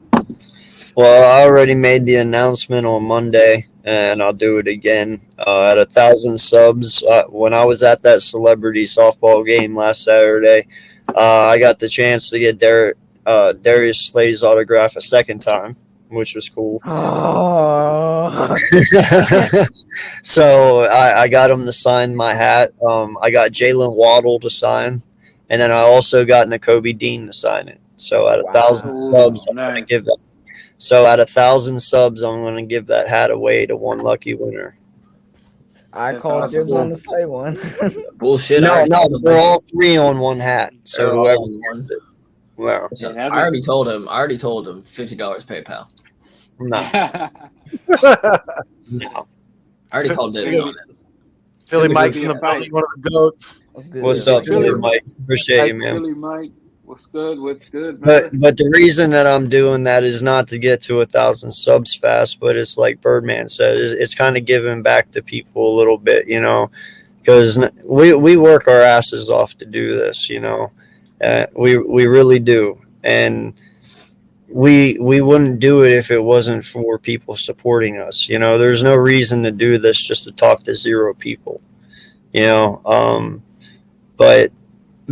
Well, I already made the announcement on Monday, and I'll do it again. At 1,000 subs, when I was at that celebrity softball game last Saturday, I got the chance to get Darius Slay's autograph a second time, which was cool. Oh. So I got him to sign my hat. I got Jalen Waddle to sign, and then I also got Nakobe Dean to sign it. So at 1,000 subs, I'm gonna give that. So at 1,000 subs, I'm gonna give that hat away to one lucky winner. I called dibs on the Slay one. Bullshit. No, they're all 3 on one hat. So They're whoever all on one. gets it. Well, So I already told him $50 PayPal. no. I already called dibs on it. Philly Since Mike's it in could the be a building, one of the goats. What's up, Philly, Mike? Appreciate you, man. Philly Mike, what's good? What's good, man? But the reason that I'm doing that is not to get to 1,000 subs fast, but it's like Birdman said, it's kind of giving back to people a little bit, because we work our asses off to do this, we really do, and we wouldn't do it if it wasn't for people supporting us. There's no reason to do this just to talk to 0 people, but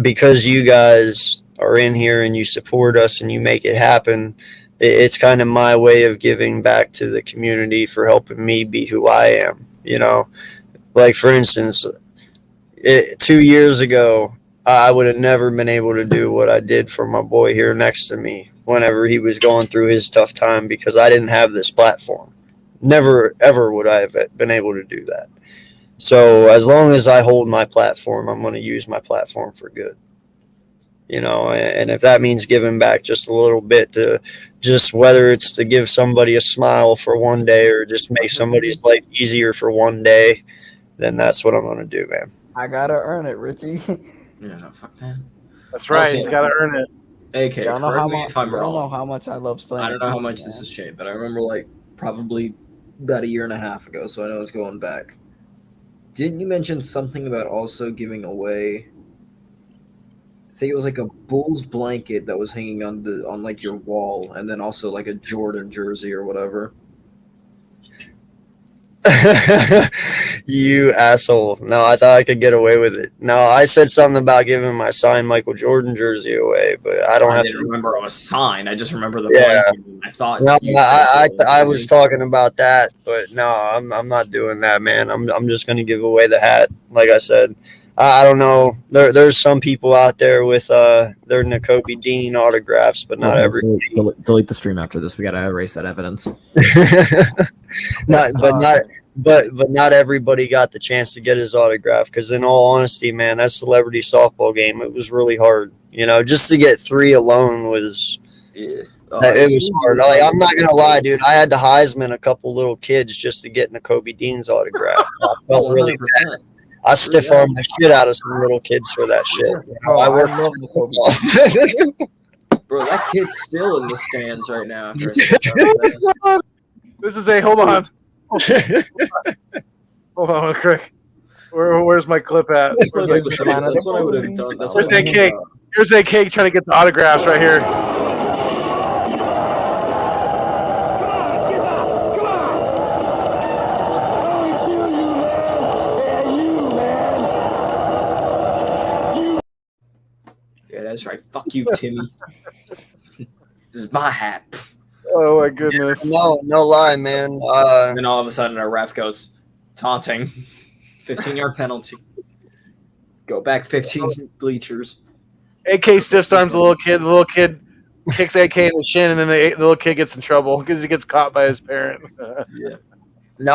because you guys are in here and you support us and you make it happen, it's kind of my way of giving back to the community for helping me be who I am. Like for instance, 2 years ago, I would have never been able to do what I did for my boy here next to me whenever he was going through his tough time, because I didn't have this platform. Never, ever would I have been able to do that. So as long as I hold my platform, I'm going to use my platform for good. And if that means giving back just a little bit, to just whether it's to give somebody a smile for one day or just make somebody's life easier for one day, then that's what I'm going to do, man. I gotta earn it, Richie. Yeah, no, fuck that. That's right. Also- He's got to earn it. AK, Y'all know correct me if I'm y'all know wrong. how much I love slaying. I don't know how much man. this has changed, but I remember probably about a year and a half ago, so I know it's going back. Didn't you mention something about also giving away? I think it was like a Bulls blanket that was hanging on your wall, and then also like a Jordan jersey or whatever. You asshole. No, I thought I could get away with it. No, I said something about giving my signed Michael Jordan jersey away, but I don't have didn't to remember it was signed. I just remember the Yeah. blanket. I thought. No, you I was talking about that, but no, I'm not doing that, man. I'm just gonna give away the hat, like I said. I don't know. There's some people out there with their Nakobe Dean autographs, but not everybody. Delete the stream after this. We gotta erase that evidence. But not everybody got the chance to get his autograph, because in all honesty, man, that celebrity softball game, it was really hard. Just to get 3 alone was it was hard. Like, I'm not gonna lie, dude. I had to Heisman a couple little kids just to get Nakobe Dean's autograph. I felt really bad. I stiff armed the shit out of some little kids for that shit. Oh, I worked love the Kobe. Bro, that kid's still in the stands right now. After a This is hold on. Hold on, quick. Where's my clip at? That's what I would have done. That's Where's what I that cake? Here's that cake trying to get the autographs right here. Yeah, that's right. Fuck you, Timmy. This is my hat. Oh my goodness. No lie, man. And all of a sudden, our ref goes, Taunting. 15-yard penalty. Go back 15 bleachers. AK stiff arms the little kid. The little kid kicks AK in the shin, and then the little kid gets in trouble because he gets caught by his parent. Yeah. No,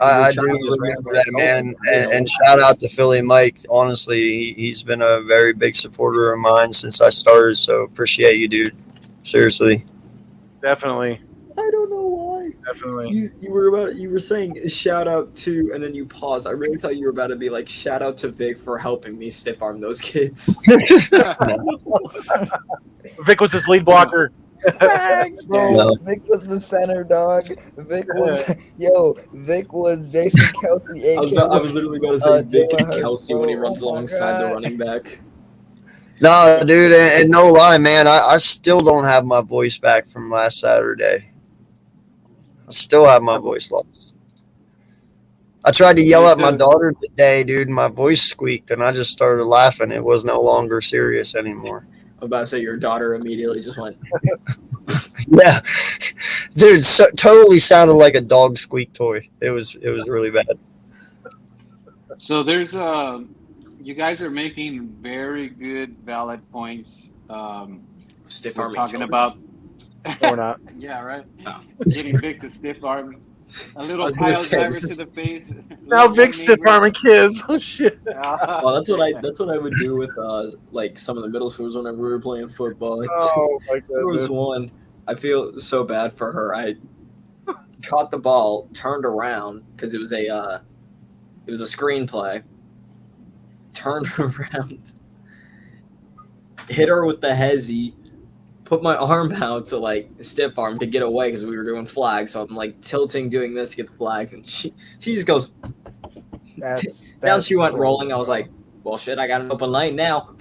I do Charlie just ran remember for that, insults man. and And shout out to Philly Mike. Honestly, he's been a very big supporter of mine since I started. So appreciate you, dude. Seriously. Definitely, I don't know why. definitely. You were saying shout out to, and then you paused. I really thought you were about to be like shout out to Vic for helping me stiff arm those kids. Vic was his lead blocker. Bro, No. Vic was the center, dog. Vic was Jason Kelsey. I was literally about to say Vic is Jalen Hurts, Kelsey when he bro. runs Oh my alongside the God. running back. No, dude, and no lie, man. I still don't have my voice back from last Saturday. I still have my voice lost. I tried to yell at my daughter today, dude. My voice squeaked, and I just started laughing. It was no longer serious anymore. I'm about to say your daughter immediately just went. Yeah, dude, totally sounded like a dog squeak toy. It was really bad. So there's you guys are making very good valid points. Stiff We're arming talking children. about No, we're not. yeah, right. Oh. Getting Vic to stiff arm a I little was gonna pile say, driver this to is- the face. Now Vic's stiff arming kids. Oh shit. Well, that's what I would do with like some of the middle schools whenever we were playing football. Oh my There was goodness. one. I feel so bad for her. I caught the ball, turned around because it was a screenplay. Turned around, hit her with the hezzy, put my arm out to like stiff arm to get away because we were doing flags. So I'm like tilting, doing this to get the flags, and she just goes down. She went rolling. I was like, well, shit, I got an open lane now.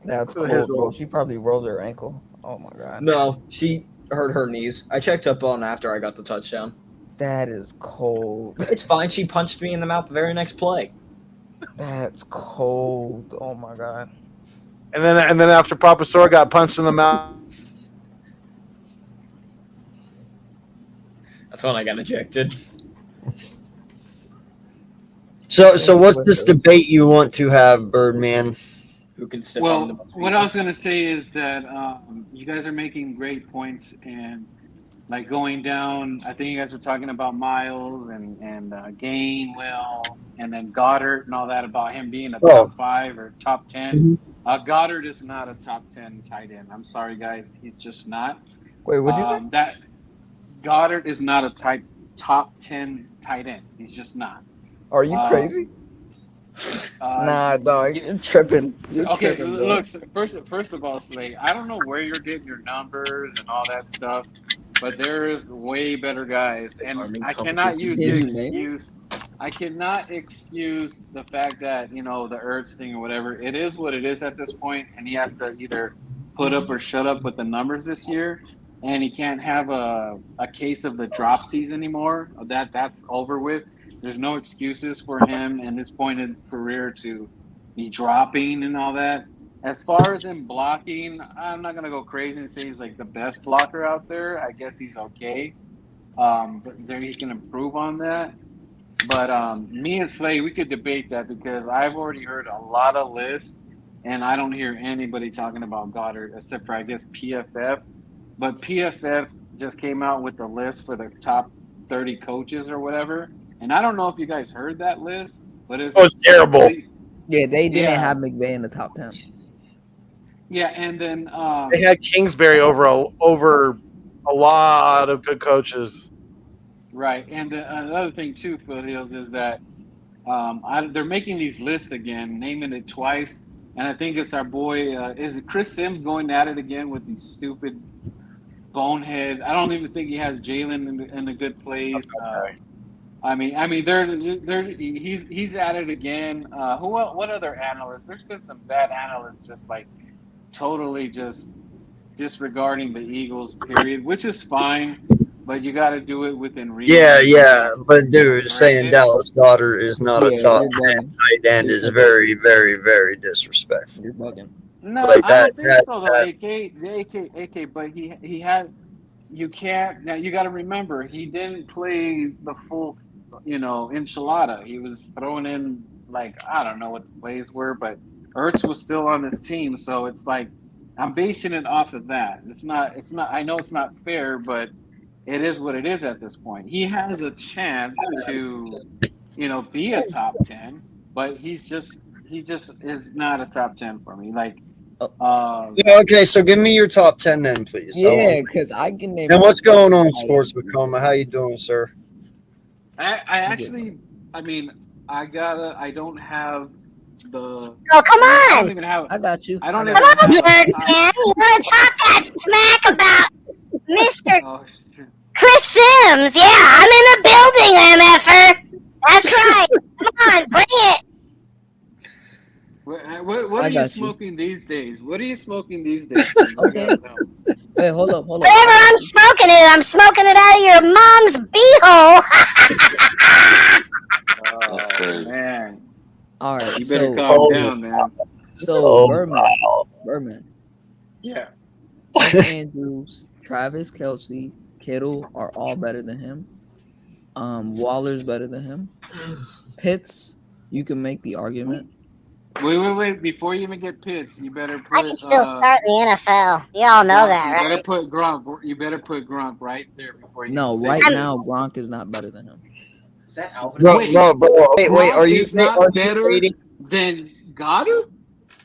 That's To the cool, hizzle. bro. She probably rolled her ankle. Oh my God. No, she hurt her knees. I checked up on after I got the touchdown. That is cold. It's fine. She punched me in the mouth the very next play. That's cold. Oh my God. And then after Papa Sora got punched in the mouth. That's when I got ejected. So what's this debate you want to have, Birdman? Who can stiff Well, arm the most what people. I was gonna say is that you guys are making great points, and like going down. I think you guys were talking about Miles and Gainwell, and then Goddard and all that about him being a top 5 or top 10. Goddard is not a top 10 tight end. I'm sorry, guys, he's just not. Wait, what'd you say? That Goddard is not a top 10 tight end. He's just not. Are you crazy? Nah, dog. You're tripping. You're Okay, tripping, bro. look. First of all, Slade, I don't know where you're getting your numbers and all that stuff, but there is way better guys, and I cannot use the excuse. I cannot excuse the fact that the Ertz thing or whatever. It is what it is at this point, and he has to either put up or shut up with the numbers this year, and he can't have a case of the dropsies anymore. That's over with. There's no excuses for him in this point in career to be dropping and all that. As far as him blocking, I'm not gonna go crazy and say he's like the best blocker out there. I guess he's okay, but there he can improve on that. But me and Slay, we could debate that because I've already heard a lot of lists, and I don't hear anybody talking about Goddard except for I guess PFF. But PFF just came out with the list for the top 30 coaches or whatever. And I don't know if you guys heard that list, but it's terrible. Yeah, they didn't have McVay in the top 10. Yeah, and then They had Kingsbury over a lot of good coaches. right. And another thing too, Foothills, is that they're making these lists again, naming it twice, and I think it's our boy. Is it Chris Sims going at it again with these stupid bonehead? I don't even think he has Jalen in a good place. I mean, he's at it again. What other analysts? There's been some bad analysts just like totally just disregarding the Eagles, period, which is fine, but you got to do it within reason. Yeah, but dude, saying Dallas Goddard is not a Yeah, top you're 10 tight end is very, very, very disrespectful. You're bugging. No, Like I don't think so though. AK, but he had. You can't. Now you got to remember he didn't play the full enchilada. He was throwing in like I don't know what the plays were, but Ertz was still on this team, so it's like I'm basing it off of that. It's not. It's not. I know it's not fair, but it is what it is at this point. He has a chance to, be a top 10, but he just is not a top 10 for me. Like, Oh, Yeah, okay, so give me your top 10 then, please. yeah, because I can name. Then what's going on, tight Sports ends. with Coma? How you doing, sir? I actually, I mean, I don't have the. Oh, come I on. don't even have. I got you. I don't I even got Come you. on, have a nerd top. man. You want to talk that smack about Mr. Oh, shit. Chris Sims? Yeah, I'm in the building, MFer. That's right. Come on, bring it. What I are you got you. smoking these days? What are you smoking these days? I Okay. gotta know. Wait, hold up. Whatever I'm smoking it out of your mom's beehole. Oh crazy. man, All right. you better So, calm down, man. Oh, Birdman, Yeah. Mark Andrews, Travis Kelce, Kittle are all better than him. Waller's better than him. Pitts, you can make the argument. Wait. Before you even get Pitts, you better put. I can still start in the NFL. You all know Gronk, that, you right? better put Gronk. You better put Gronk right there before you. No, even say right Pitts. now Gronk is not better than him. Is that Alvin? No, Wait. no, bro. Wait, Gronk are you is not are you better rating? than Goddard?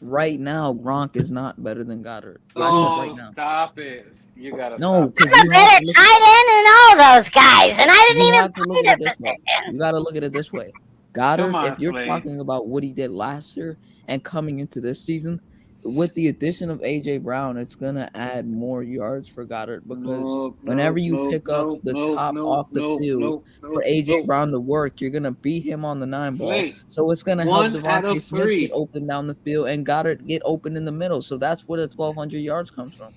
Right now, Gronk is not better than Goddard. I said Oh, right now. stop it! You gotta No, stop. because I'm a you have better to look. tight end than all those guys, and I didn't You even have to look play at it the this way. position. You got to look at it this way. Goddard, Come on, if you're Slade. talking about what he did last year and coming into this season, with the addition of AJ Brown, it's gonna add more yards for Goddard because whenever you pick up the top off the field for AJ Brown to work, you're gonna beat him on the 9 ball. Slate. So it's gonna help 1 out Devontae of Smith 3. get open down the field and Goddard get open in the middle. So that's where the 1,200 yards comes from.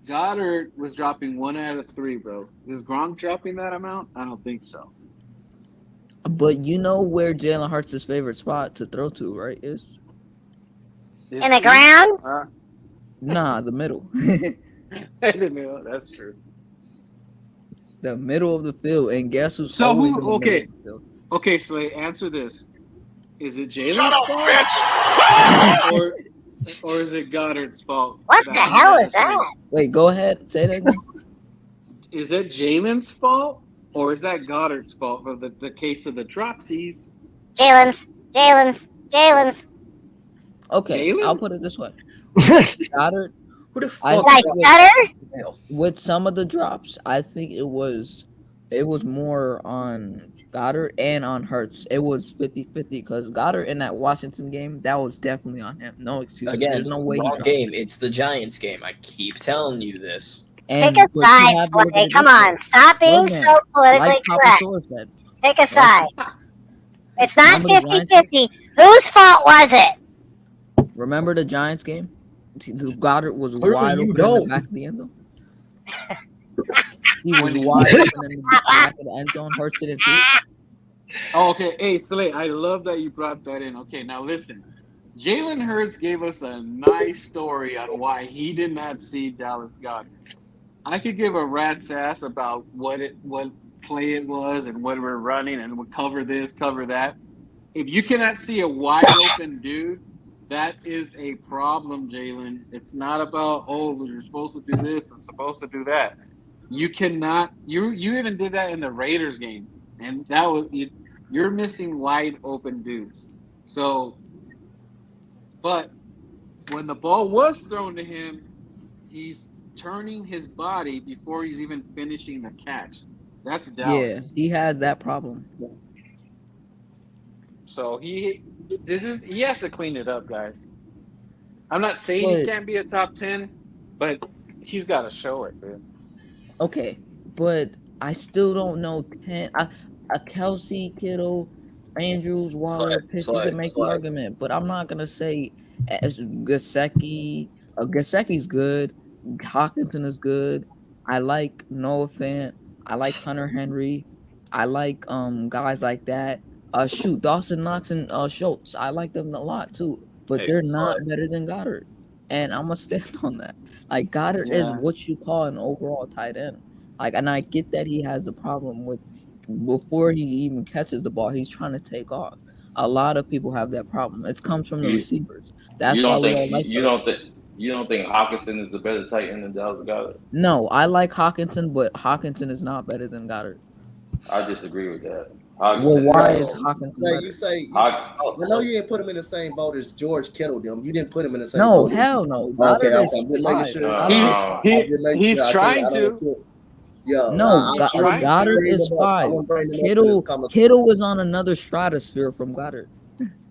Goddard was dropping 1 out of 3, bro. Is Gronk dropping that amount? I don't think so. But you know where Jalen Hurts' favorite spot to throw to, right? Is In the ground? nah, the middle. That's true. The middle of the field, and guess who's So always who- in the okay. middle of the field? Okay, Slay, answer this. Is it Jalen's fault? Or is it Goddard's fault? What the hell is that? Wait, go ahead. Say that again. Is it Jalen's fault? Or is that Goddard's fault for the case of the dropsies? Jalen's. Okay, I'll Jalen's? put it this way. Goddard, Who the I fuck? Did I think stutter? with some of the drops, I think it was more on Goddard and on Hurts. It was 50-50 because Goddard in that Washington game, that was definitely on him. No excuse. Again, There's no way he wrong dropped game. it. It's the Giants game. I keep telling you this. And, Pick a but you side, have to look at Slay. it Come this way. on. Stop being Birdman, so politically like Papa correct. Soar said. Pick a side. It's not Remember the Giants 50-50. Whose fault was it? Remember the Giants game? Goddard was Clearly wide you open in the don't. back of the end zone. He was wide open in the back of the end zone. Hurts didn't see it. Oh, okay. Hey, Slay, I love that you brought that in. Okay, now listen. Jalen Hurts gave us a nice story on why he did not see Dallas Goddard. I could give a rat's ass about what play it was and what we're running and we'll cover this, cover that. If you cannot see a wide open dude, that is a problem, Jalen. It's not about, oh, you're supposed to do this and supposed to do that. You cannot. You even did that in the Raiders game, and that was you're missing wide open dudes. So, but when the ball was thrown to him, he's turning his body before he's even finishing the catch. That's Dallas. Yeah, he has that problem. So he has to clean it up, guys. I'm not saying he But- can't be a top 10, but he's got to show it, dude. Okay, but I still don't know 10. A Kelsey, Kittle, Andrews, Waller, Pitts, you can make the argument, but I'm not gonna say Gesicki. Gesicki's good. Hawkinson is good. I like Noah Fant. I like Hunter Henry. I like guys like that. Dawson Knox and Schultz. I like them a lot too, but Hey, they're not better than Goddard, and I'm gonna stand on that. Like Goddard is Yeah. what you call an overall tight end. Like, and I get that he has a problem with before he even catches the ball, he's trying to take off. A lot of people have that problem. It comes from the You receivers. you That's why don't we think don't like you those. don't think you don't think Hawkinson is the better tight end than Dallas Goddard? No, I like Hawkinson, but Hawkinson is not better than Goddard. I disagree with that. Well, Hawkinson why is is Bro, Hawkinson say better? you say you. Hawk, I know you didn't put him in the same boat as George Kittle. Them, you didn't put him in the same No, boat. hell no. Okay, Goddard okay. is I'm just making 5. sure. Goddard is uh, 5. I'm just making He's sure. I trying can't. I don't. to. Yeah, No, He's I wouldn't trying to. Goddard bring is them up. I 5. wouldn't bring them up in this conversation. Kittle is on another stratosphere from Goddard.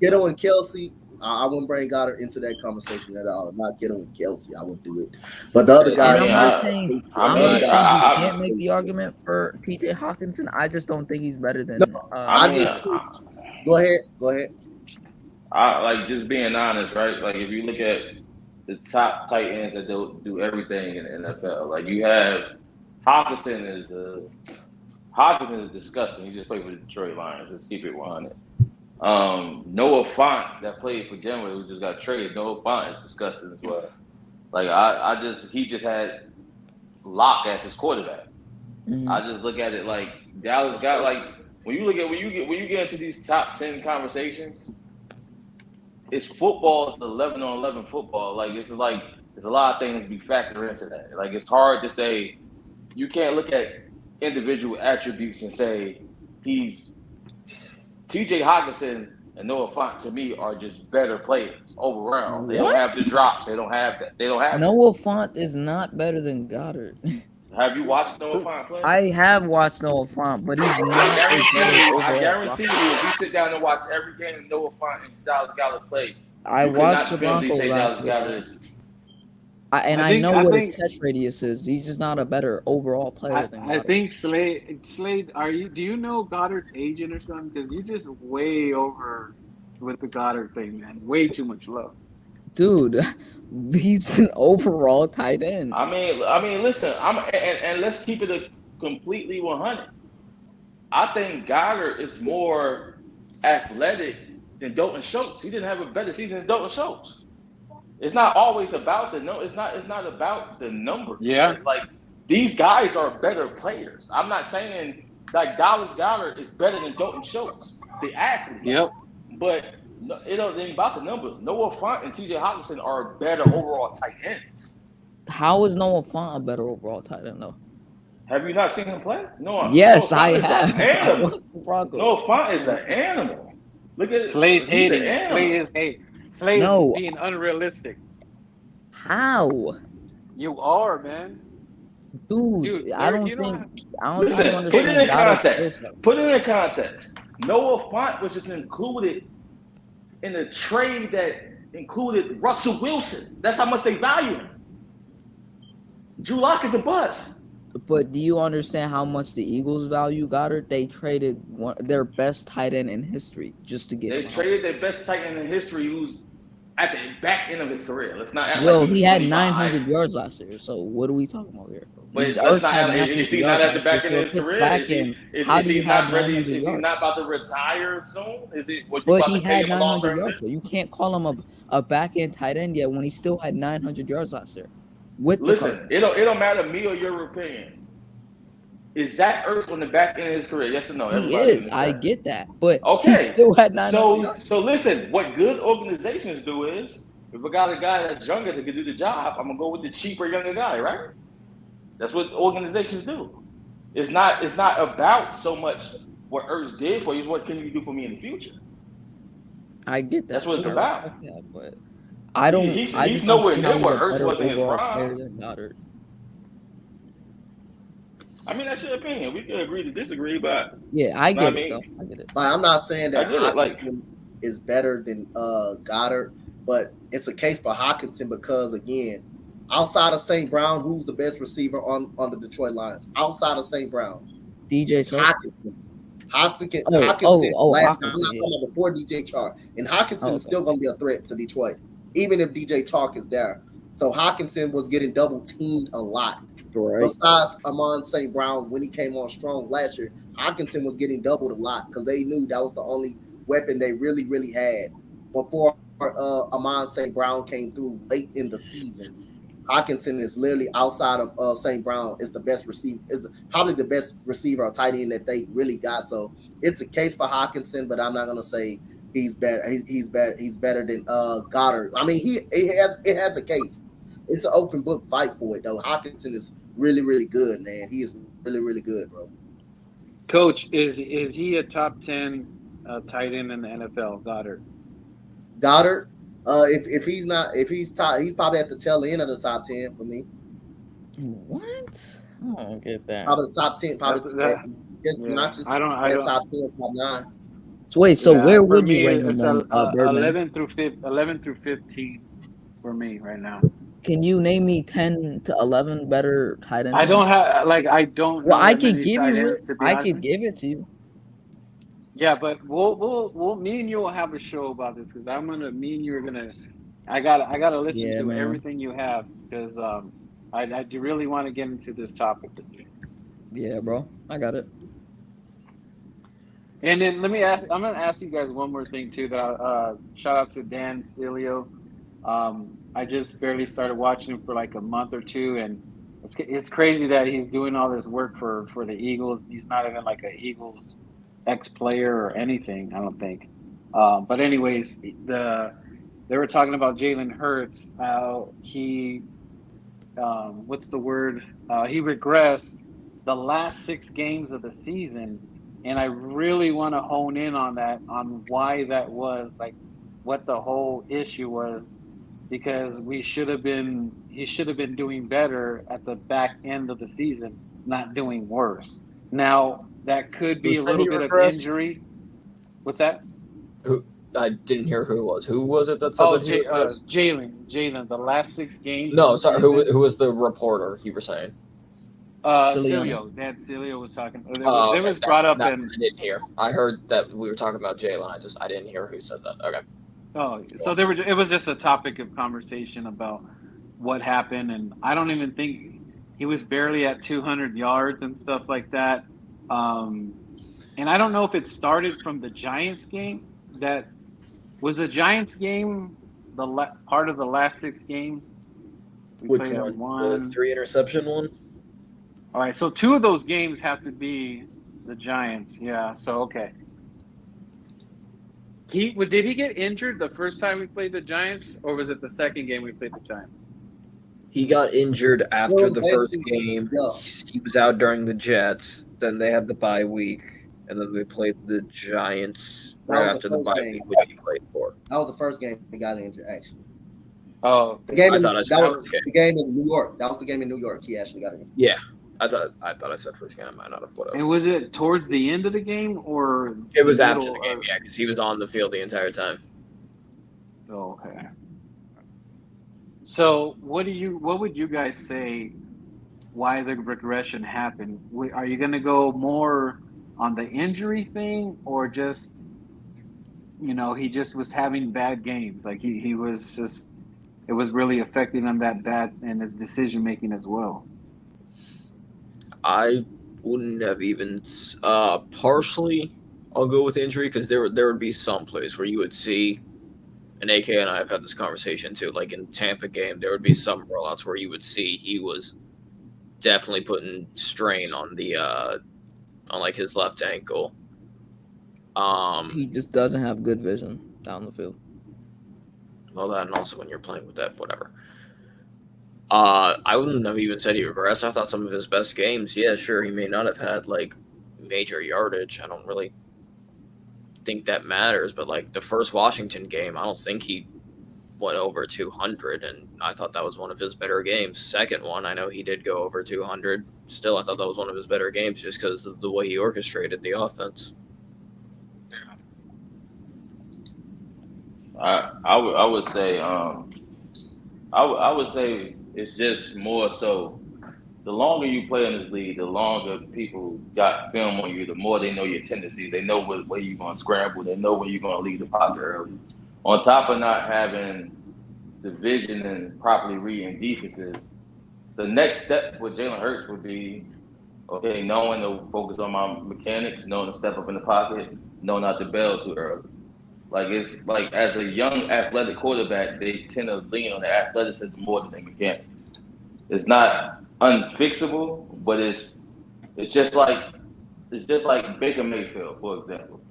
Kittle and Kelsey, I wouldn't bring Goddard into that conversation at all. Not Kittle and Kelsey, I wouldn't do it. But the other I guys, And mean, I'm not saying I I'm mean, not saying you I, can't make the argument for TJ Hawkinson. I just don't think he's better than No, I I mean, just go ahead. I like just being honest, right? Like if you look at the top tight ends that do everything in the NFL, like you have Hawkinson is disgusting. He just played for the Detroit Lions. Let's keep it 100. Noah Fant that played for Denver, who just got traded. Noah Fant is disgusting as well. Like he just had Locke as his quarterback. Mhm. I just look at it like Dallas got like when you get into these top 10 conversations, it's football. It's 11-on-11 football. Like there's a lot of things to be factored into that. Like it's hard to say. You can't look at individual attributes and say he's TJ Hawkinson and Noah Fant to me are just better players overall. They don't have the drops. They don't have that. They don't have Noah Fant is not better than Goddard. that. Have you watched Noah Fant play? I have watched Noah Fant, but he's not. I guarantee you, if you sit down and watch every game of Noah Fant and Dallas Goddard play, I you could watched not the definitively Broncos say last Dallas year. Goddard is. I know what his catch radius is. He's just not a better overall player than Goddard. I think Slade, do you know Goddard's agent or something? Because you just way over with the Goddard thing, man. Way too much love. Dude, he's an overall tight end. I mean, listen. And let's keep it completely 100. I think Goddard is more athletic than Dalton Schultz. He didn't have a better season than Dalton Schultz. It's not always about the no. It's not about the numbers. Yeah. Right? Like these guys are better players. I'm not saying like Dallas Goddard is better than Dalton Schultz, the athlete. Yep. But it ain't about the numbers. Noah Fant and TJ Hawkinson are better overall tight ends. How is Noah Fant a better overall tight end though? Have you not seen him play? No. Yes, Noah I Fant is have. an animal. Broncos. Noah Fant is an animal. Look at Slade's he's an hating. animal. Slade is hating. Slade No. is being unrealistic. How? You are, man. Dude, I don't you think. don't I don't think you Listen, put it understand in Goddard's context. skill set. Put it in context. Noah Fant was just included in a trade that included Russell Wilson. That's how much they value him. Drew Lock is a bust. But do you understand how much the Eagles value Goddard? They traded their best tight end in history just to get They him. traded their best tight end in history who's at the back end of his career. Let's not act Well, like he had 25. 900 yards last year. So what are we talking about here? But He's let's not had act, 900 is he yards not at the last back year, end of so his if it's career? back Is he, end, is, how is do he you have not ready? 900 Is he yards? not about to retire soon? Is it what you But about he to pay had him a long 900 term? yards. So you can't call him a back end tight end yet when he still had 900 yards last year. With the Listen, Cardinals. it don't matter me or your opinion. Is Zach Ertz on the back end of his career? Yes or no? He Everybody in is. the I chat. get that. But Okay. he still had 900 yards. So listen, what good organizations do is if I got a guy that's younger that can do the job, I'm gonna go with the cheaper younger guy, right? That's what organizations do. It's not about so much what Ertz did for you, it's what can you do for me in the future. I get that. That's what it's I about. respect that, but I don't. He's I just nowhere don't see near how he's where a Ertz better was in his overall prime. player than Goddard. I mean, that's your opinion. We can agree to disagree, but Yeah, I know what get I it mean? though. I get it. Like I'm not saying that I get it, like- Hawkinson is better than Goddard, but it's a case for Hawkinson because again, outside of St. Brown, who's the best receiver on the Detroit Lions? Outside of St. Brown, DJ Chark. Hawkinson. Hawkinson. Oh, last, Hawkinson, I'm not yeah. talking about before DJ Chark. And Hawkinson is Okay. still going to be a threat to Detroit, even if DJ Chark is there. So Hawkinson was getting double teamed a lot. Right. Besides Amon St. Brown, when he came on strong last year, Hawkinson was getting doubled a lot because they knew that was the only weapon they really, really had before Amon St. Brown came through late in the season. Hawkinson is literally outside of St. Brown is the best receiver, is probably the best receiver or tight end that they really got. So it's a case for Hawkinson, but I'm not gonna say he's better. He's better. He's better than Goddard. I mean, it has a case. It's an open book fight for it though. Hawkinson is really, really good, man. He is really, really good, bro. Coach, is he a top 10 tight end in the NFL? Goddard. Goddard, if he's not, if he's top, he's probably at the tail end of the top 10 for me. What? I don't get that. Probably the top 10, probably not just I don't. top 10, top 9. So wait, so where for would me, you rank it's them, Birdman? 11 through 15 for me right now. Can you name me 10 to 11 better tight ends? I don't have I don't. Well, know I that could many give tight you ends, it. to be I honest. could give it to you. Yeah, but we'll me and you will have a show about this because me and you are gonna. I gotta listen Yeah, to man. everything you have because I do really want to get into this topic with you. Yeah, bro. I got it. And then I'm gonna ask you guys one more thing too. That shout out to Dan Cilio. I just barely started watching him for like a month or two, and it's crazy that he's doing all this work for the Eagles. He's not even like an Eagles ex-player or anything, I don't think. But anyways, they were talking about Jalen Hurts. He what's the word? He regressed the last 6 games of the season, and I really want to hone in on that, on why that was, like what the whole issue was, because he should have been doing better at the back end of the season, not doing worse. Now that could be a Who said little he bit of regressed? injury. What's that? Who? I didn't hear who it was. Who was it that said Oh, that he regressed? Jalen. The last 6 games. No, of the sorry. season, Who was the reporter? You were saying. Cilio. Dan Cilio was talking. It Okay, was brought up that in. I didn't hear. I heard that we were talking about Jalen. I didn't hear who said that. Okay. Oh, so it was just a topic of conversation about what happened, and I don't even think he was barely at 200 yards and stuff like that. And I don't know if it started from the Giants game. That was the Giants game, part of the last 6 games. We Which played one? The 3 interception one? All right, so 2 of those games have to be the Giants. Yeah, so okay. Did he get injured the first time we played the Giants, or was it the second game we played the Giants? He got injured after the first basically- game. yeah. He was out during the Jets. Then they had the bye week, and then they played the Giants That right was the after the first bye game. week, which he played for. That was the first game he got injured, actually. Oh, The game I in, thought I that said was first game. the game in New York. That was the game in New York. He actually got injured. Yeah, I thought I said first game. I might not have. Whatever. and was it towards the end of the game or It was the after middle the game, of- yeah, because he was on the field the entire time. Oh, okay. So, what would you guys say? Why the regression happened? Are you going to go more on the injury thing, or just, he just was having bad games? Like he was just, it was really affecting him that bad in his decision making as well. I wouldn't have even partially. I'll go with injury because there would be some plays where you would see, and AK and I have had this conversation too. Like in Tampa game, there would be some rollouts where you would see he was definitely putting strain on the on like his left ankle. He just doesn't have good vision down the field. Well, that, and also when you're playing with that, whatever. I wouldn't have even said he regressed. I thought some of his best games, yeah, sure, he may not have had like major yardage. I don't really think that matters, but like the first Washington game, I don't think he went over 200, and I thought that was one of his better games. Second one, I know he did go over 200. Still, I thought that was one of his better games just because of the way he orchestrated the offense. I would say I would say it's just more so the longer you play in this league, the longer people got film on you, the more they know your tendencies. They know where you're going to scramble. They know where you're going to leave the pocket early. On top of not having the vision and properly reading defenses, the next step for Jalen Hurts would be, okay, knowing to focus on my mechanics, knowing to step up in the pocket, knowing not to bail too early. Like it's like as a young athletic quarterback, they tend to lean on the athleticism more than the mechanics. It's not unfixable, but it's just like Baker Mayfield, for example.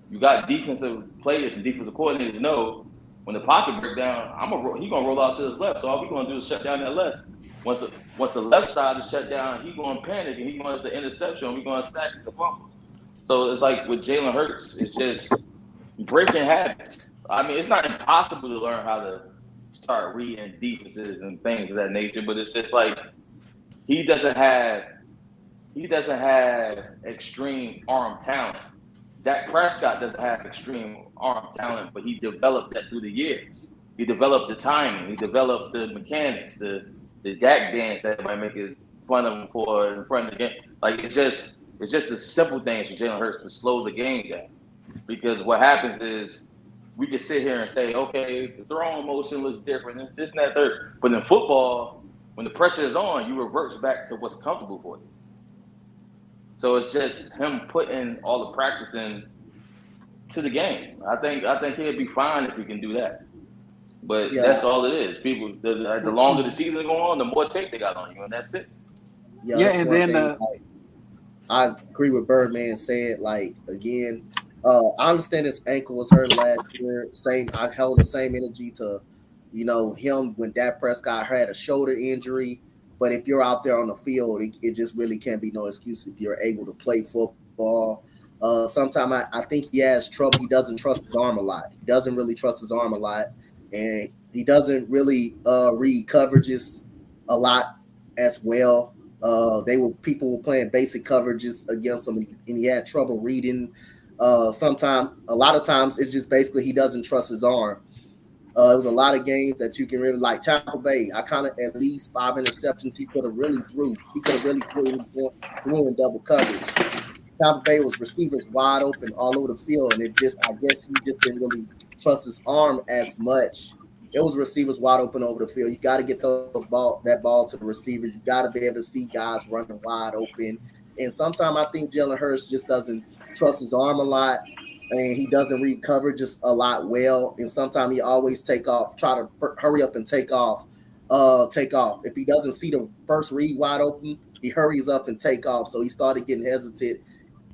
You got defensive players and defensive coordinators know when the pocket break down, he gonna roll out to his left. So all we gonna do is shut down that left. Once the left side is shut down, he gonna panic and he gonna the interception. We gonna sack the fumble. So it's like with Jalen Hurts, it's just breaking habits. I mean, it's not impossible to learn how to start reading defenses and things of that nature, but it's just like he doesn't have extreme arm talent. Dak Prescott doesn't have extreme arm talent, but he developed that through the years. He developed the timing. He developed the mechanics, the jack dance that might make it fun of him for in front of the game. Like it's just the simple things for Jalen Hurts to slow the game down. Because what happens is we can sit here and say, okay, the throwing motion looks different, this and that, third. But in football, when the pressure is on, you revert back to what's comfortable for you. So it's just him putting all the practice in to the game. I think he'll be fine if he can do that. But that's all it is. People, the longer the season go on, the more tape they got on you, and that's it. Yeah, and then I agree with Birdman said. Like again, I understand his ankle was hurt last year. I held the same energy to, him when Dak Prescott had a shoulder injury. But if you're out there on the field, it just really can't be no excuse if you're able to play football. Sometimes I think he has trouble. He doesn't trust his arm a lot. He doesn't really trust his arm a lot, and he doesn't really read coverages a lot as well. People were playing basic coverages against him, and he had trouble reading. A lot of times, it's just basically he doesn't trust his arm. It was a lot of games that you can really like Tampa Bay. I kind of at least 5 interceptions he could have really threw. He could have really threw in double coverage. Tampa Bay was receivers wide open all over the field, and I guess he just didn't really trust his arm as much. It was receivers wide open over the field. You got to get that ball to the receivers. You got to be able to see guys running wide open. And sometimes I think Jalen Hurts just doesn't trust his arm a lot, and he doesn't read coverages a lot well. And sometimes he always try to hurry up and take off. If he doesn't see the first read wide open, he hurries up and take off. So he started getting hesitant.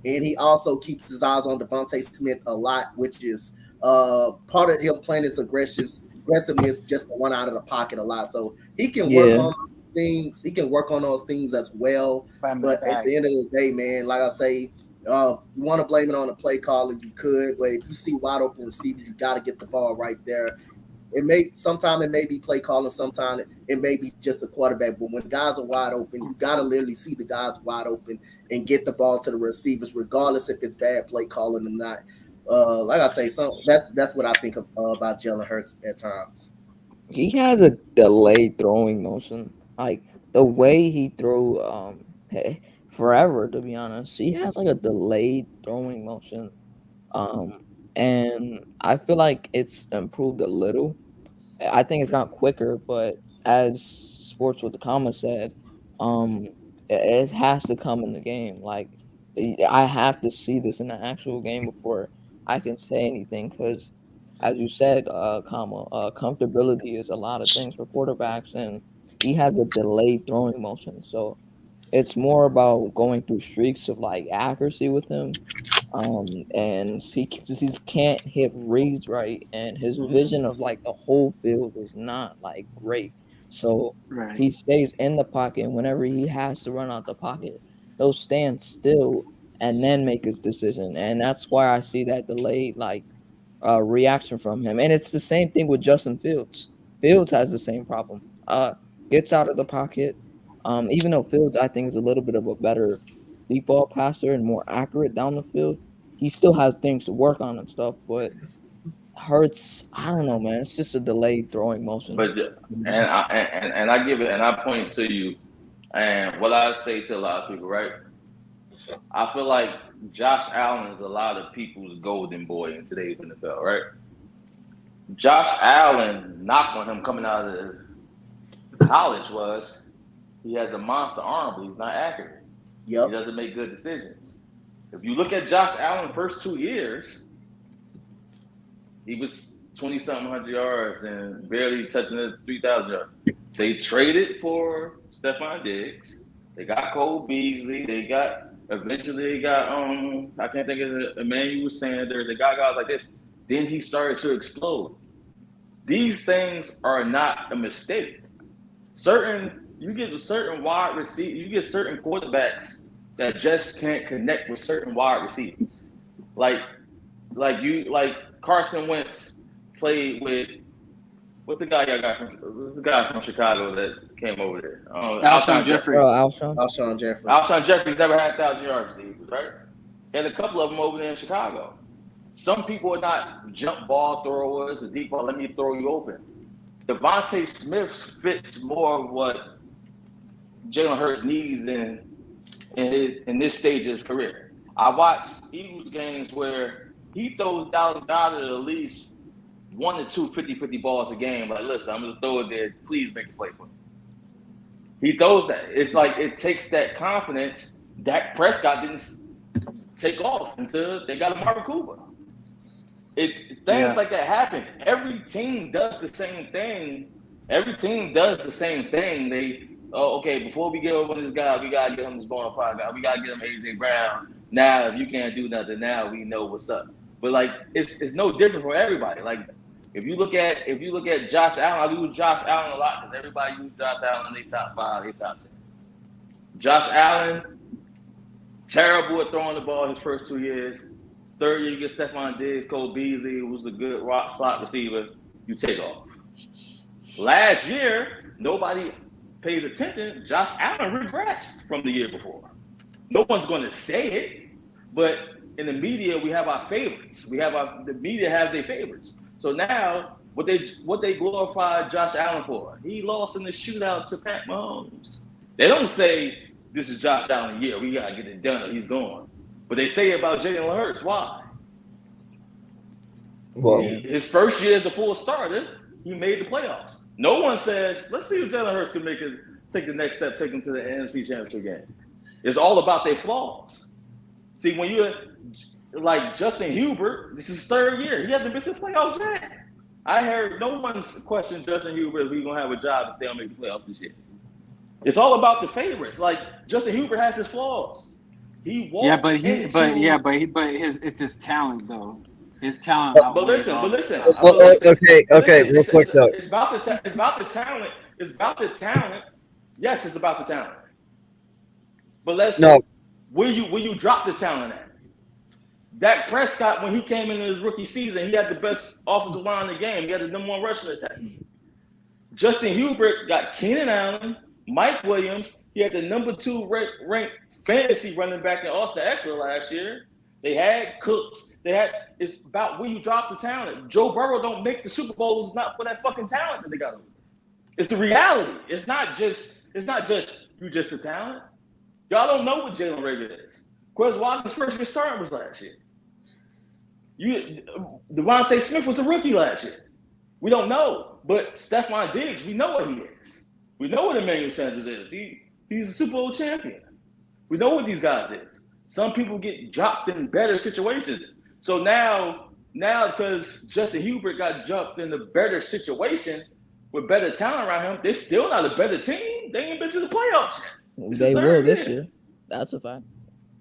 And he also keeps his eyes on Devontae Smith a lot, which is part of him playing his aggressiveness just to run out of the pocket a lot. So he can work on things. He can work on those things as well. But at the end of the day, man, like I say, you want to blame it on the play calling, you could. But if you see wide open receivers, you got to get the ball right there. Sometimes it may be play calling, sometimes it may be just a quarterback. But when guys are wide open, you got to literally see the guys wide open and get the ball to the receivers, regardless if it's bad play calling or not. Like I say, that's what I think about Jalen Hurts at times. He has a delayed throwing motion. Like the way he threw forever, to be honest. He has like a delayed throwing motion. And I feel like it's improved a little. I think it's gotten quicker, but as Sports with the Comma said, it has to come in the game. Like I have to see this in the actual game before I can say anything. Because, as you said, comfortability is a lot of things for quarterbacks, and he has a delayed throwing motion. So it's more about going through streaks of like accuracy with him. And he just can't hit reads right, and his vision of like the whole field is not like great. So he stays in the pocket, and whenever he has to run out the pocket, he'll stand still and then make his decision. And that's why I see that delayed reaction from him. And it's the same thing with Justin Fields. Fields has the same problem. Gets out of the pocket. Even though Fields, I think, is a little bit of a better deep ball passer and more accurate down the field, he still has things to work on and stuff. But Hurts, I don't know, man. It's just a delayed throwing motion. But I give it, and I point to you, and what I say to a lot of people, right? I feel like Josh Allen is a lot of people's golden boy in today's NFL, right? Josh Allen, knock on him coming out of college was he has a monster arm, but he's not accurate. Yep. He doesn't make good decisions. If you look at Josh Allen's first 2 years, he was 20-something hundred yards and barely touching the 3,000 yards. They traded for Stephon Diggs. They got Cole Beasley. Eventually they got I can't think of it, Emmanuel Sanders. They got guys like this. Then he started to explode. These things are not a mistake. You get certain wide receivers, you get certain quarterbacks that just can't connect with certain wide receivers. Like Carson Wentz played with what's the guy from Chicago that came over there? Alshon Jeffrey. Alshon Jeffrey. Alshon Jeffrey's never had 1,000 yards receivers, right? And a couple of them over there in Chicago. Some people are not jump ball throwers, a deep ball, let me throw you open. Devontae Smith fits more of what Jalen Hurts needs in this stage of his career. I watched Eagles games where he throws Dallas Goedert at least 1 to 2 50-50 balls a game. Like, listen, I'm going to throw it there. Please make a play for me. He throws that. It's like it takes that confidence. Dak Prescott didn't take off until they got Amari Cooper. Things like that happen. Every team does the same thing. Okay, before we get over this guy, we got to get him this bona fide guy. We got to get him A.J. Brown. Now, if you can't do nothing, now we know what's up. But, like, it's no different for everybody. Like, if you look at Josh Allen, I use Josh Allen a lot because everybody uses Josh Allen in their top 5, their top 10. Josh Allen, terrible at throwing the ball his first 2 years. Third year, you get Stephon Diggs, Cole Beasley, who was a good rock slot receiver. You take off. Last year, nobody pays attention. Josh Allen regressed from the year before. No one's going to say it, but in the media, we have our favorites. The media have their favorites. So now, what they glorify Josh Allen for? He lost in the shootout to Pat Mahomes. They don't say this is Josh Allen. Yeah, we gotta get it done. Or he's gone. But they say about Jalen Hurts. Why? Well, his first year as the full starter, he made the playoffs. No one says, let's see if Jalen Hurts can take the next step, take him to the NFC Championship game. It's all about their flaws. See, when you're like Justin Hubert, this is his third year. He hasn't missed the playoffs yet. I heard no one's questioned Justin Hubert if he's going to have a job if they don't make the playoffs this year. It's all about the favorites. Like, Justin Hubert has his flaws. He walked it's his talent though. His talent. But listen. Okay. Real quick though. It's about the talent. It's about the talent. Yes, it's about the talent. But where you drop the talent at? Dak Prescott, when he came into his rookie season, he had the best offensive line in the game. He had the number 1 rushing attack. Justin Hubert got Keenan Allen, Mike Williams. He had the number 2 ranked fantasy running back in Austin Eckler last year. They had Cooks. It's about where you drop the talent. Joe Burrow don't make the Super Bowls not for that fucking talent that they got. It's the reality. It's not just you just the talent. Y'all don't know what Jalen Rager is. Quez Watkins' first year starting was last year. Devontae Smith was a rookie last year. We don't know. But Stephon Diggs, we know what he is. We know what Emmanuel Sanders is. He's a Super Bowl champion. We know what these guys is. Some people get dropped in better situations. So now because Justin Hubert got dropped in a better situation with better talent around him, they're still not a better team. They ain't been to the playoffs yet. They will this year. That's a fact.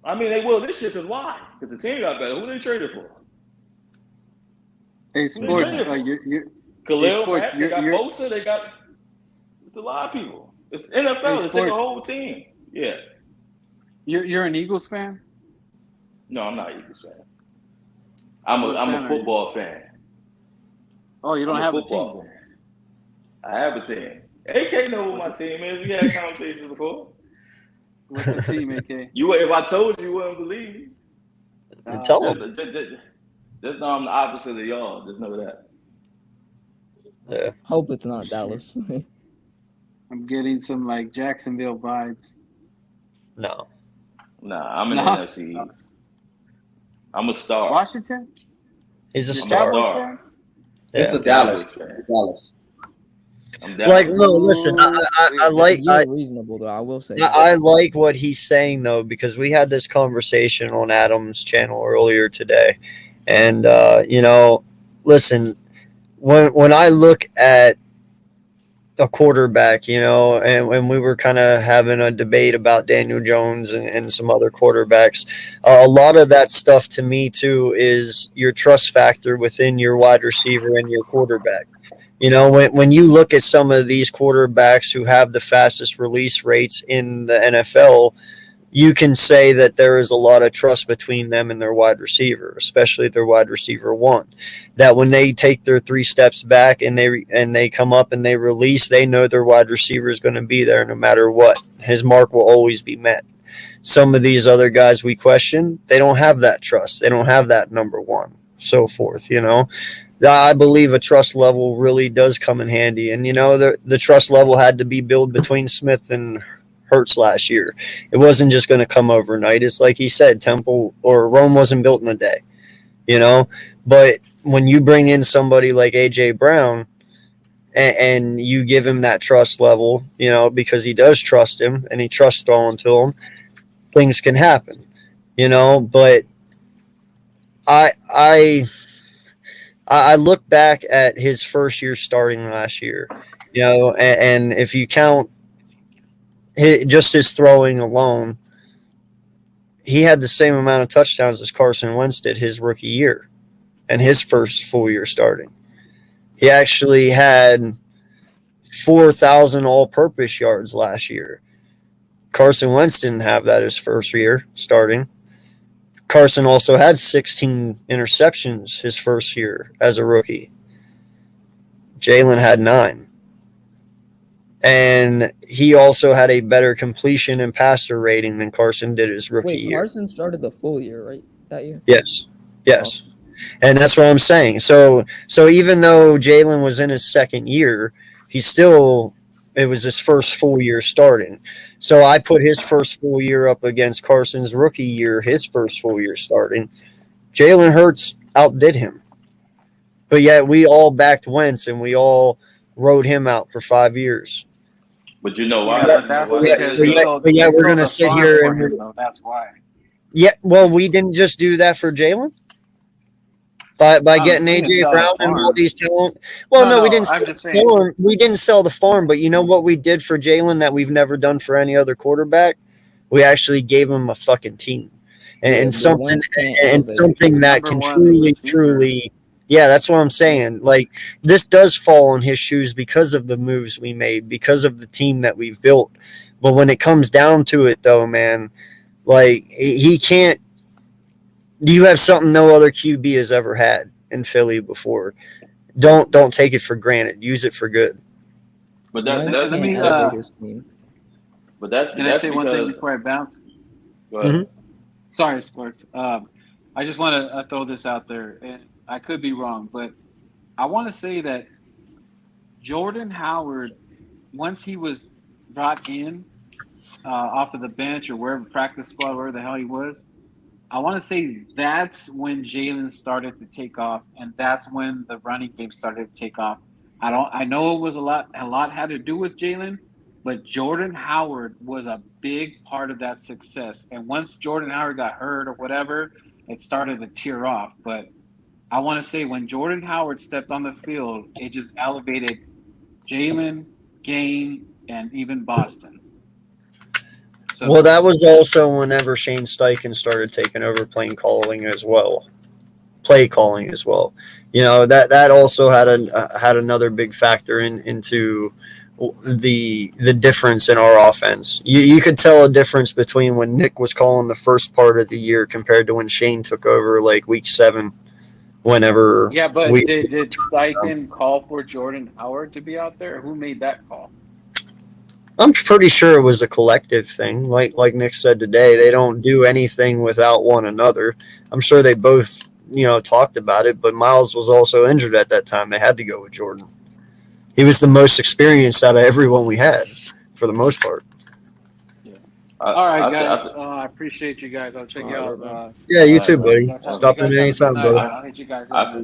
I mean, they will this year because why? Because the team got better. Who they traded for? Hey, Sports, Khalil Mack, they got Bosa, they got it's a lot of people. It's NFL, it's a whole team. Yeah. You're an Eagles fan? No, I'm not an Eagles fan. I'm a football fan. Oh, you don't have a team? Fan. I have a team. AK know what my team is. We had conversations before. What's the team, AK? If I told you, you wouldn't believe me. Tell them. Just know I'm the opposite of y'all. Just know that. Yeah. Hope it's not Dallas. I'm getting some like Jacksonville vibes. No. Nah, I'm in the NFC East. I'm a star. Washington? He's a star. Yeah. It's a Dallas. Dallas. Like, no, listen. I reasonable though. I will say. I like what he's saying though, because we had this conversation on Adam's channel earlier today, and listen, when I look at a quarterback, and when we were kind of having a debate about Daniel Jones and some other quarterbacks, a lot of that stuff to me too is your trust factor within your wide receiver and your quarterback. When you look at some of these quarterbacks who have the fastest release rates in the NFL, you can say that there is a lot of trust between them and their wide receiver, especially their wide receiver one. That when they take their 3 steps back and they come up and they release, they know their wide receiver is going to be there no matter what. His mark will always be met. Some of these other guys we question, they don't have that trust. They don't have that number one, so forth. I believe a trust level really does come in handy, and the trust level had to be built between Smith and Hurts last year. It wasn't just going to come overnight. It's like he said, Temple or Rome wasn't built in a day, But when you bring in somebody like AJ Brown and you give him that trust level, because he does trust him and he trusts throwing to him, things can happen, But I look back at his first year starting last year, and if you count just his throwing alone, he had the same amount of touchdowns as Carson Wentz did his rookie year and his first full year starting. He actually had 4,000 all-purpose yards last year. Carson Wentz didn't have that his first year starting. Carson also had 16 interceptions his first year as a rookie. Jalen had 9. And he also had a better completion and passer rating than Carson did his rookie year. Carson started the full year, right? That year? Yes. Oh. And that's what I'm saying. So even though Jalen was in his second year, it was his first full year starting. So I put his first full year up against Carson's rookie year, his first full year starting. Jalen Hurts outdid him. But yet we all backed Wentz and we all rode him out for 5 years. But you know why? That's because we're going to sit here and that's why. Yeah, well, we didn't just do that for Jalen by getting AJ Brown and all these talent. Well, no, we didn't. We didn't sell the farm, but you know what we did for Jalen that we've never done for any other quarterback? We actually gave him a fucking team and something that can truly. Yeah, that's what I'm saying. Like, this does fall on his shoes because of the moves we made, because of the team that we've built. But when it comes down to it, though, man, like, he can't. You have something no other QB has ever had in Philly before. Don't take it for granted. Use it for good. But that's Can I say one thing before I bounce? Go ahead. Mm-hmm. Sorry, Sports. I just want to throw this out there, and I could be wrong, but I want to say that Jordan Howard, once he was brought in off of the bench or wherever, practice squad, wherever the hell he was, I want to say that's when Jalen started to take off, and that's when the running game started to take off. I know it was a lot had to do with Jalen, but Jordan Howard was a big part of that success. And once Jordan Howard got hurt or whatever, it started to tear off. But I want to say when Jordan Howard stepped on the field, it just elevated Jalen, Game, and even Boston. So, well, that was also whenever Shane Steichen started taking over play calling as well. That also had another big factor into the difference in our offense. You could tell a difference between when Nick was calling the first part of the year compared to when Shane took over like week 7. Whenever but did Steichen call for Jordan Howard to be out there? Who made that call? I'm pretty sure it was a collective thing. Like Nick said today, they don't do anything without one another. I'm sure they both, talked about it, but Miles was also injured at that time. They had to go with Jordan. He was the most experienced out of everyone we had, for the most part. Yeah. All right, guys. I appreciate you guys. I'll check you out. Yeah, you too, buddy. Stop in anytime, bro. I'll hit you guys up.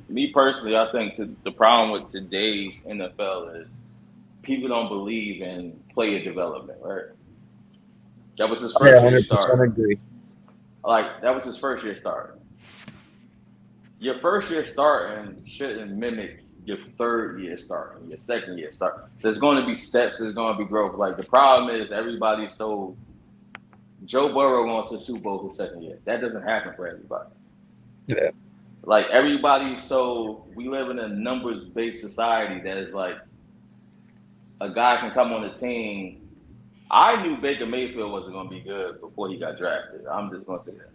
Me personally, I think the problem with today's NFL is people don't believe in player development, right? That was his first year start. Agree. Like, that was his first year start. your first year starting shouldn't mimic your third year starting, your second year starting. There's going to be steps. There's going to be growth. Like the problem is everybody's so Joe Burrow wants a Super Bowl his second year. That doesn't happen for everybody. Yeah. Like everybody's so we live in a numbers based society that is like a guy can come on the team. I knew Baker Mayfield wasn't going to be good before he got drafted. I'm just going to say that.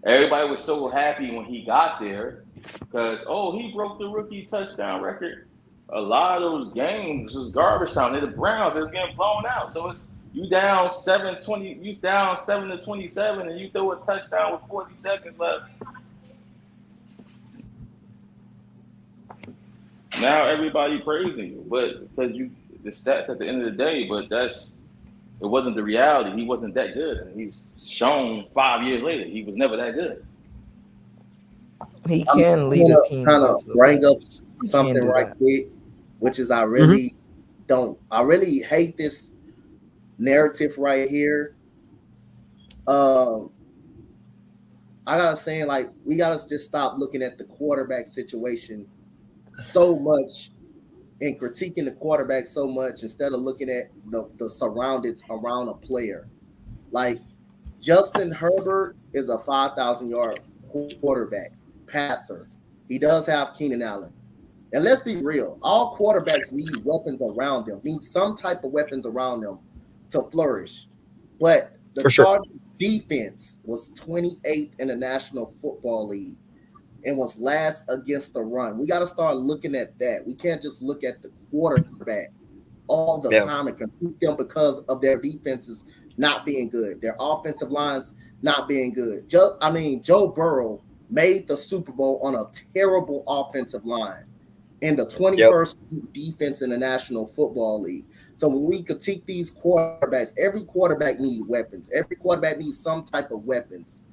Everybody was so happy when he got there because, he broke the rookie touchdown record. A lot of those games was garbage time. They're the Browns. They was getting blown out. So it's you down 7-20, you down 7-27, and you throw a touchdown with 40 seconds left. Now everybody praising you, but because the stats at the end of the day, but it wasn't the reality. He wasn't that good, and he's shown 5 years later he was never that good. He can lead a team. Kind of bring up something right quick, which is I really hate this narrative right here. I gotta say, like, we gotta just stop looking at the quarterback situation so much and critiquing the quarterback so much instead of looking at the surroundings around a player. Like Justin Herbert is a 5,000-yard quarterback passer. He does have Keenan Allen. And let's be real, all quarterbacks need weapons around them, need some type of weapons around them to flourish. But the Chargers defense was 28th in the National Football League and was last against the run. We got to start looking at that. We can't just look at the quarterback all the time and compete them because of their defenses not being good, their offensive lines not being good. Joe Burrow made the Super Bowl on a terrible offensive line in the 21st defense in the National Football League. So when we critique these quarterbacks, every quarterback needs weapons. Every quarterback needs some type of weapons.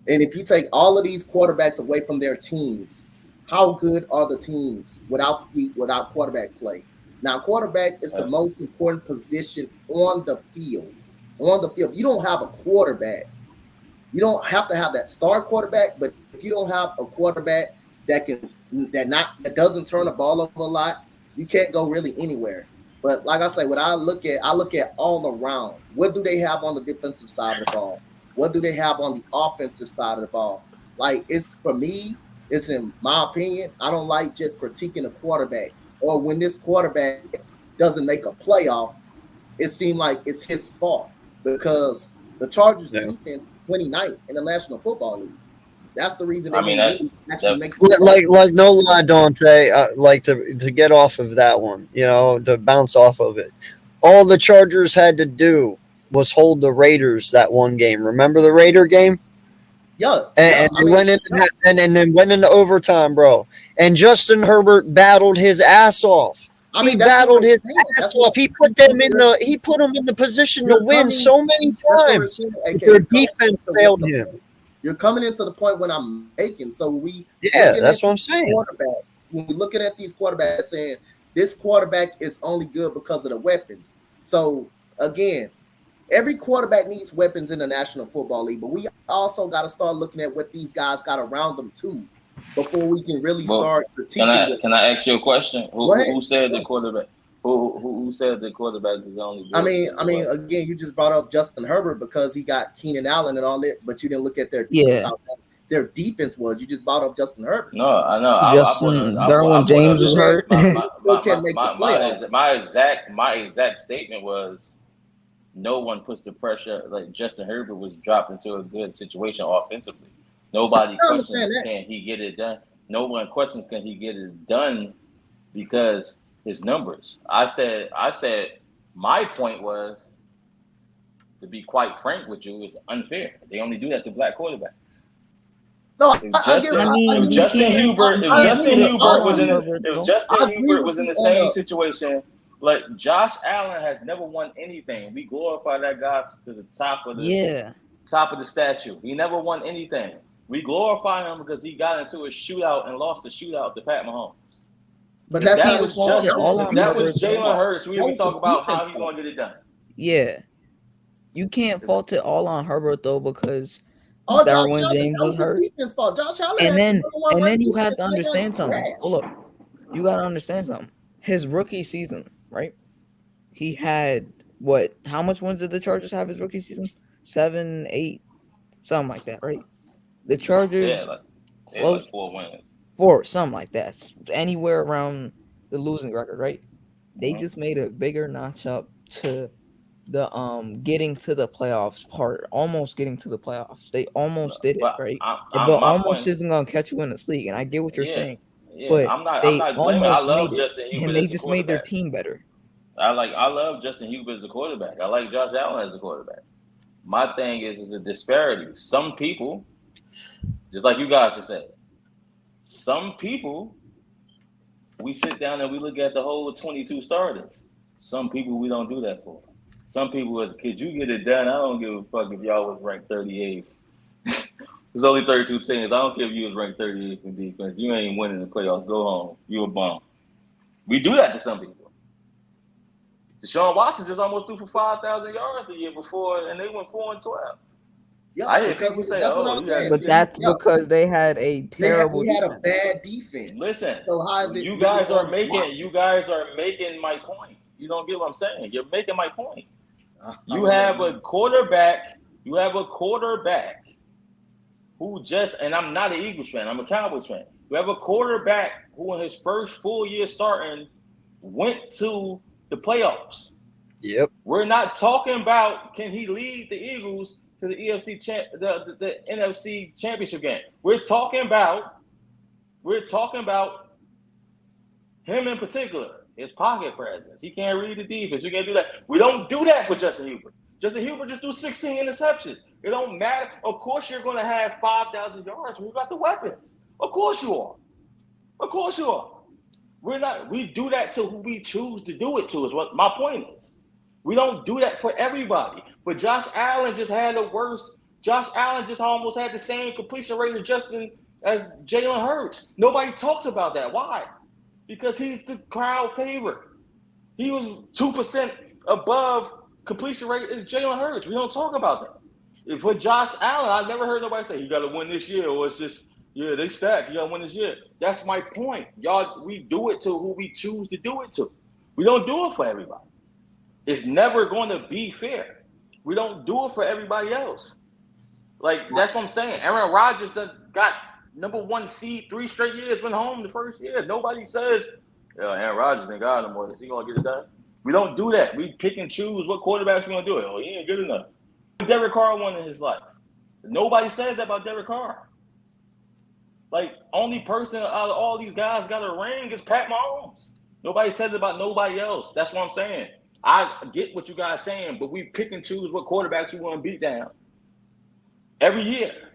And if you take all of these quarterbacks away from their teams, how good are the teams without quarterback play? Now, quarterback is the most important position on the field. On the field, you don't have a quarterback. You don't have to have that star quarterback, but if you don't have a quarterback that doesn't turn the ball over a lot, you can't go really anywhere. But like I say, what I look at all around. What do they have on the defensive side of the ball? What do they have on the offensive side of the ball? Like, it's in my opinion, I don't like just critiquing a quarterback. Or when this quarterback doesn't make a playoff, it seems like it's his fault because the Chargers defense 29th in the National Football League. That's the reason they actually make like no lie, Dante. Like to get off of that one, to bounce off of it. All the Chargers had to do was hold the Raiders that one game. Remember the Raider game? And then went into overtime, bro. And Justin Herbert battled his ass off. He battled his ass off. He put them in the position to win so many times. Their defense failed him. You're coming into the point when I'm making. So that's what I'm saying. When we're looking at these quarterbacks saying this quarterback is only good because of the weapons. So again, every quarterback needs weapons in the National Football League, but we also got to start looking at what these guys got around them too before we can really start critiquing. Can I ask you a question? Who said the quarterback? Who said the quarterback is only good? I mean, again, you just brought up Justin Herbert because he got Keenan Allen and all that, but you didn't look at their defense, how their defense was. You just brought up Justin Herbert. No, I know. Derwin James was hurt. My exact statement was no one puts the pressure like Justin Herbert was dropped into a good situation offensively. Nobody questions can he get it done. No one questions can he get it done because his numbers. I said my point was, to be quite frank with you, is unfair. They only do that to black quarterbacks. No, if Justin Hubert was in the same situation, like Josh Allen has never won anything. We glorify that guy to the top of the statue. He never won anything. We glorify him because he got into a shootout and lost the shootout to Pat Mahomes. But that was Jalen Hurts. We even talk about how he's going to get it done. Yeah. You can't fault it all on Herbert, though, because All Josh Derwin Allen, James that was was his hurt. defense fault. Josh Allen And had the then number one and then ranked you have defense, to and they got understand something. trash. Hold up. You gotta understand something. His rookie season, right? He had what? How much wins did the Chargers have his rookie season? 7, 8, something like that, right? The Chargers They had like close 4 wins. 4, something like that. Anywhere around the losing record, right? They Mhm. just made a bigger notch up to the getting to the playoffs part, almost getting to the playoffs. They almost did it, But right? I'm But my almost point. isn't gonna catch you in this league, and I get what you're Yeah, saying. yeah. But I'm they not blaming. I almost made love it, Justin and Hubert they as a just made their quarterback. team better. I love Justin Hubert as a quarterback. I like Josh Allen as a quarterback. My thing is a disparity. Some people, just like you guys just said, some people we sit down and we look at the whole 22 starters. Some people we don't do that for. Some people, could you get it done? I don't give a fuck if y'all was ranked 38th. There's only 32 teams. I don't care if you was ranked 38th in defense. You ain't winning the playoffs. Go home. You a bum. We do that to some people. Deshaun Watson just almost threw for 5,000 yards the year before, and they went 4-12. Yeah, I hear because people say, that's what "Oh, I'm you guys." saying. But See, that's yeah, because they had a terrible we had a defense. bad defense. Listen, So how is it you really guys are on making Watson? my point. You don't get what I'm saying. You're making my point. I You don't have know. a quarterback. You have a quarterback who just, and I'm not an Eagles fan. I'm a Cowboys fan. You have a quarterback who, in his first full year starting, went to the playoffs. Yep. We're not talking about can he lead the Eagles to the the NFC championship game. We're talking about him in particular, his pocket presence. He can't read the defense. You can't do that. We don't do that for Justin Hubert. Justin Hubert just threw 16 interceptions. It don't matter. Of course you're going to have 5,000 yards when you got the weapons. Of course you are. Of course you are. We do that to who we choose to do it to is what my point is. We don't do that for everybody. But Josh Allen just had the worst. Josh Allen just almost had the same completion rate as Jalen Hurts. Nobody talks about that. Why? Because he's the crowd favorite. He was 2% above completion rate as Jalen Hurts. We don't talk about that. For Josh Allen, I've never heard nobody say, you got to win this year, or it's just, yeah, they stack. You got to win this year. That's my point. Y'all, we do it to who we choose to do it to. We don't do it for everybody. It's never going to be fair. We don't do it for everybody else. Like, that's what I'm saying. Aaron Rodgers got number 1 seed 3 straight years, went home the first year. Nobody says, Aaron Rodgers ain't got no more. Is he going to get it done? We don't do that. We pick and choose what quarterbacks we're going to do it. Oh, he ain't good enough. Derek Carr won in his life. Nobody says that about Derek Carr. Like, only person out of all these guys got a ring is Pat Mahomes. Nobody says it about nobody else. That's what I'm saying. I get what you guys are saying, but we pick and choose what quarterbacks we want to beat down every year.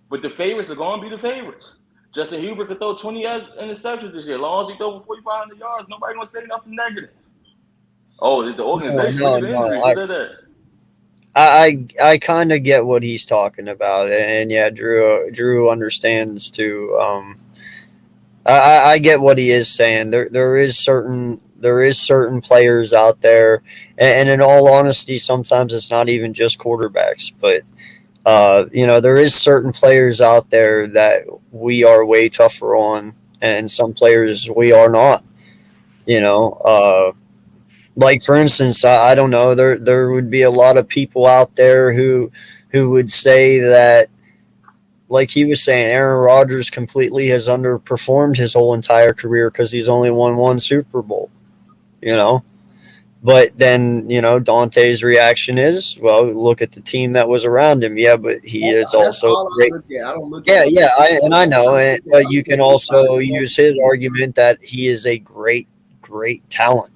But the favorites are going to be the favorites. Justin Hubert could throw 20 interceptions this year. As long as he throws for 4,500 yards, nobody going to say nothing negative. Oh, the organization, look at the injuries. I kind of get what he's talking about, and yeah, Drew understands too. I get what he is saying. There is certain players out there, and in all honesty, sometimes it's not even just quarterbacks, but there is certain players out there that we are way tougher on, and some players we are not. Like for instance, I don't know, there would be a lot of people out there who would say that, like he was saying, Aaron Rodgers completely has underperformed his whole entire career because he's only won 1 Super Bowl. But then, Dante's reaction is, well, look at the team that was around him. Yeah, but he is also great. I don't look Yeah, at yeah, I know. But you can also use his argument that he is a great, great talent.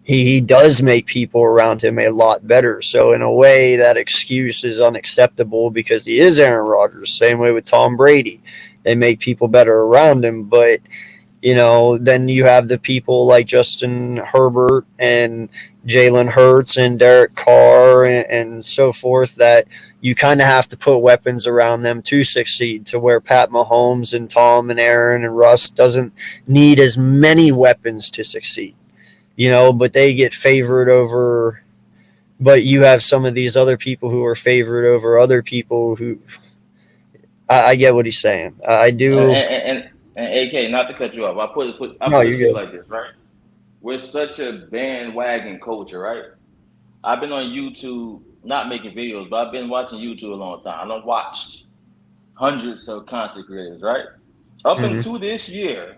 He does make people around him a lot better. So in a way, that excuse is unacceptable because he is Aaron Rodgers. Same way with Tom Brady. They make people better around him, but then you have the people like Justin Herbert and Jalen Hurts and Derek Carr and so forth that you kind of have to put weapons around them to succeed, to where Pat Mahomes and Tom and Aaron and Russ doesn't need as many weapons to succeed, but they get favored over. But you have some of these other people who are favored over other people who I get what he's saying. I do. And AK, not to cut you off, I put No, it you're to you good. like this, right? We're such a bandwagon culture, right? I've been on YouTube, not making videos, but I've been watching YouTube a long time. I've watched hundreds of content creators, right? Up Mhm. until this year,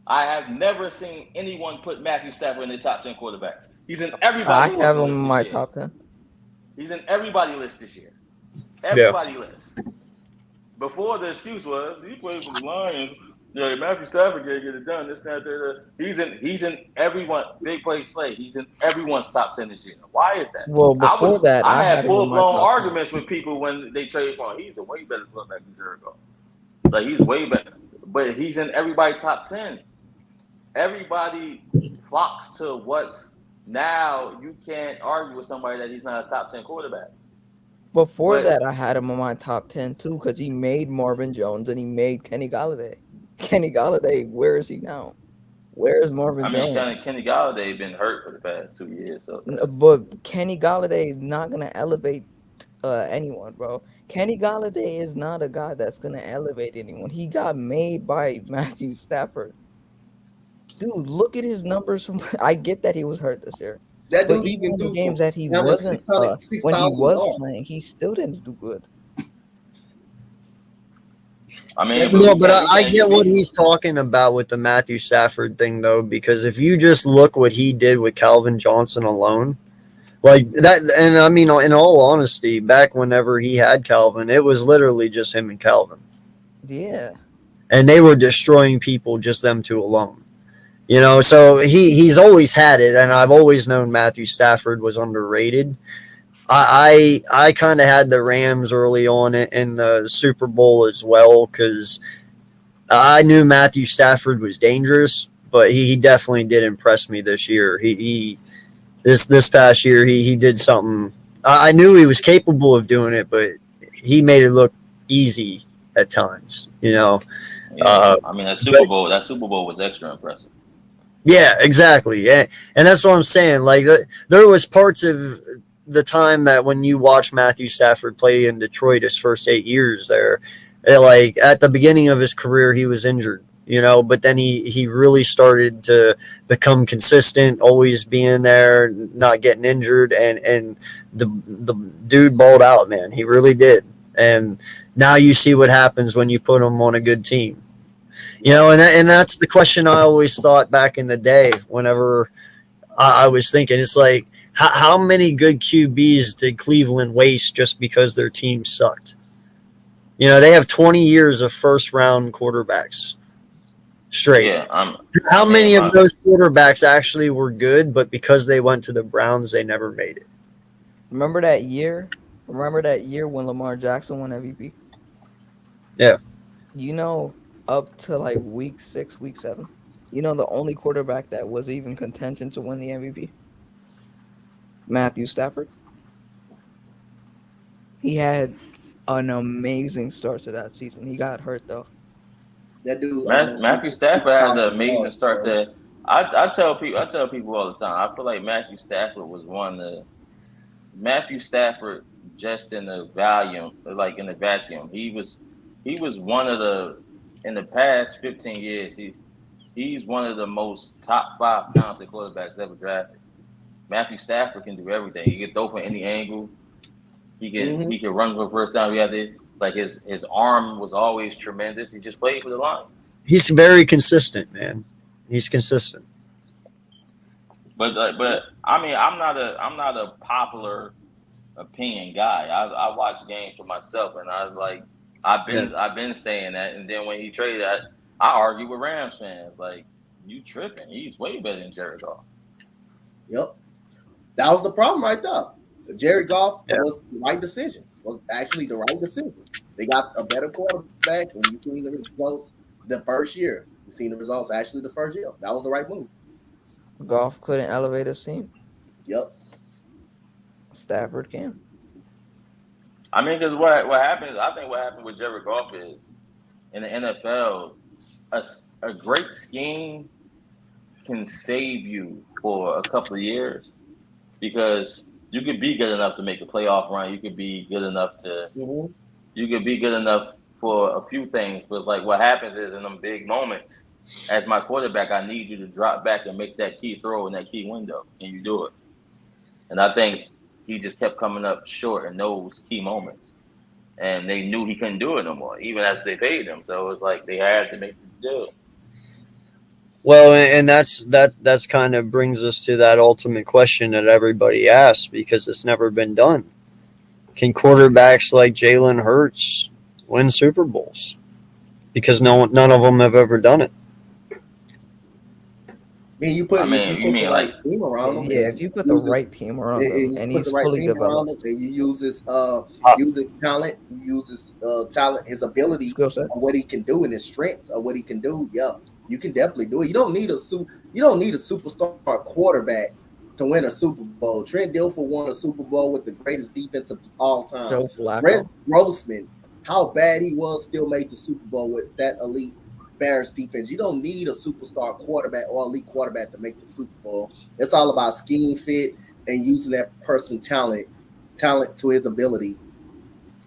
I have never seen anyone put Matthew Stafford in the top 10 quarterbacks. He's in I everybody's have fucking him list in this my year. top 10. He's in everybody's list this year. Yeah. Everybody list. Before the excuse was he played for the Lions. Yeah, Matthew Stafford can't get it done. This, that, that. He's in everyone. Big play Slay. He's in everyone's top 10 this year. Why is that? Well, before that, I I had had him in full my blown top 10. arguments with people when they traded for him. He's a way better quarterback than Jericho. Like he's way better, but he's in everybody's top 10. Everybody flocks to what's now. You can't argue with somebody that he's not a top 10 quarterback. Before But that, I had him in my top 10 too because he made Marvin Jones and he made Kenny Galladay. Kenny Galladay, where is he now? Where is Marvin I mean, Jones? Kenny Galladay been hurt for the past 2 years, so But Kenny Galladay is not gonna elevate anyone, bro. Kenny Galladay is not a guy that's gonna elevate anyone. He got made by Matthew Stafford. Dude, look at his numbers from. I get that he was hurt this year, That but dude even even in the do games for that he almost wasn't, 600, when he 6,000 was yards. playing, he still didn't do good. I mean, No, but we I can't get what we, he's talking about with the Matthew Stafford thing, though, because if you just look what he did with Calvin Johnson alone, like that, and I mean, in all honesty, back whenever he had Calvin, it was literally just him and Calvin, Yeah, and they were destroying people, just them two alone. You know, so he's always had it, and I've always known Matthew Stafford was underrated. I kind of had the Rams early on in the Super Bowl as well because I knew Matthew Stafford was dangerous, but he definitely did impress me this year. He this past year he did something. I knew he was capable of doing it, but he made it look easy at times. You know, yeah. I mean, but that Super Bowl was extra impressive. yeah, exactly. Yeah, and that's what I'm saying. Like there was parts of the time that when you watch Matthew Stafford play in Detroit his first 8 years there, like at the beginning of his career he was injured, you know, but then he really started to become consistent, always being there, not getting injured, and the dude balled out, man. He really did. And now you see what happens when you put him on a good team. You know, and that's the question I always thought back in the day whenever I was thinking. It's like, how many good QBs did Cleveland waste just because their team sucked? You know, they have 20 years of first-round quarterbacks straight. Yeah, How many of those quarterbacks actually were good, but because they went to the Browns, they never made it? remember that year? Remember that year when Lamar Jackson won MVP? Yeah. You know, up to like week 6, week 7. You know, the only quarterback that was even contention to win the MVP? Matthew Stafford. He had an amazing start to that season. He got hurt though. That dude almost Matthew threw Stafford has an 6,000 amazing yards, start bro. to. I tell people all the time. I feel like Matthew Stafford was Matthew Stafford just in the volume, like in the vacuum. He was one of the in the past 15 years. He's one of the most top 5 talented quarterbacks ever drafted. Matthew Stafford can do everything. He can throw from any angle. He can run for first down. Like his arm was always tremendous. He just played for the Lions. He's very consistent, man. He's consistent. But I mean, I'm not a popular opinion guy. I watch games for myself, and I was like, I've been saying that. And then when he traded, I argue with Rams fans like, you tripping? He's way better than Jared Goff. Yep, that was the problem right there. Jared Goff was the right decision. Was actually the right decision. They got a better quarterback when you see the results the first year. You seen the results actually the first year. That was the right move. Goff couldn't elevate his team. Yep. Stafford can. I mean, because what happens? I think what happened with Jared Goff is in the NFL, a great scheme can save you for a couple of years because you could be good enough to make a playoff run. You could be good enough to you could be good enough for a few things, but like what happens is in them big moments, as my quarterback, I need you to drop back and make that key throw in that key window, and you do it. And I think he just kept coming up short in those key moments, and they knew he couldn't do it no more, even after they paid him. So it was like they had to make the deal. Well, and that's kind of brings us to that ultimate question that everybody asks because it's never been done. Can quarterbacks like Jalen Hurts win Super Bowls? Because none of them have ever done it. I mean, you put the right like scheme around him. Yeah, if you put the right team around him and he's fully developed, and you use his talent, you use his talent, his ability, skill set, what he can do, and his strengths of what he can do. Yeah, you can definitely do it. You don't need a superstar quarterback to win a Super Bowl. Trent Dilfer won a Super Bowl with the greatest defense of all time. Joe Flacco. Rex Grossman, how bad he was, still made the Super Bowl with that elite Bears defense. You don't need a superstar quarterback or elite quarterback to make the Super Bowl. It's all about scheme fit and using that person's talent to his ability,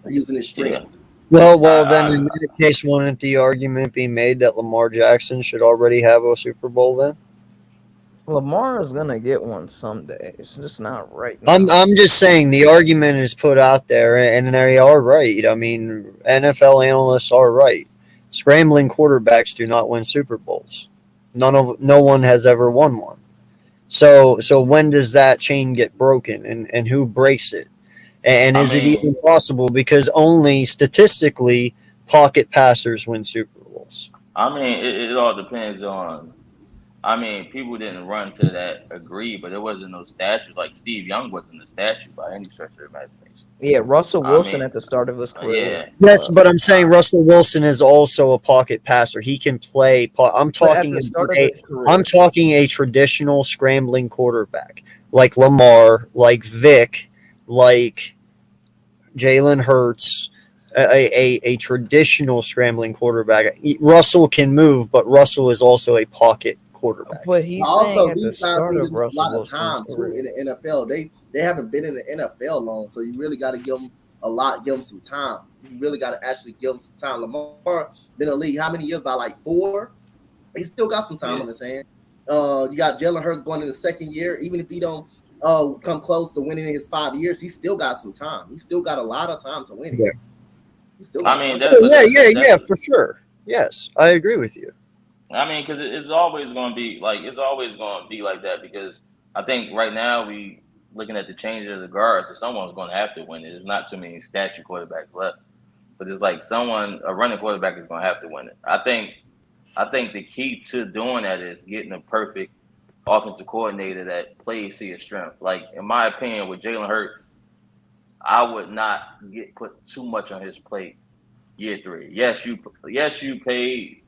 using his strength. Well, then in that case, wouldn't the argument be made that Lamar Jackson should already have a Super Bowl then? Lamar is gonna get one someday. It's just not right now. I'm just saying the argument is put out there, and they are right. I mean, NFL analysts are right. Scrambling quarterbacks do not win Super Bowls. No one has ever won one. So when does that chain get broken, and who breaks it? And is it even possible? Because only statistically, pocket passers win Super Bowls. I mean, it all depends on. I mean, people didn't run to that agree, but there wasn't no statue. Like Steve Young wasn't a statue by any stretch of the imagination. Yeah, Russell Wilson at the start of his career. Yeah. Yes, but I'm saying Russell Wilson is also a pocket passer. He can play. I'm talking a traditional scrambling quarterback like Lamar, like Vic, like Jalen Hurts. A traditional scrambling quarterback. Russell can move, but Russell is also a pocket quarterback. But he's also saying these guys need a lot of time too in the NFL. They haven't been in the NFL long, so you really got to give them some time. You really got to actually give them some time. Lamar been in the league how many years? By like 4. He still got some time on his hand. You got Jalen Hurts going in the second year. Even if he don't come close to winning in his 5 years, he still got some time. He still got a lot of time to win it. Yeah. He still got yeah, for sure. Yes, I agree with you. I mean, because it's always going to be like that. Because I think right now we looking at the changes of the guards, so someone's going to have to win it. There's not too many statue quarterbacks left, but it's like a running quarterback is going to have to win it. I think the key to doing that is getting a perfect offensive coordinator that plays to your strength. Like in my opinion, with Jalen Hurts, I would not put too much on his plate year 3. Yes, you paid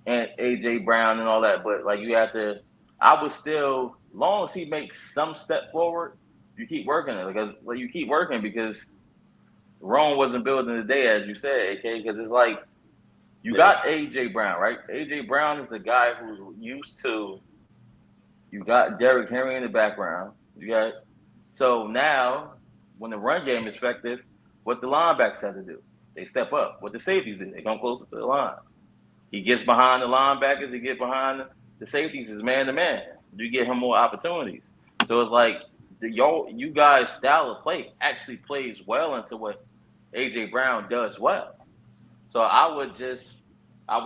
and AJ Brown and all that, but like you have to. I would still, long as he makes some step forward, you keep working it because Rome wasn't built in a day, as you said, AK. Because it's like you got AJ Brown, right? AJ Brown is the guy who's used to. You got Derrick Henry in the background. So now when the run game is effective, what the linebackers have to do, they step up. What the safeties do, they come closer to the line. He gets behind the linebackers. He gets behind the safeties. Is man to man. You get him more opportunities. So it's like you guys' style of play actually plays well into what AJ Brown does well. So I would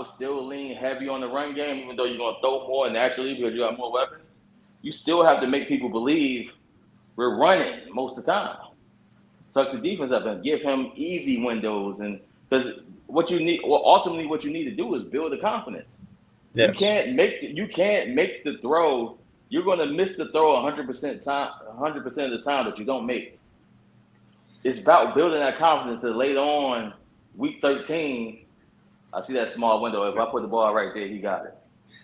still lean heavy on the run game, even though you're gonna throw more naturally because you got more weapons. You still have to make people believe we're running most of the time. Suck the defense up and give him easy windows, and because ultimately what you need to do is build the confidence. Yes. You can't make the throw. You're going to miss the throw 100% of the time that you don't make. It's about building that confidence that later on, week 13, I see that small window. If I put the ball right there, he got it.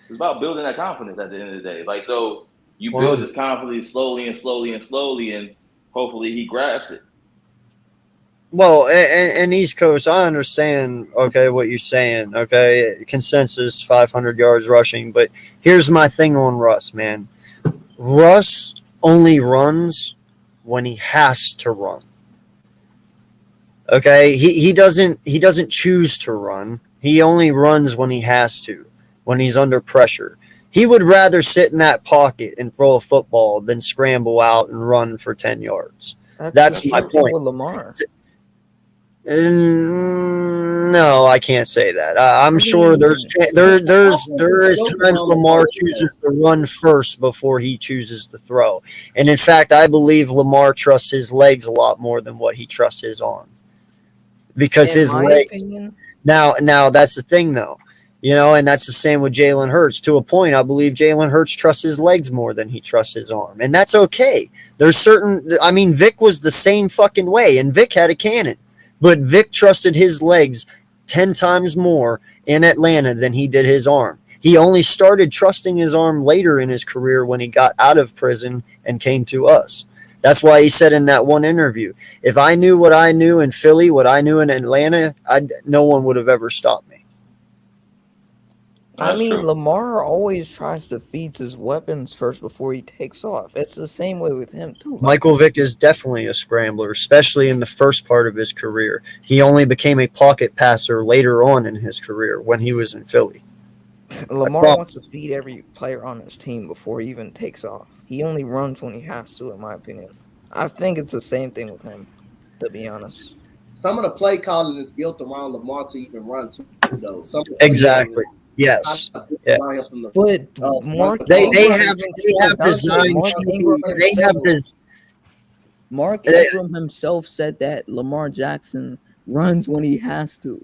It's about building that confidence at the end of the day. Like, so you build this confidence slowly, and hopefully he grabs it. Well, and East Coast, I understand, okay, what you're saying, okay, consensus 500 yards rushing, but here's my thing on Russ, man. Russ only runs when he has to run. Okay, he doesn't choose to run. He only runs when he has to, when he's under pressure. He would rather sit in that pocket and throw a football than scramble out and run for 10 yards. That's my the same thing point. with Lamar. No, I can't say that. I'm sure there is times Lamar chooses to run first before he chooses to throw. And in fact, I believe Lamar trusts his legs a lot more than what he trusts his arm. Because In his my legs opinion, now that's the thing though. You know, and that's the same with Jalen Hurts. To a point, I believe Jalen Hurts trusts his legs more than he trusts his arm. And that's okay. There's certain Vic was the same fucking way, and Vic had a cannon. But Vic trusted his legs 10 times more in Atlanta than he did his arm. He only started trusting his arm later in his career when he got out of prison and came to us. That's why he said in that one interview, if I knew what I knew in Philly, what I knew in Atlanta, no one would have ever stopped me. That's true. Lamar always tries to feed his weapons first before he takes off. It's the same way with him too. Michael Vick is definitely a scrambler, especially in the first part of his career. He only became a pocket passer later on in his career when he was in Philly. Lamar wants to feed every player on his team before he even takes off. He only runs when he has to, in my opinion. I think it's the same thing with him, to be honest. Some of the play calling is built around Lamar to even run too, though. Exactly. Yes. Yeah. But Mark Ingram himself said that Lamar Jackson runs when he has to.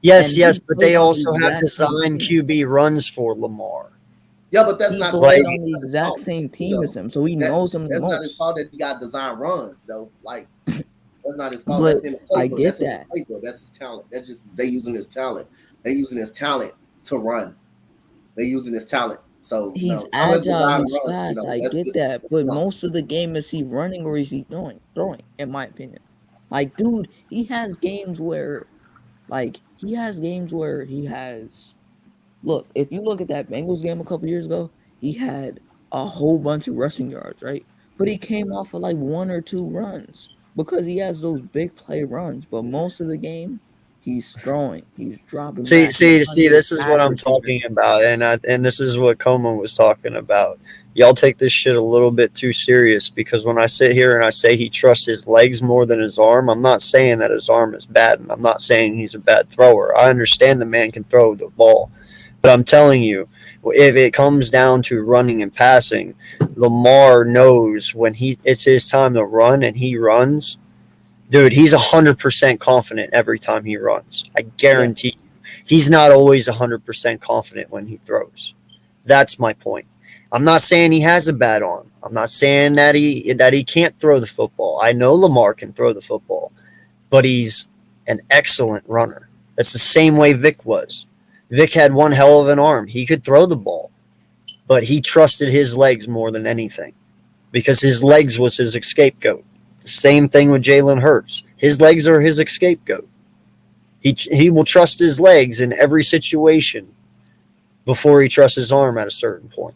Yes, but they also have designed QB runs for Lamar. Yeah, but that's not like on the exact same team as him, so he knows him the most. That's not his fault that he got design runs, though. Like that's not his fault. But that's in the playbook. I get that. That's his talent. That's just they using his talent. They using his talent to run. They using his talent. So he's agile, he's fast. I get that, but most of the game is he running or is he throwing? In my opinion, like dude, he has games where he has. Look, if you look at that Bengals game a couple years ago, he had a whole bunch of rushing yards, right? But he came off of like 1 or 2 runs because he has those big play runs. But most of the game, he's throwing, he's dropping. See, this is what I'm talking about, and this is what Coleman was talking about. Y'all take this shit a little bit too serious because when I sit here and I say he trusts his legs more than his arm, I'm not saying that his arm is bad, and I'm not saying he's a bad thrower. I understand the man can throw the ball. But I'm telling you, if it comes down to running and passing, Lamar knows when it's his time to run and he runs, dude, he's 100% confident every time he runs. I guarantee you. He's not always 100% confident when he throws. That's my point. I'm not saying he has a bad arm. I'm not saying that he can't throw the football. I know Lamar can throw the football, but he's an excellent runner. That's the same way Vic was. Vic had one hell of an arm. He could throw the ball, but he trusted his legs more than anything because his legs was his scapegoat. The same thing with Jalen Hurts. His legs are his scapegoat. He will trust his legs in every situation before he trusts his arm at a certain point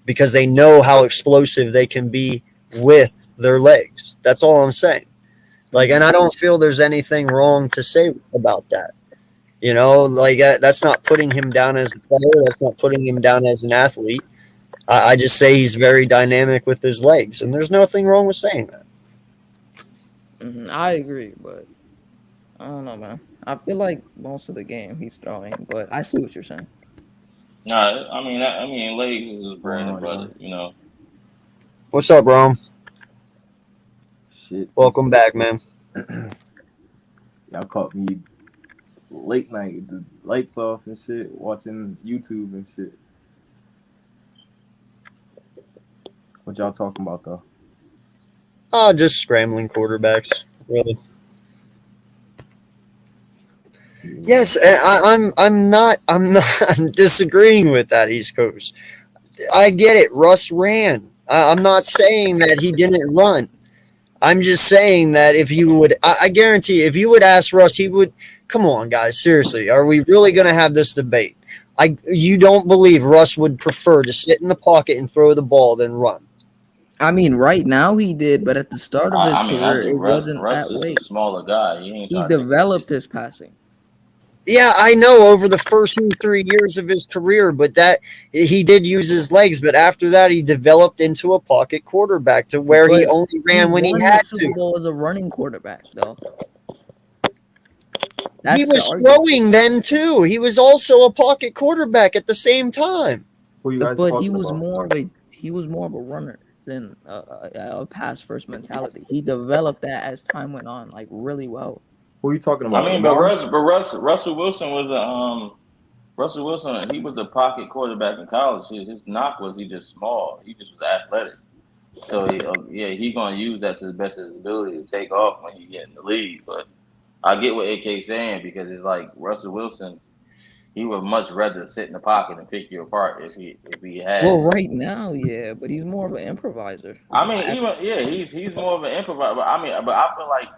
because they know how explosive they can be with their legs. That's all I'm saying. And I don't feel there's anything wrong to say about that. You know, that's not putting him down as a player. That's not putting him down as an athlete. I just say he's very dynamic with his legs, and there's nothing wrong with saying that. I agree, but I don't know, man. I feel like most of the game he's throwing, but I see what you're saying. Nah, I mean, legs is his bread and butter, you know. What's up, Rome? Shit. Welcome back, man. Y'all caught me late night, the lights off and shit, watching YouTube and shit. What y'all talking about though? Just scrambling quarterbacks, really. Yes, I'm not I'm disagreeing with that, East Coast. I get it. Russ ran. I'm not saying that he didn't run. I'm just saying that if you would, I guarantee if you would ask Russ, he would. Come on, guys. Seriously, are we really going to have this debate? You don't believe Russ would prefer to sit in the pocket and throw the ball than run? I mean, right now he did, but at the start of his I mean, I career, think it wasn't Russ that is a way. smaller guy. He ain't He trying to take that developed shit. his passing. Yeah, I know over the first 2 3 years of his career, but that he did use his legs. But after that, he developed into a pocket quarterback to where he But only he ran when he won the had to. Super Bowl as a running quarterback, though. He That's the was argument. throwing then too. He was also a pocket quarterback at the same time. Who you guys But talking about? he was more of a runner than a pass first mentality. He developed that as time went on, like really well. Who you talking I about? mean, Lamar? Russell Wilson was a. Russell Wilson, he was a pocket quarterback in college. His knock was he just small. He just was athletic. So he gonna use that to the best of his ability to take off when he get in the league. But I get what AK's saying because it's like Russell Wilson, he would much rather sit in the pocket and pick you apart if he had Well, to. right now, yeah, but he's more of an improviser. I mean, he's more of an improviser. But I feel like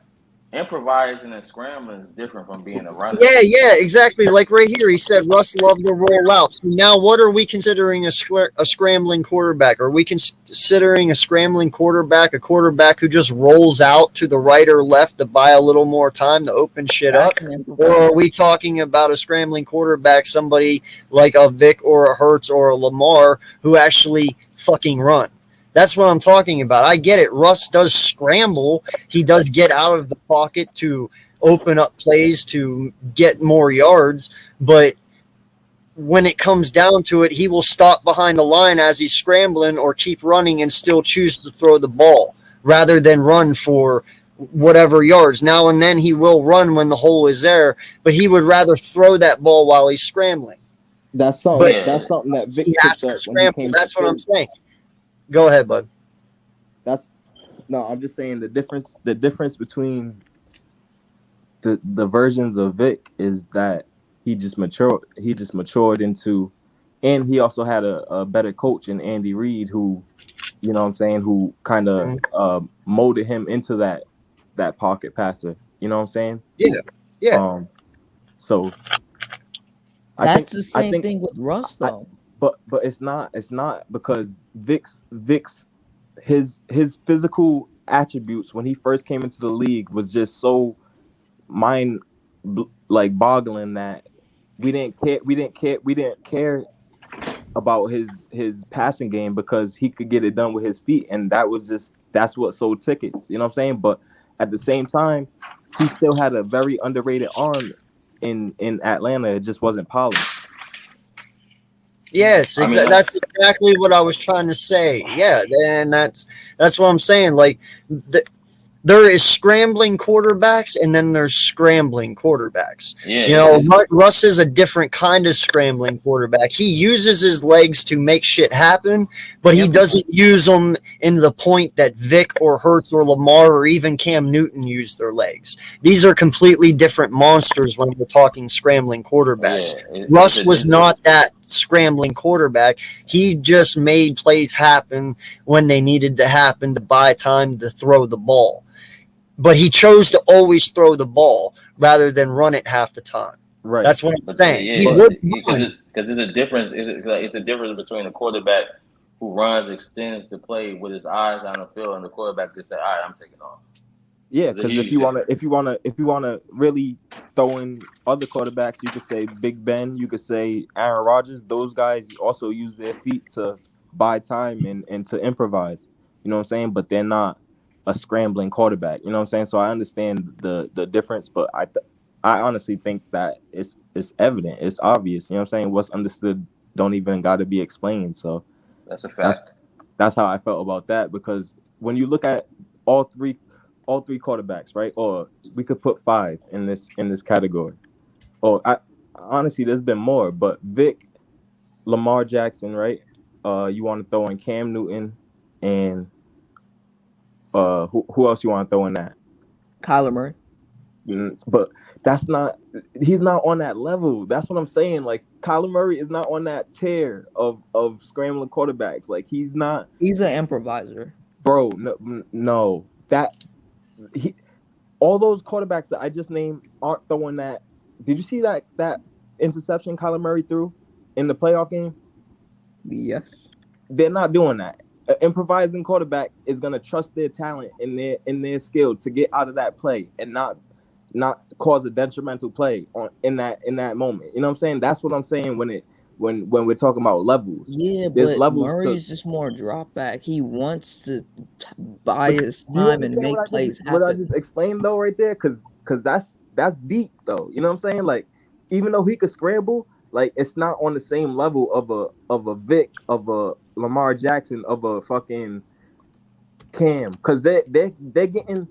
improvising and scrambling is different from being a runner. Yeah, exactly. Like right here, he said Russ loved to roll out. So now, what are we considering a scrambling quarterback? Are we considering a scrambling quarterback a quarterback who just rolls out to the right or left to buy a little more time to open shit up? That's an Or improviser. are we talking about a scrambling quarterback, somebody like a Vic or a Hertz or a Lamar who actually fucking run? That's what I'm talking about. I get it. Russ does scramble. He does get out of the pocket to open up plays to get more yards, but when it comes down to it, he will stop behind the line as he's scrambling or keep running and still choose to throw the ball rather than run for whatever yards. Now and then he will run when the hole is there, but he would rather throw that ball while he's scrambling. That's But something. That's something that he Vic has picked to up when he scramble. came to That's what I'm Philly. saying. Go ahead, bud. That's no. I'm just saying the difference. The difference between the versions of Vic is that he just matured. He just matured into, and he also had a better coach in Andy Reid, who, you know what I'm saying, who kind of molded him into that pocket passer. You know what I'm saying? Yeah. So That's the same thing with Russ, though. But it's not because Vic's his physical attributes when he first came into the league was just so mind boggling that we didn't care about his passing game because he could get it done with his feet, and that's what sold tickets. You know what I'm saying? But at the same time, he still had a very underrated arm in Atlanta. It just wasn't polished. Yes, I mean, that's exactly what I was trying to say. Yeah, and that's what I'm saying. Like, there is scrambling quarterbacks, and then there's scrambling quarterbacks. yeah, You know, Russ is a different kind of scrambling quarterback. He uses his legs to make shit happen, but he doesn't use them in the point that Vic or Hertz or Lamar or even Cam Newton use their legs. These are completely different monsters when we're talking scrambling quarterbacks. Russ was not that scrambling quarterback. He just made plays happen when they needed to happen to buy time to throw the ball. But he chose to always throw the ball rather than run it half the time. Right. That's what I'm saying. Yeah, because there's a difference. It's a difference between a quarterback who runs, extends the play with his eyes down the field, and the quarterback just say, "All right, I'm taking off." Yeah, because if you wanna really throw in other quarterbacks, you could say Big Ben, you could say Aaron Rodgers. Those guys also use their feet to buy time and to improvise. You know what I'm saying? But they're not a scrambling quarterback. You know what I'm saying? So I understand the difference, but I honestly think that it's evident, it's obvious. You know what I'm saying? What's understood don't even got to be explained. So that's a fact. That's how I felt about that, because when you look at all three quarterbacks, right? Or we could put 5 in this category. Or honestly, there's been more, but Vic, Lamar Jackson, right? You want to throw in Cam Newton, and who else you want to throw in that? Kyler Murray. But he's not on that level. That's what I'm saying. Like, Kyler Murray is not on that tier of scrambling quarterbacks. Like, he's not. He's an improviser. Bro, no. All those quarterbacks that I just named aren't throwing that. Did you see that interception Kyler Murray threw in the playoff game? Yes. They're not doing that. An improvising quarterback is gonna trust their talent and their skill to get out of that play and not cause a detrimental play in that moment. You know what I'm saying? That's what I'm saying when we're talking about levels. Yeah, There's but levels Murray's to. just more drop back. He wants to buy But his do you time and understand make plays what I happen. just explained though right there? Because that's deep though. You know what I'm saying? Like even though he could scramble, like it's not on the same level of a Vic, of a Lamar Jackson, of a fucking Cam, because they're getting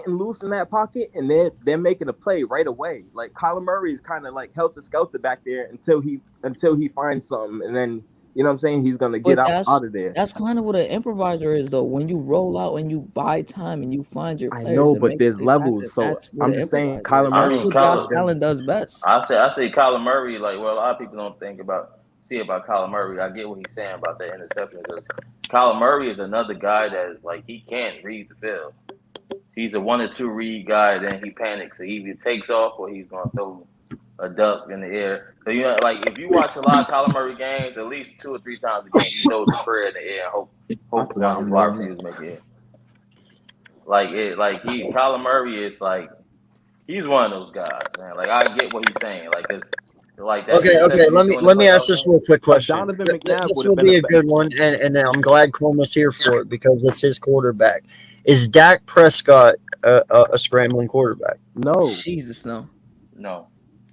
loose in that pocket and they're making a play right away. Like Kyler Murray is kind of like helter skelter back there until he finds something, and then you know what I'm saying, he's gonna get But out of there. that's kind of what an improviser is, though. When you roll out and you buy time and you find your I players know, and but make there's plays happen, levels. So that's what I'm an just saying, improviser Kyler is. I That's Murray mean, what is Josh Kyler. them. Allen does best. I say Kyler Murray. Like, well, a lot of people don't see about Kyler Murray. I get what he's saying about that interception because Kyler Murray is another guy that like he can't read the field. He's a 1 or 2 read guy, then he panics. So he either takes off or he's gonna throw a duck in the air. So you know, like if you watch a lot of Kyler Murray games, at least 2 or 3 times a game, he throws a prayer in the air and I hope one forgot of his I'm wide rolling. receivers make it. Kyler Murray is like he's one of those guys, man. Like I get what he's saying, like it's like that Okay. interception he's doing in the Let me ask playoff this game. real quick But question. Donovan McNabb This would have will been be a good one, and I'm glad Coleman's here for it because it's his quarterback. Is Dak Prescott a scrambling quarterback? no. Jesus, no. No,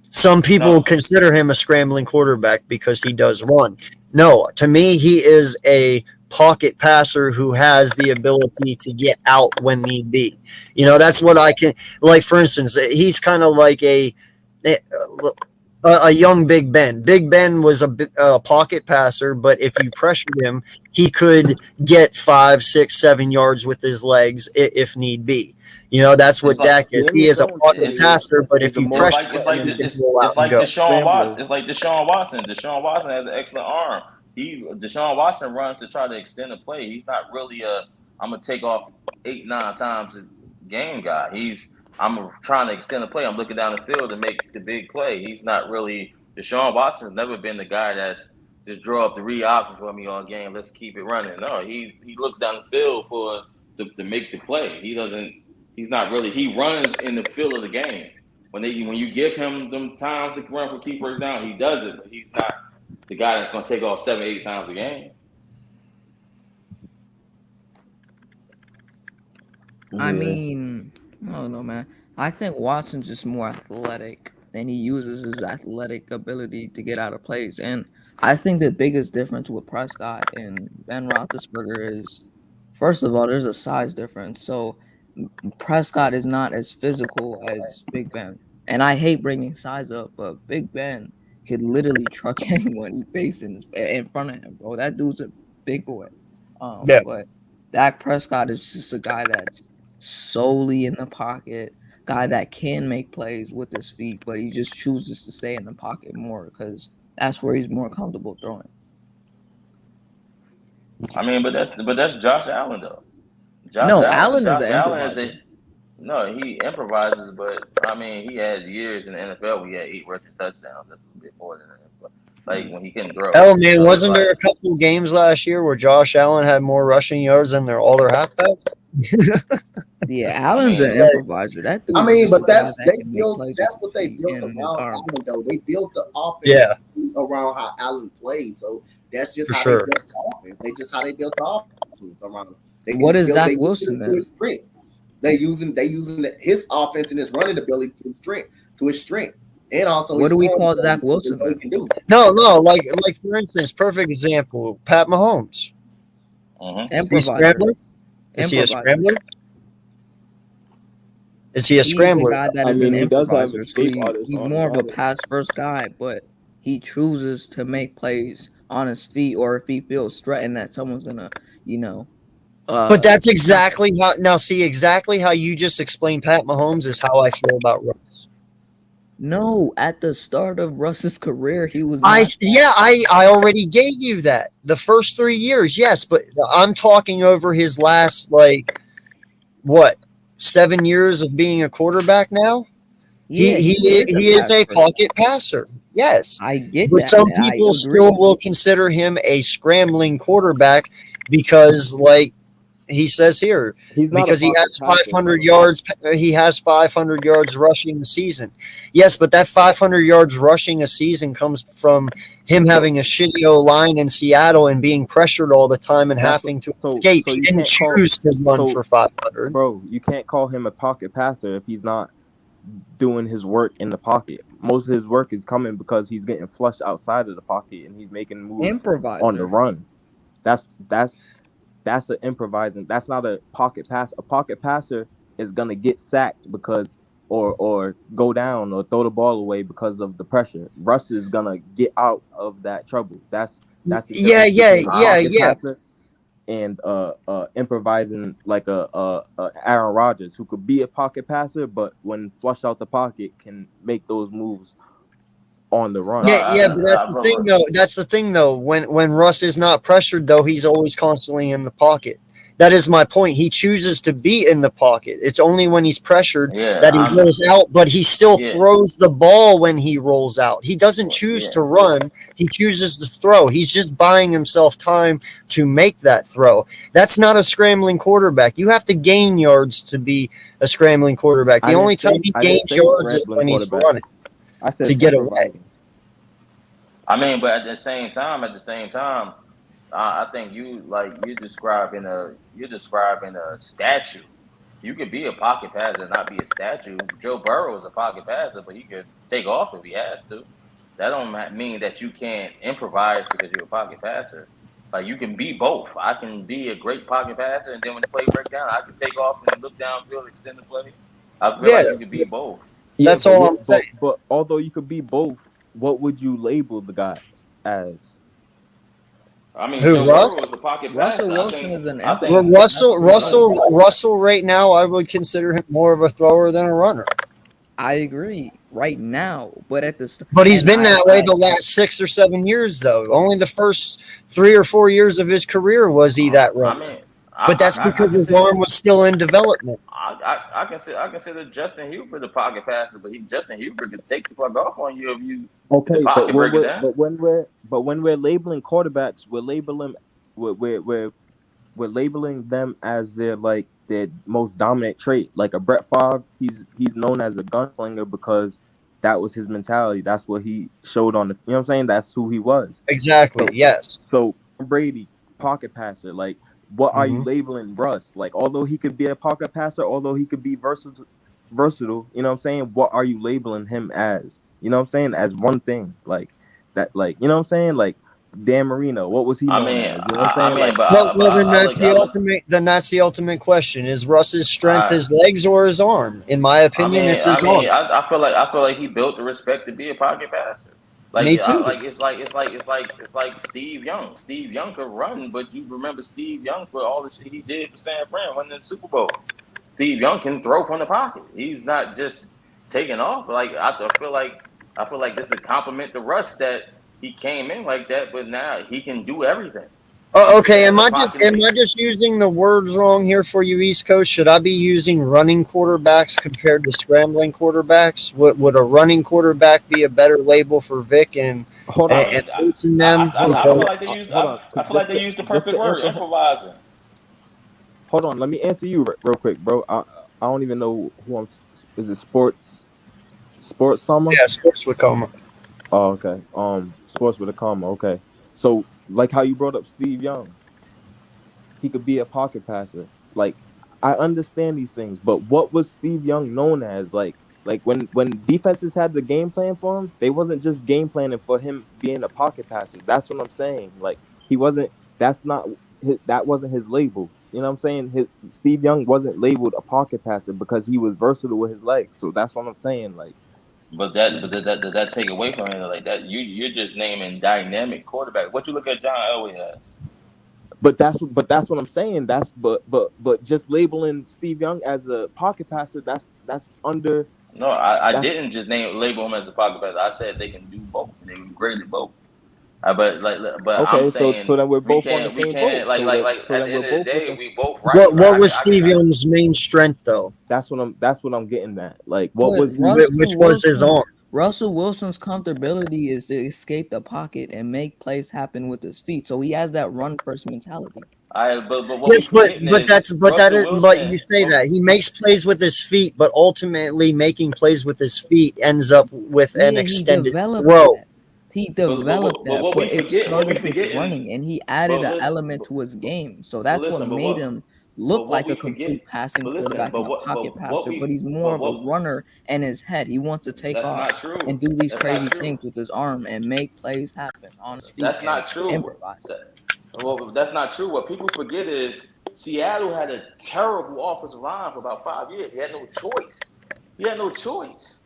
Some people no. consider him a scrambling quarterback because he does run. No, to me, he is a pocket passer who has the ability to get out when need be. You know, that's what I can like. For instance, he's kind of like a young Big Ben. Big Ben was a pocket passer, but if you pressured him, he could get 5, 6, 7 yards with his legs if need be. You know, that's It's what like Dak is. He Daniel is a Jones pocket it's today passer, but is if the you most pressure him, he can roll out it's and like go. Deshaun Watson. scrambler. It's like Deshaun Watson. Deshaun Watson has an excellent arm. Deshaun Watson runs to try to extend the play. He's not really I'm gonna take off 8, 9 times a game guy. I'm trying to extend the play. I'm looking down the field to make the big play. He's not really Deshaun Watson's never been the guy that's just draw up the read option for me all game. Let's keep it running. No, he looks down the field to make the play. He doesn't. He's not really. He runs in the field of the game. When you give him them times to run for key first down, he does it. But he's not the guy that's going to take off 7, 8 times a game. I mean, I don't know, man. I think Watson's just more athletic, and he uses his athletic ability to get out of plays. And I think the biggest difference with Prescott and Ben Roethlisberger is, first of all, there's a size difference. So Prescott is not as physical as Big Ben. And I hate bringing size up, but Big Ben could literally truck anyone he faces in front of him, bro. That dude's a big boy. Yeah. But Dak Prescott is just a guy that's solely in the pocket, guy that can make plays with his feet, but he just chooses to stay in the pocket more because that's where he's more comfortable throwing. I mean, but that's Josh Allen though. Allen is Josh an Allen is improviser. no, he improvises, but I mean, he had years in the NFL where he had 8 rushing touchdowns. That's a bit more than that. Like when he couldn't throw. Oh man, wasn't like, there a couple of games last year where Josh Allen had more rushing yards than all their halfbacks? Yeah, Allen's an improviser. That dude. I mean, is but a guy that's that they can make built. plays That's with what his they feet built and his around arm. Allen, though. They built the offense Yeah. around how Allen plays. So that's just For how sure. they built the offense. They just how they built the offense around him. They What just is built- Zach they used Wilson it to then? his strength. They using his offense and his running ability to his strength, and also What his do we throwing call ability, Zach Wilson what he then? can do. No, like for instance, perfect example, Pat Mahomes. Is he a Improviser. scrambler? Is he a Improviser. scrambler? Is he a He's a scrambler? guy that I is mean, an he does have improviser. So escape artists he's on more of a Madden. pass first guy, but he chooses to make plays on his feet or if he feels threatened that someone's gonna, But that's exactly how exactly how you just explained Pat Mahomes is how I feel about Russ. No, at the start of Russ's career, he was I not. already gave you that. The first 3 years, yes, but I'm talking over his last 7 years of being a quarterback now. Yeah, He is a pocket passer. Yes. I get But that. some I people agree. still will consider him a scrambling quarterback because, like he says here, He's not a because he pocket has passer. 500 yards. He has 500 yards rushing a season. Yes, but that 500 yards rushing a season comes from him having a shitty O line in Seattle and being pressured all the time and That's having to so escape. so He you didn't can't call choose to run so for 500. bro, you can't call him a pocket passer if he's not doing his work in the pocket. Most of his work is coming because he's getting flushed outside of the pocket and he's making moves on the Improviser. run. That's an improvising. That's not a pocket pass. A pocket passer is gonna get sacked because or go down or throw the ball away because of the pressure. Russ is gonna get out of that trouble. That's the Yeah, difference yeah, between a yeah, pocket yeah. passer and improvising like a Aaron Rodgers who could be a pocket passer, but when flushed out the pocket can make those moves on the run. Yeah, but that's the thing though. That's the thing though. When Russ is not pressured though, he's always constantly in the pocket. That is my point. He chooses to be in the pocket. It's only when he's pressured that he rolls out, but he still throws the ball when he rolls out. He doesn't choose to run. He chooses to throw. He's just buying himself time to make that throw. That's not a scrambling quarterback. You have to gain yards to be a scrambling quarterback. The only time he gains yards is when he's running. I said to get away. I mean, but at the same time, I think you're describing a statue. You could be a pocket passer and not be a statue. Joe Burrow is a pocket passer, but he could take off if he has to. That don't mean that you can't improvise because you're a pocket passer. Like you can be both. I can be a great pocket passer, and then when the play breaks down, I can take off and look downfield, extend the play. I feel like you can be both. That's all I'm saying. But although you could be both, what would you label the guy as? I mean, Who, Joe Russ? Burrow is a pocket Russell passer. Wilson is an I think improviser. Russell. Right now, I would consider him more of a thrower than a runner. I agree right now, but But he's been that way the last 6 or 7 years, though. Only the first 3 or 4 years of his career was he that runner. I mean, but that's because his arm was still in development. I consider Justin Hubert the pocket passer, but Justin Hubert could take the fuck off on you if you okay. But when we're labeling quarterbacks, we're labeling them as their most dominant trait. Like a Brett Favre, he's known as a gunslinger because that was his mentality. That's what he showed on the. You know what I'm saying? That's who he was. Exactly. Yes. So Brady, pocket passer. Like, what are you labeling Russ? Like, although he could be a pocket passer, although he could be versatile. You know what I'm saying? What are you labeling him as? You know what I'm saying? As one thing, like that. Like, you know what I'm saying? Like Dan Marino, what was he known as? You know what I'm saying? Then that's the ultimate question: is Russ's strength his legs or his arm? In my opinion, it's his arm. I feel like he built the respect to be a pocket passer. Like, Me too. It's like Steve Young. Steve Young could run, but you remember Steve Young for all the shit he did for San Fran winning the Super Bowl. Steve Young can throw from the pocket. He's not just taking off. Like I feel like this is a compliment to Russ that he came in like that, but now he can do everything. Okay, am I just using the words wrong here for you, East Coast? Should I be using running quarterbacks compared to scrambling quarterbacks? Would a running quarterback be a better label for Vic and Boots and them? I feel like they used the perfect word, improvising. Hold on, let me answer you real quick, bro. I don't even know who I'm. Is it Sports Summer? Yeah, Sports with Coma. Oh, okay. Sports with a comma. Okay. So, like how you brought up Steve Young, he could be a pocket passer. Like, I understand these things, but what was Steve Young known as? Like when defenses had the game plan for him, they wasn't just game planning for him being a pocket passer. That's what I'm saying. Like, he wasn't. That wasn't his label. You know what I'm saying? Steve Young wasn't labeled a pocket passer because he was versatile with his legs. So that's what I'm saying. Like. But did that take away from it like that? You're just naming dynamic quarterback. What you look at John Elway as? But that's what I'm saying. But just labeling Steve Young as a pocket passer, that's under. No, I didn't just label him as a pocket passer. I said they can do both. They can great at both. But okay, I'm saying so then we're both on the same we can't boat. like at the end of the day we both right. What was Steve Young's main strength though? That's what I'm getting at. Like which was his arm? Russell Wilson's comfortability is to escape the pocket and make plays happen with his feet. So he has that run first mentality. but what Yes, we forgetting but is that's Russell but Wilson. you say that he makes plays with his feet, but ultimately making plays with his feet ends up with an Yeah, he extended developed throw. that. He But developed that, what we but it forget, what we started with forgetting. running, and he added But an listen, element to his game. So but that's what listen, made him but look what like we a forget. complete passing But listen, quarterback and a pocket what passer. But we he's more but of a what runner in his head. He wants to take that's off not true. and do these That's not crazy true. things with his arm and make plays happen on his feet That's and not true. improvise. Well, that's not true. What people forget is Seattle had a terrible offensive line for about 5 years. He had no choice. He had no choice.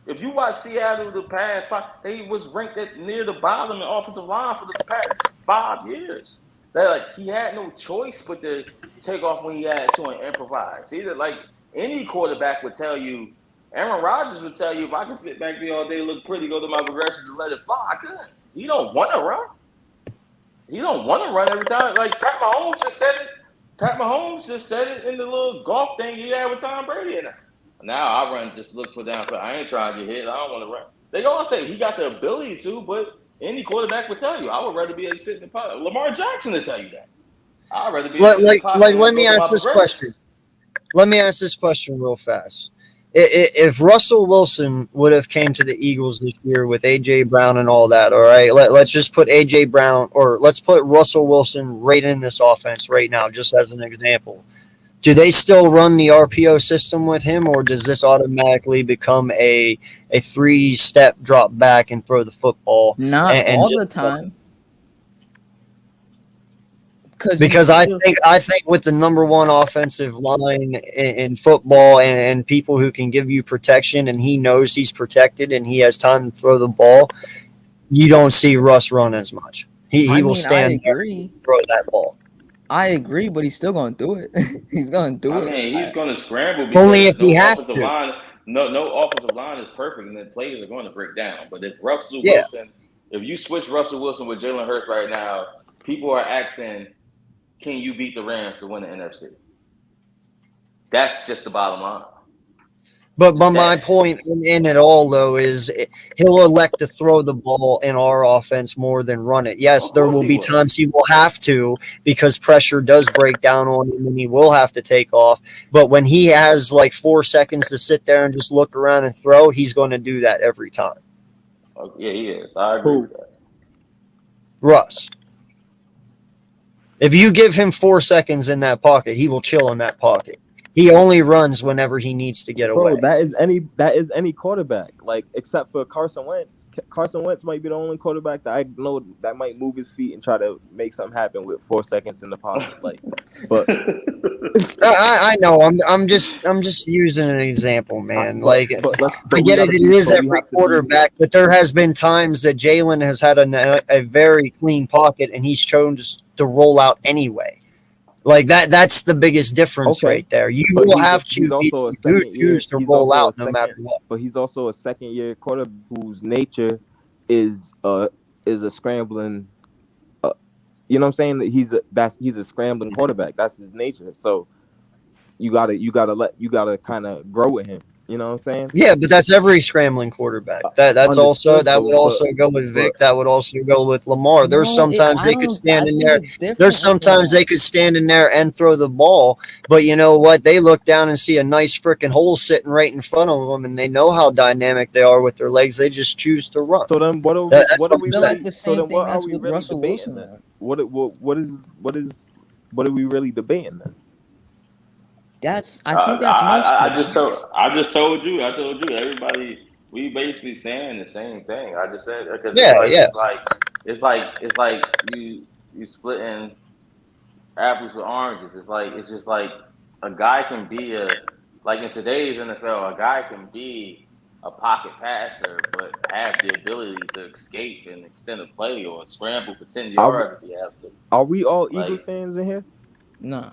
If you watch Seattle the past five, they was ranked at near the bottom in offensive line for the past 5 years. That like he had no choice but to take off when he had to and improvise. Either like any quarterback would tell you, Aaron Rodgers would tell you, if I could sit back there all day, look pretty, go to my progressions and let it fly, I couldn't. He don't want to run. He don't want to run every time. Like Pat Mahomes just said it. Pat Mahomes just said it in the little golf thing he had with Tom Brady in it. Now I run, just look for downfield. I ain't trying to get hit. I don't want to run. They all say he got the ability to, but any quarterback would tell you, I would rather be able to sit in the pocket. Lamar Jackson will tell you that. I'd rather be able to sit in the pocket and Let me go through my ask this progressions. question. Let me ask this question real fast. If Russell Wilson would have came to the Eagles this year with AJ Brown and all that, all right, let's just put AJ Brown or let's put Russell Wilson right in this offense right now, just as an example. Do they still run the RPO system with him, or does this automatically become a 3-step drop back and throw the football? Not And all just the time. because I think with the number one offensive line in football and people who can give you protection and he knows he's protected and he has time to throw the ball, you don't see Russ run as much. He will stand there and throw that ball. I agree, but he's still going to do it. He's going to do it. I mean, he's going to scramble because Only if he has to. No offensive line is perfect, and then players are going to break down. But if Russell Yeah. Wilson, if you switch Russell Wilson with Jalen Hurts right now, people are asking, can you beat the Rams to win the NFC? That's just the bottom line. But my point in it all, though, is he'll elect to throw the ball in our offense more than run it. Yes, there will be times he will have to because pressure does break down on him and he will have to take off. But when he has like 4 seconds to sit there and just look around and throw, he's going to do that every time. Oh, yeah, he is. I agree with that. Russ. If you give him 4 seconds in that pocket, he will chill in that pocket. He only runs whenever he needs to get away. That is any quarterback, like except for Carson Wentz. Carson Wentz might be the only quarterback that I know that might move his feet and try to make something happen with 4 seconds in the pocket. Like, but I know. I'm just using an example, man. I get it. It is every quarterback, but there has been times that Jalen has had a very clean pocket and he's chosen to roll out anyway. Like that's the biggest difference right there. You will have QBs who do choose to roll out no matter what. But he's also a second-year quarterback whose nature is a scrambling. You know what I'm saying? He's a scrambling quarterback. That's his nature. So you gotta kind of grow with him. You know what I'm saying? Yeah, but that's every scrambling quarterback. That would also go with Vic. That would also go with Lamar. There's sometimes they could stand in there. There's sometimes they could stand in there and throw the ball, but you know what? They look down and see a nice freaking hole sitting right in front of them, and they know how dynamic they are with their legs. They just choose to run. So then, what are we Russell Wilson then? What are we really debating then? I just told you. Everybody, we basically saying the same thing. I just said because it's like you splitting apples with oranges. It's just like a guy can be in today's NFL, a guy can be a pocket passer, but have the ability to escape and extend a play or scramble for 10 yards if you have to. Are we all Eagles fans in here? No.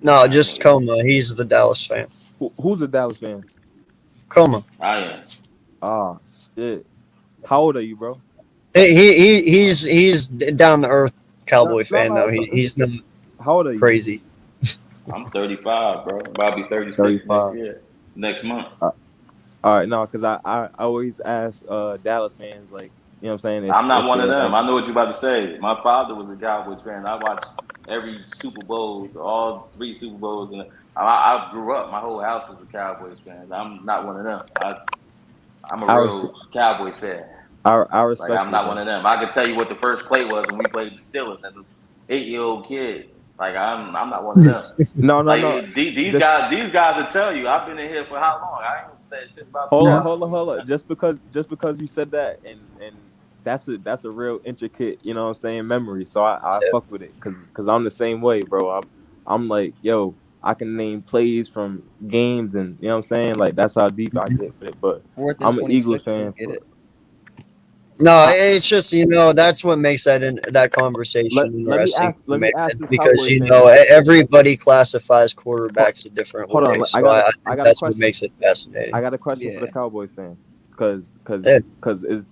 No, just Coma. He's the Dallas fan. Who's a Dallas fan? Coma. I am. Ah, shit. How old are you, bro? He's down to earth Cowboy fan though. He's not. How old are you? Crazy. I'm 35, bro. About to be 36 next month. All right, no, because I always ask Dallas fans, like, you know what I'm saying? I'm not one of them. I know what you're about to say. My father was a Cowboys fan. I watched every Super Bowl, all three Super Bowls, and I grew up. My whole house was a Cowboys fan. I'm not one of them. I'm a I real Cowboys fan. I Like respect I'm it not one though. of them. I can tell you what the first play was when we played the Steelers as an 8-year-old kid. Like I'm not one of them. No, no, Like no. Just these guys will tell you. I've been in here for how long? I ain't said shit about the hold on, Cowboys. hold on, hold on. Just because you said that, and that's a real intricate, you know what I'm saying, memory. So I Yeah. fuck with it because I'm the same way, bro. I'm like, yo, I can name plays from games, and you know what I'm saying. Like that's how deep I get with it. But Fourth and I'm an Eagles 26. Let's fan get for. it. No, I, it's just that's what makes that conversation let me interesting, ask man. this Because Cowboy fan. everybody classifies Hold, quarterbacks a different hold on, way, so I I think got a that's what question. makes it fascinating. I got a question for the Yeah. Cowboy fan, cause Yeah.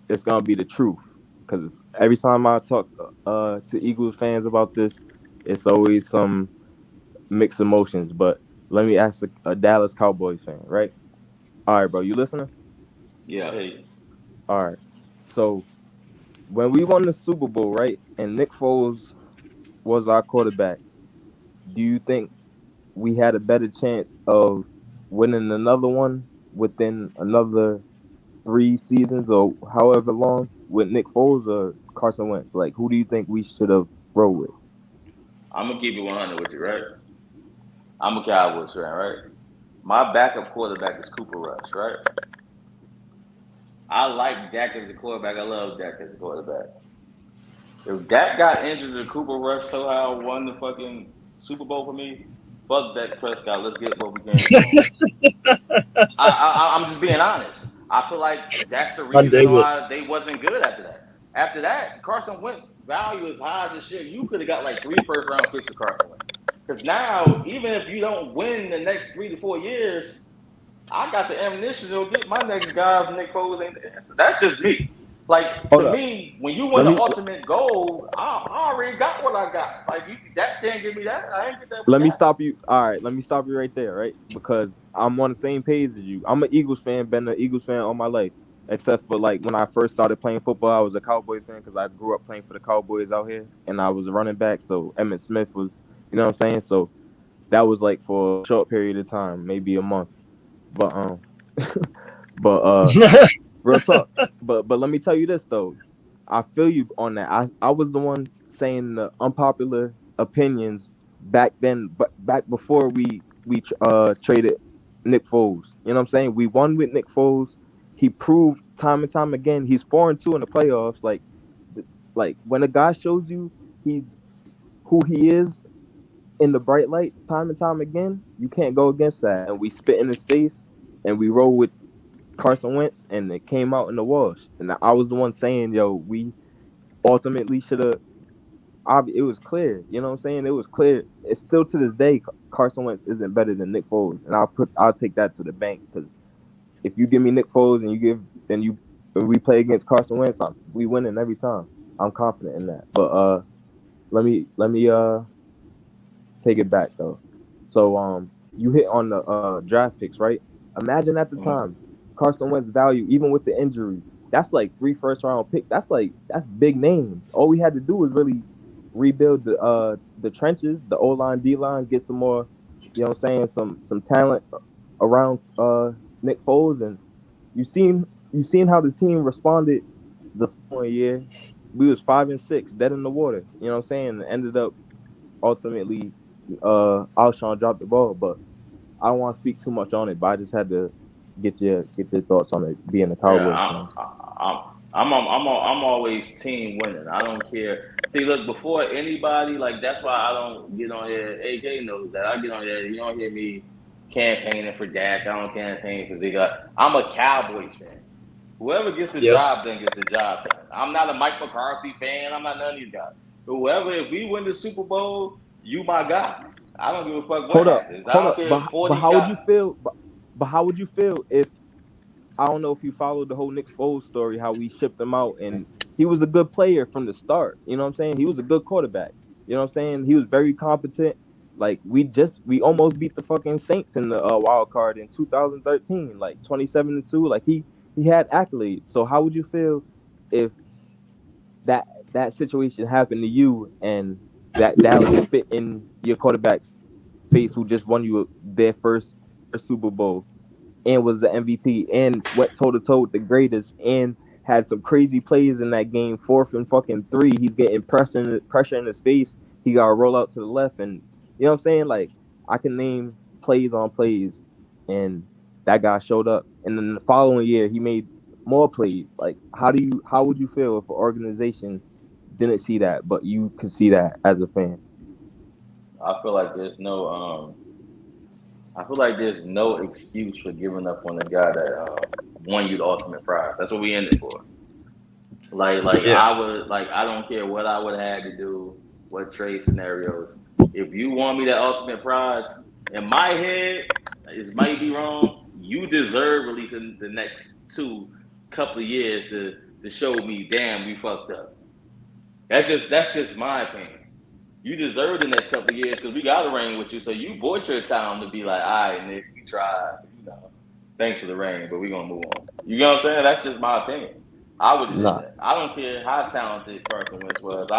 it's gonna be the truth. Cause every time I talk to Eagles fans about this, it's always some mixed emotions. But let me ask a Dallas Cowboy fan, right? All right, bro, you listening? Yeah, hey, All right. So when we won the Super Bowl, right, and Nick Foles was our quarterback, do you think we had a better chance of winning another one within another 3 seasons or however long with Nick Foles or Carson Wentz? Like, who do you think we should have rolled with? I'm gonna keep it 100 with you, right? I'm a Cowboys fan, right? My backup quarterback is Cooper Rush, right? I like Dak as a quarterback. I love Dak as a quarterback. If Dak got injured and Cooper Rush somehow won the fucking Super Bowl for me, fuck Dak Prescott. Let's get what we can get. I'm just being honest. I feel like that's the I reason dig it. why they wasn't good after that. After that, Carson Wentz value is high as shit. You could have got like 3 first-round picks for Carson Wentz. Because now, even if you don't win the next 3 to 4 years, I got the ammunition to get my next guy if Nick Foles ain't the answer. That's just me. Like to Hold up. me, when you win Let the me ultimate goal, I already got what I got. Like that can't give me that. I ain't get that with let me that. stop you. All right, let me stop you right there, right? Because I'm on the same page as you. I'm an Eagles fan, been an Eagles fan all my life. Except for like when I first started playing football, I was a Cowboys fan because I grew up playing for the Cowboys out here, and I was a running back. So Emmitt Smith was, you know what I'm saying. So that was like for a short period of time, maybe a month. But but real talk. But let me tell you this though. I feel you on that. I was the one saying the unpopular opinions back then, but back before we traded Nick Foles. You know what I'm saying? We won with Nick Foles. He proved time and time again he's 4-2 in the playoffs. Like when a guy shows you he's who he is in the bright light time and time again, you can't go against that. And we spit in his face and we roll with Carson Wentz, and it came out in the wash. And I was the one saying, "Yo, we ultimately should have." It was clear, you know what I'm saying? It was clear. It's still to this day, Carson Wentz isn't better than Nick Foles, and I'll take that to the bank because if you give me Nick Foles and we play against Carson Wentz, we winning every time. I'm confident in that. But let me take it back though. So you hit on the draft picks, right? Imagine at the Mhm. time Carson Wentz value, even with the injury, that's like 3 first round picks. That's big names. All we had to do was really rebuild the trenches, the O line, D line, get some more, you know what I'm saying, some talent around Nick Foles, and you seen how the team responded the following year. We was 5-6, dead in the water. You know what I'm saying? And ended up ultimately Alshon dropped the ball, but I don't want to speak too much on it. But I just had to get your thoughts on it being a Yeah, Cowboys fan. I'm always team winning. I don't care. See, look, before anybody, like that's why I don't get on here. AK knows that I get on here. You don't hear me campaigning for Dak. I don't campaign for Zika. I'm a Cowboys fan. Whoever gets the Yep. job done gets the job done. I'm not a Mike McCarthy fan. I'm not none of these guys. Whoever, if we win the Super Bowl, you my guy. I don't give a fuck what happens. I Hold don't up. care But if but 40 how would got. you feel? But how would you feel if I don't know if you followed the whole Nick Foles story, how we shipped him out, and he was a good player from the start. You know what I'm saying? He was a good quarterback. You know what I'm saying? He was very competent. Like we almost beat the fucking Saints in the wild card in 2013, like 27-2. Like he had accolades. So how would you feel if that situation happened to you and that Dallas spit in your quarterback's face who just won you their first Super Bowl and was the MVP and went toe to toe with the greatest and had some crazy plays in that game, 4th and 3. He's getting pressure in his face. He got to roll out to the left, and you know what I'm saying. Like I can name plays on plays, and that guy showed up. And then the following year, he made more plays. Like how would you feel if an organization didn't see that, but you could see that as a fan? I feel like there's no I feel like there's no excuse for giving up on the guy that won you the ultimate prize. That's what we ended for. Yeah. I don't care what I would have had to do, what trade scenarios. If you want me that ultimate prize, in my head, it might be wrong. You deserve at least in the next couple of years to show me, damn, we fucked up. That's just my opinion. You deserve the next couple of years because we got a ring with you. So you bought your time to be like, all right, Nick, we tried. Thanks for the ring, but we're gonna move on. You know what I'm saying? That's just my opinion. I would have did that. I don't care how talented Carson Wentz was.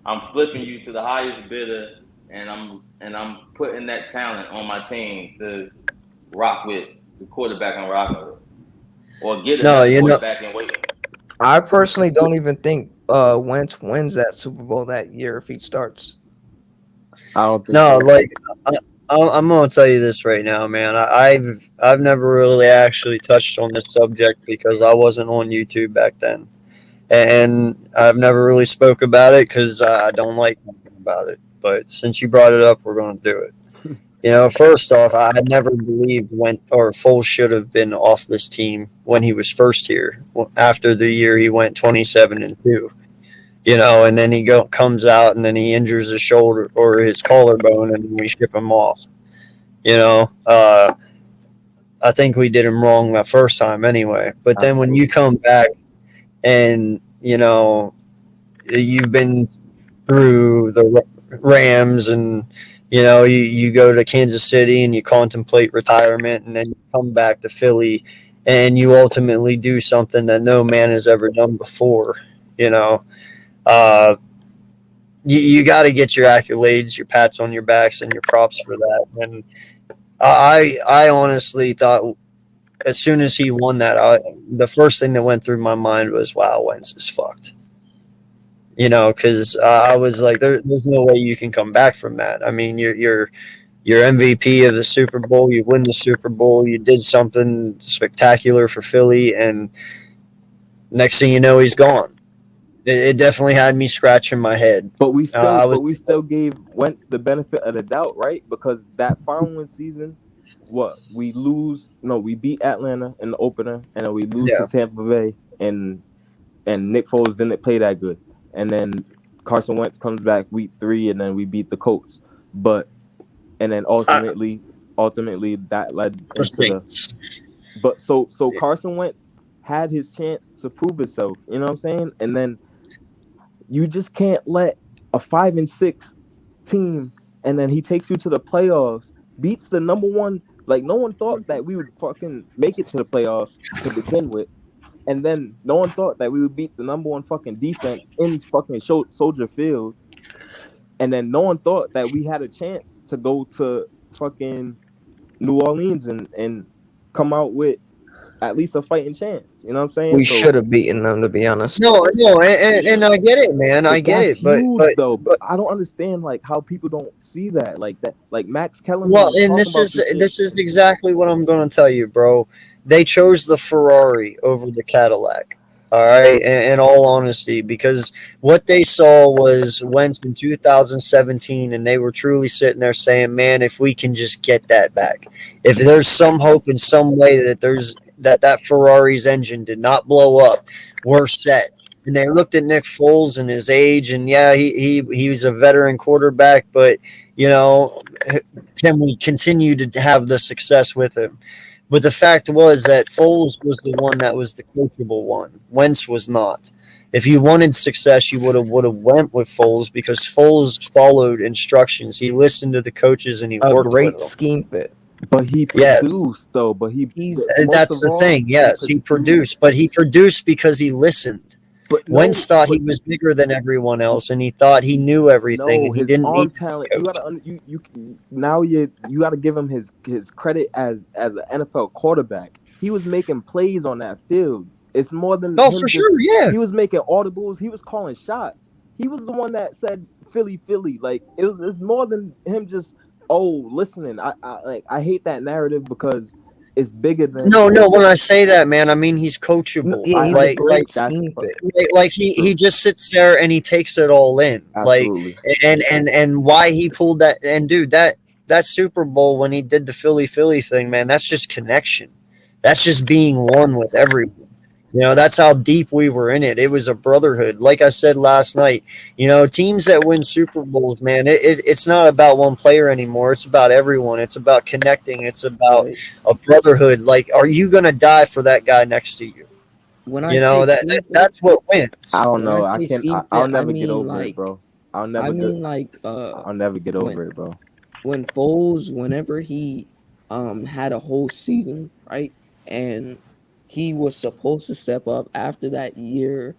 I'm flipping you to the highest bidder, and I'm putting that talent on my team to rock with the quarterback I'm rocking with, or get another quarterback and wait. I personally don't even think Wentz wins that Super Bowl that year if he starts. I don't think No, so. like I'm gonna tell you this right now, man. I've never really actually touched on this subject because I wasn't on YouTube back then, and I've never really spoke about it because I don't like talking about it. But since you brought it up, we're gonna do it. First off, I never believed Foles should have been off this team when he was first here. After the year he went 27-2. And then he comes out and then he injures his shoulder or his collarbone and we ship him off. I think we did him wrong that first time anyway. But then when you come back and, you've been through the Rams and, you go to Kansas City and you contemplate retirement and then you come back to Philly and you ultimately do something that no man has ever done before, you got to get your accolades, your pats on your backs, and your props for that. And I honestly thought as soon as he won that, the first thing that went through my mind was, wow, Wentz is fucked. Because I was like, there's no way you can come back from that. I mean, you're MVP of the Super Bowl. You win the Super Bowl. You did something spectacular for Philly, and next thing you know, he's gone. It definitely had me scratching my head. But we still gave Wentz the benefit of the doubt, right? Because that following season, we beat Atlanta in the opener, and then we lose to Tampa Bay, and Nick Foles didn't play that good, and then Carson Wentz comes back week 3, and then we beat the Colts, and then ultimately that led into the. But so Carson Wentz had his chance to prove himself, you know what I'm saying, and then. You just can't let a 5-6 team, and then he takes you to the playoffs, beats the number one. Like no one thought that we would fucking make it to the playoffs to begin with, and then no one thought that we would beat the number one fucking defense in fucking Soldier Field, and then no one thought that we had a chance to go to fucking New Orleans and come out with at least a fighting chance. You know what I'm saying? We should have beaten them, to be honest. No, and I get it, man. I get it, but I don't understand like how people don't see that, like Max Kellerman. Well, and this is exactly what I'm going to tell you, bro. They chose the Ferrari over the Cadillac. All right, in all honesty, because what they saw was Wentz in 2017, and they were truly sitting there saying, "Man, if we can just get that back, if there's some hope in some way that Ferrari's engine did not blow up, we're set." And they looked at Nick Foles and his age, and yeah, he was a veteran quarterback, but can we continue to have the success with him? But the fact was that Foles was the one that was the coachable one. Wentz was not. If you wanted success, you would have went with Foles because Foles followed instructions. He listened to the coaches and he worked with them. A great scheme fit. But he produced though. That's the thing. Yes, he produced, but he produced because he listened. But Wentz thought he was bigger than everyone else, and he thought he knew everything, no, and he his didn't arm need talent. to You coach. gotta you gotta give him his credit as an NFL quarterback. He was making plays on that field. It's more than Oh, him for just. sure, yeah. He was making audibles. He was calling shots. He was the one that said Philly, Philly. Like it's more than him just listening. I hate that narrative because it's bigger than. No. When I say that, man, I mean he's coachable. Yeah, I he's a Like, understand great that's scheme fit. he just sits there and he takes it all in. Like, absolutely. and why he pulled that, and dude, that Super Bowl when he did the Philly thing, man, that's just connection. That's just being one with everyone. That's how deep we were in it. It was a brotherhood. Like I said last night, teams that win Super Bowls, man, it's not about one player anymore. It's about everyone. It's about connecting. It's about But a brotherhood. Like, are you going to die for that guy next to you? when I say scheme fit, That's what wins. I don't when I know. I say can. scheme I'll fit, never get over it, bro. I'll I never get. mean like I'll never get when over it, bro. when Foles, whenever he had a whole season, right? And he was supposed to step up after that year.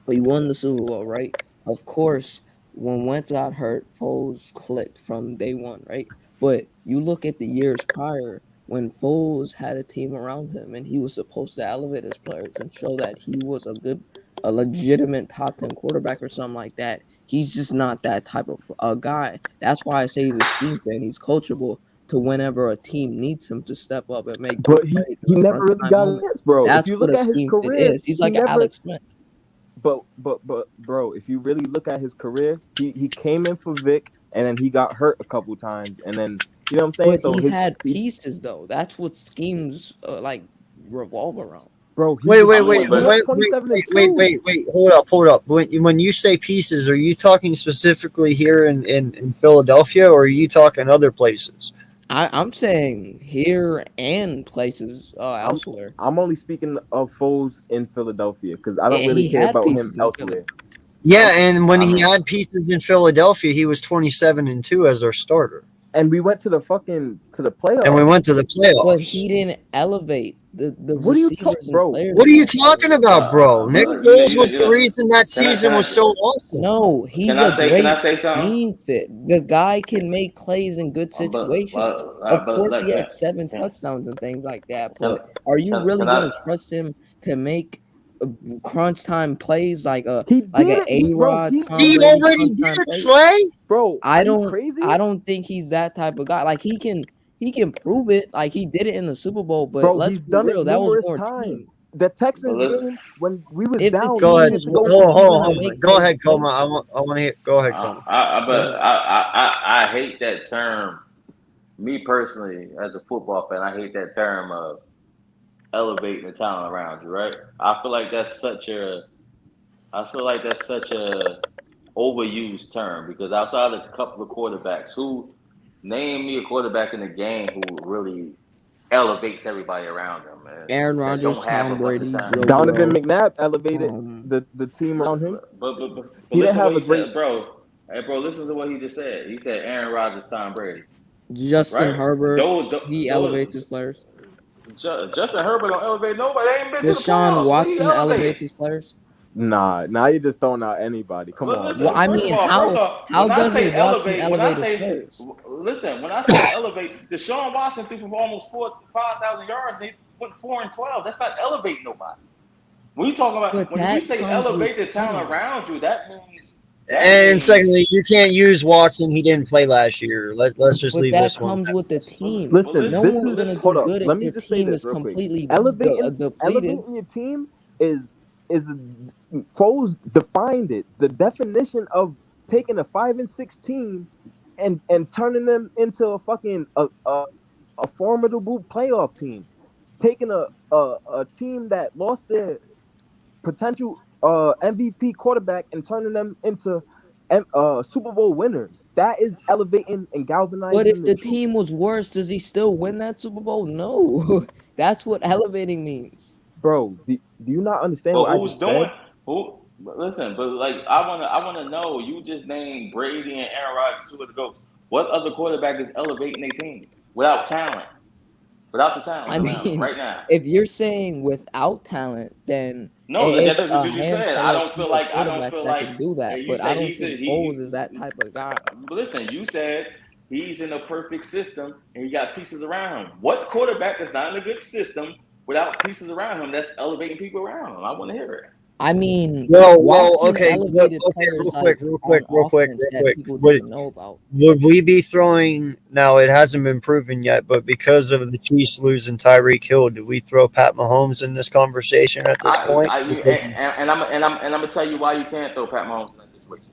But he won the Super Bowl, right? Of course, when Wentz got hurt, Foles clicked from day one, right? But you look at the years prior when Foles had a team around him and he was supposed to elevate his players and show that he was a legitimate top 10 quarterback or something like that. He's just not that type of guy. That's why I say he's a scheme fan. He's coachable to whenever a team needs him to step up and make big But plays in he the never crunch really time got a moment. chance, bro. If That's you what look a at his scheme fit career, is. He's he like an never. Alex Smith. But bro, if you really look at his career, he came in for Vic and then he got hurt a couple times and then you know what I'm saying. But So he had pieces though. That's what schemes like revolve around. bro, Wait, he wait. went 27-2. Wait. Hold up. When you say pieces, are you talking specifically here in Philadelphia, or are you talking other places? I'm saying here and places I'm elsewhere. I'm only speaking of Foles in Philadelphia because I don't And really he care had about him pieces in Philly. elsewhere. Yeah, and when I he mean, had pieces in Philadelphia, he was 27-2 as our starter, And we went to the playoffs. and we went to the But playoffs. he didn't elevate the What are you talking, receivers and bro? players What are you enough, bro. talking about, bro? Nick but Foles was the reason that can I season was so awesome. No, he's can I a say great something? scheme fit. The guy can make plays in good But situations. Of but course, look, he had 7 can, touchdowns and things like that. can, But are you really can gonna I? trust him to make crunch time plays like He an did it, bro. A-Rod, Tom He Brady already crunch did time it, plays? Slay. Bro, I are you don't crazy? I don't think he's that type of guy. Like he can prove it. Like he did it in the Super Bowl. But Bro, let's he's be done it real, that was numerous more times. team. The But Texans listen, game when we was If the down Go team ahead. is 10 to go worse, into is the he Hold gonna on. make Go plays ahead, to win? Coma. I want to hear. Go ahead, Coma. Go ahead. I hate that term. Me personally, as a football fan, I hate that term of elevating the talent around you. Right? I feel like that's such a overused term because outside of a couple of quarterbacks, who name me a quarterback in the game who really elevates everybody around them, man, Aaron that Rodgers, don't have a Tom bunch of Brady, time. Joe Donovan Burrow, McNabb elevated um, the team around him. But He didn't listen to have what a he great. said, bro. Hey, bro, listen to what he just said. He said Aaron Rodgers, Tom Brady, Justin right? Herbert. He elevates his Those players. Justin Herbert don't elevate nobody. They ain't been to the Deshaun playoffs. What are you Watson elevates elevating? his players. Nah, now you're just throwing out anybody. Come Well, on, Well, bro. listen. I mean, First how off, how when I doesn't say Watson elevate, elevate his players? when I say elevate, Deshaun Watson threw for almost 5,000 yards. And he went 4-12. That's not elevating nobody. When you talking about But when we that say comes with elevate the talent team. around you, And secondly, you can't use Watson. He didn't play last year. Let's just But leave that this one. comes with the team. Listen, No this one's is gonna hold do up. good if Let me their just say team this is real quick. completely depleted. Elevating your team is Foles defined it. The definition of taking a 5-6 team and turning them into a fucking a formidable playoff team. Taking a team that lost their potential MVP quarterback and turning them into Super Bowl winners. That is elevating and But galvanizing if the the troops. team was worse, does he still win that Super Bowl? No. That's what elevating means. Bro, do you not understand but what I who's just doing said? who? But listen, but like I wanna know. You just named Brady and Aaron Rodgers, two of the goats. What other quarterback is elevating their team without talent? without the talent I around him mean, right now. if you're saying without talent, then No, it's that's a what you said. handful I of don't feel like quarterbacks that can do that. you But I said don't think Foles is that type of guy. But listen, you said he's in a perfect system and he got pieces around him. What quarterback is not in a good system without pieces around him that's elevating people around him? I want to hear it. I mean, Well, Watson okay, elevated okay, players like on offense that people didn't know about. Would we be throwing? Now it hasn't been proven yet, but because of the Chiefs losing Tyreek Hill, do we throw Pat Mahomes in this conversation at this point? And I'm gonna tell you why you can't throw Pat Mahomes in that situation.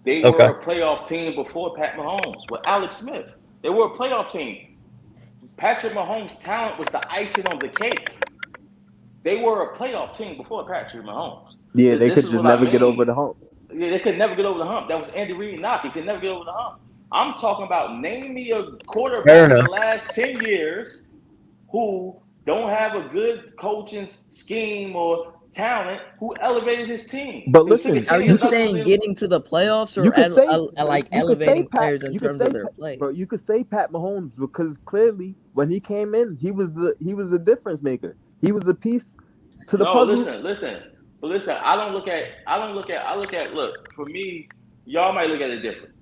They Okay. were a playoff team before Pat Mahomes with Alex Smith. They were a playoff team. Patrick Mahomes' talent was the icing on the cake. They were a playoff team before Patrick Mahomes. Yeah, they could just never get over the hump. Yeah, they could never get over the hump. That was Andy Reid knock. He could never get over the hump. I'm talking about name me a quarterback in the last 10 years who don't have a good coaching scheme or talent who elevated his team. But listen, are you saying getting to the playoffs or elevating players in terms of their play? Bro, you could say Pat Mahomes because clearly when he came in, he was the difference maker. He was a piece to the puzzle. Listen, I look for me, y'all might look at it different.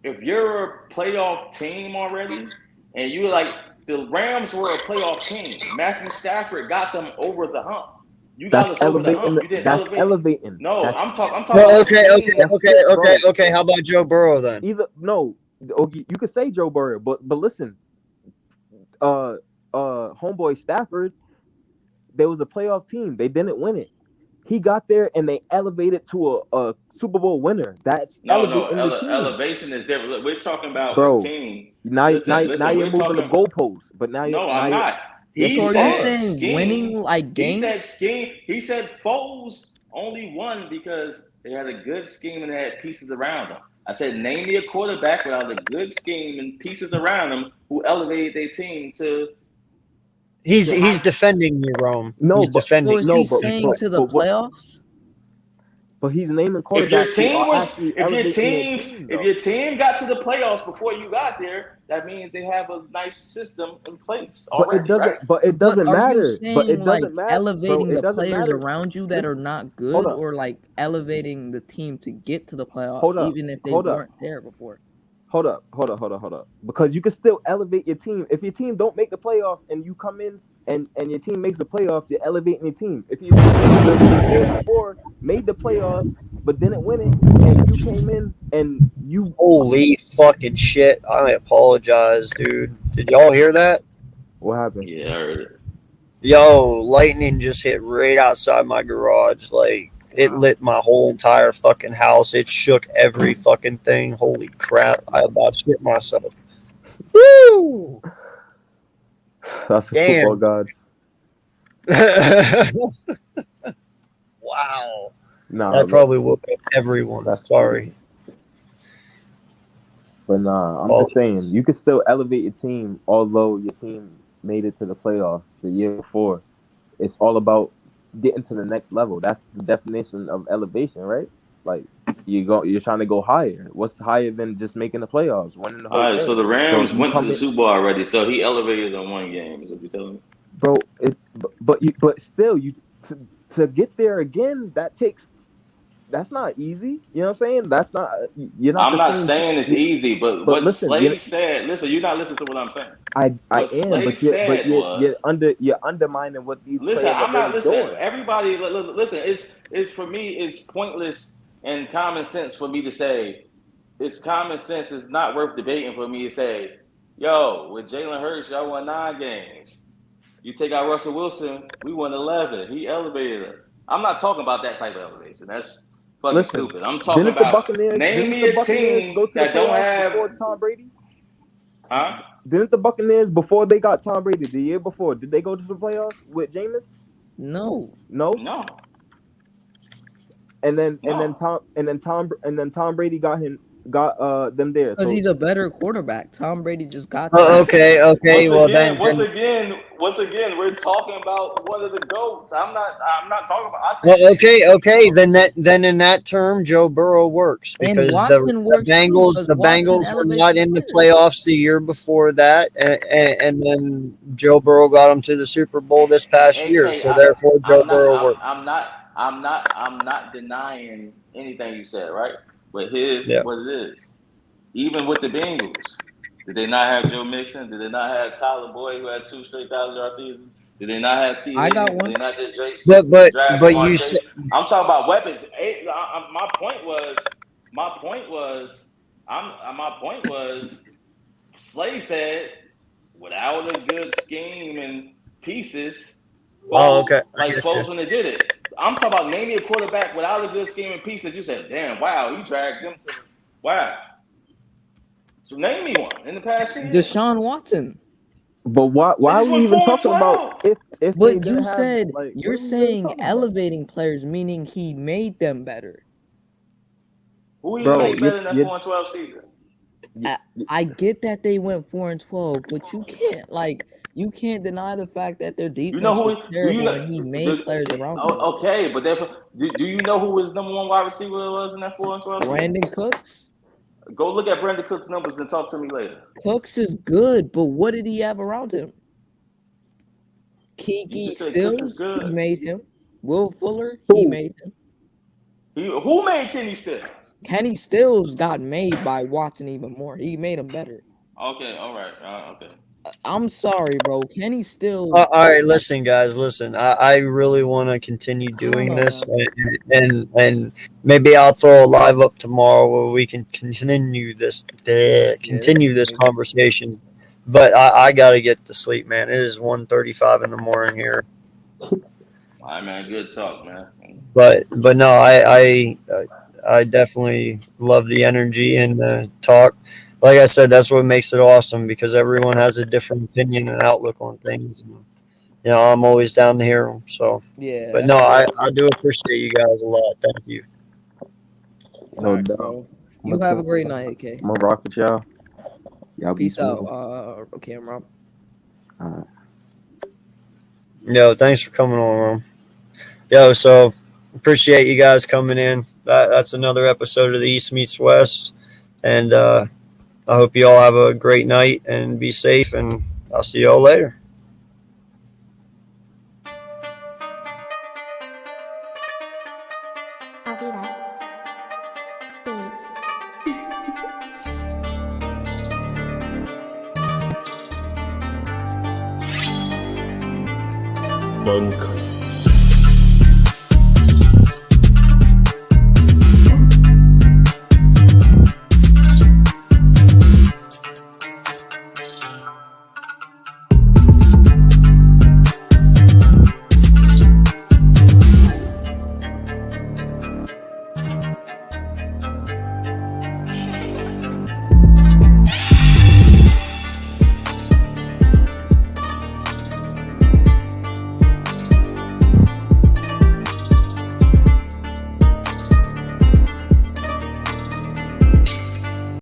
If you're a playoff team already, and you're like the Rams were a playoff team, Matthew Stafford got them over the hump. You got us over the hump. You didn't elevate. Elevating. No, I'm talking. Well, okay. How about Joe Burrow then? You could say Joe Burrow, but listen, homeboy Stafford, there was a playoff team. They didn't win it. He got there and they elevated to a Super Bowl winner. That's elevating the team. Elevation is different. Look, we're talking about a team. Now you're moving the goalposts. But now I'm not. He said winning like games. He said Foles only won because they had a good scheme and they had pieces around them. I said name me a quarterback without a good scheme and pieces around them who elevated their team to. He's defending you, Rome. No, he's defending. So is he saying to the playoffs? But he's naming quarterbacks. If your team got to the playoffs before you got there, that means they have a nice system in place already. But it doesn't matter. Are you saying like elevating the players around you that are not good, or like elevating the team to get to the playoffs, even if they weren't there before? Hold up. Because you can still elevate your team. If your team don't make the playoffs and you come in and your team makes the playoffs, you're elevating your team. If your team before made the playoffs but didn't win it, and you came in and you holy fucking shit! I apologize, dude. Did y'all hear that? What happened? Yeah, I heard it. Yo, lightning just hit right outside my garage. Like, it lit my whole entire fucking house. It shook every fucking thing. Holy crap. I about shit myself. Woo! That's a football god. Wow. Nah, that probably woke up everyone. That's sorry. But nah, I'm just saying, you can still elevate your team, although your team made it to the playoffs the year before. It's all about getting to the next level. That's the definition of elevation, right? Like you're trying to go higher. What's higher than just making the playoffs, winning the whole All right, thing? so the Rams went to the Super Bowl already, so he elevated on one game. Is what you're telling me, bro? But still, to get there again, that's not easy. You know what I'm saying? That's not. You're not. I'm not saying it's easy, but what listen, Slade said. Listen, you're not listening to what I'm saying. I am, but you're undermining what these. Listen, I'm not listening. Everybody, listen. It's for me. It's pointless and common sense for me to say. It's common sense. It's not worth debating for me to say, yo, with Jalen Hurts, y'all won 9 games. You take out Russell Wilson, we won 11. He elevated us. I'm not talking about that type of elevation. That's fucking stupid. I'm talking about name me a team that don't have Tom Brady. Huh? Didn't the Buccaneers, before they got Tom Brady the year before, did they go to the playoffs with Jameis? No. And then Tom Brady got him got them there. Because So he's a better quarterback. Tom Brady just got Oh, there. okay. Well, then Once again, we're talking about one of the goats. I'm not talking about. I well, said okay. Then in that term, Joe Burrow works And because Watson works too, because The Watson Bengals were elevates not the in the players. playoffs the year before that, and then Joe Burrow got them to the Super Bowl this past year. AK, So therefore, Joe Burrow works. I'm not denying anything you said, right? But here's Yeah. what it is. Even with the Bengals, did they not have Joe Mixon? Did they not have Kyler Boyd, who had 2 straight 1,000-yard seasons? Did they not have T. I got Higgins? Did one. they not just draft But Jamar you Chase? said I'm talking about weapons. My point was, Slay said, without a good scheme and pieces, okay. I like guess you. folks when they did it. I'm talking about naming a quarterback without a good scheme and pieces. You said, damn, wow, he dragged them to wow. So name me one in the past 10 years. Deshaun Watson. but why They are just we went even 4 and talking about 12. if they But you didn't have, said like, you're what are we really saying talking about? elevating players, meaning he made them better. Who he Bro, made better in that you 4 and 12 season? I get that they went 4 and 12, but you can't deny the fact that their You know defense who? was Do you terrible and he made players around him. Okay, but therefore, do you know who his number 1 wide receiver was in that 4 and 12 season? Brandon Cooks. Go look at Brandon Cook's numbers and talk to me later. Cooks is good, but what did he have around him? You Kiki just said Cooks is Stills, he good. made him. Will Fuller, he Who? made him. Who made Kenny Stills? Kenny Stills got made by Watson even more. He made him better. Okay, all right, okay. I'm sorry, bro. Kenny Stills. All right, listen, guys. Listen, I really want to continue doing know, this, and maybe I'll throw a live up tomorrow where we can continue this conversation. But I gotta get to sleep, man. It is 1:35 in the morning here. All right, man. Good talk, man. But no, I definitely love the energy and the talk. Like I said, that's what makes it awesome because everyone has a different opinion and outlook on things. And, you know, I'm always down to hear them. So, Yeah. but no, I do appreciate you guys a lot. Thank you. No Alright, doubt. bro. You have a great night, AK. I'm gonna rock with y'all. Y'all be Peace out, smooth. Rob. All right. Yo, thanks for coming on, Rom. Yo, so appreciate you guys coming in. That's another episode of the East Meets West. And I hope you all have a great night and be safe. And I'll see you all later. Bunker.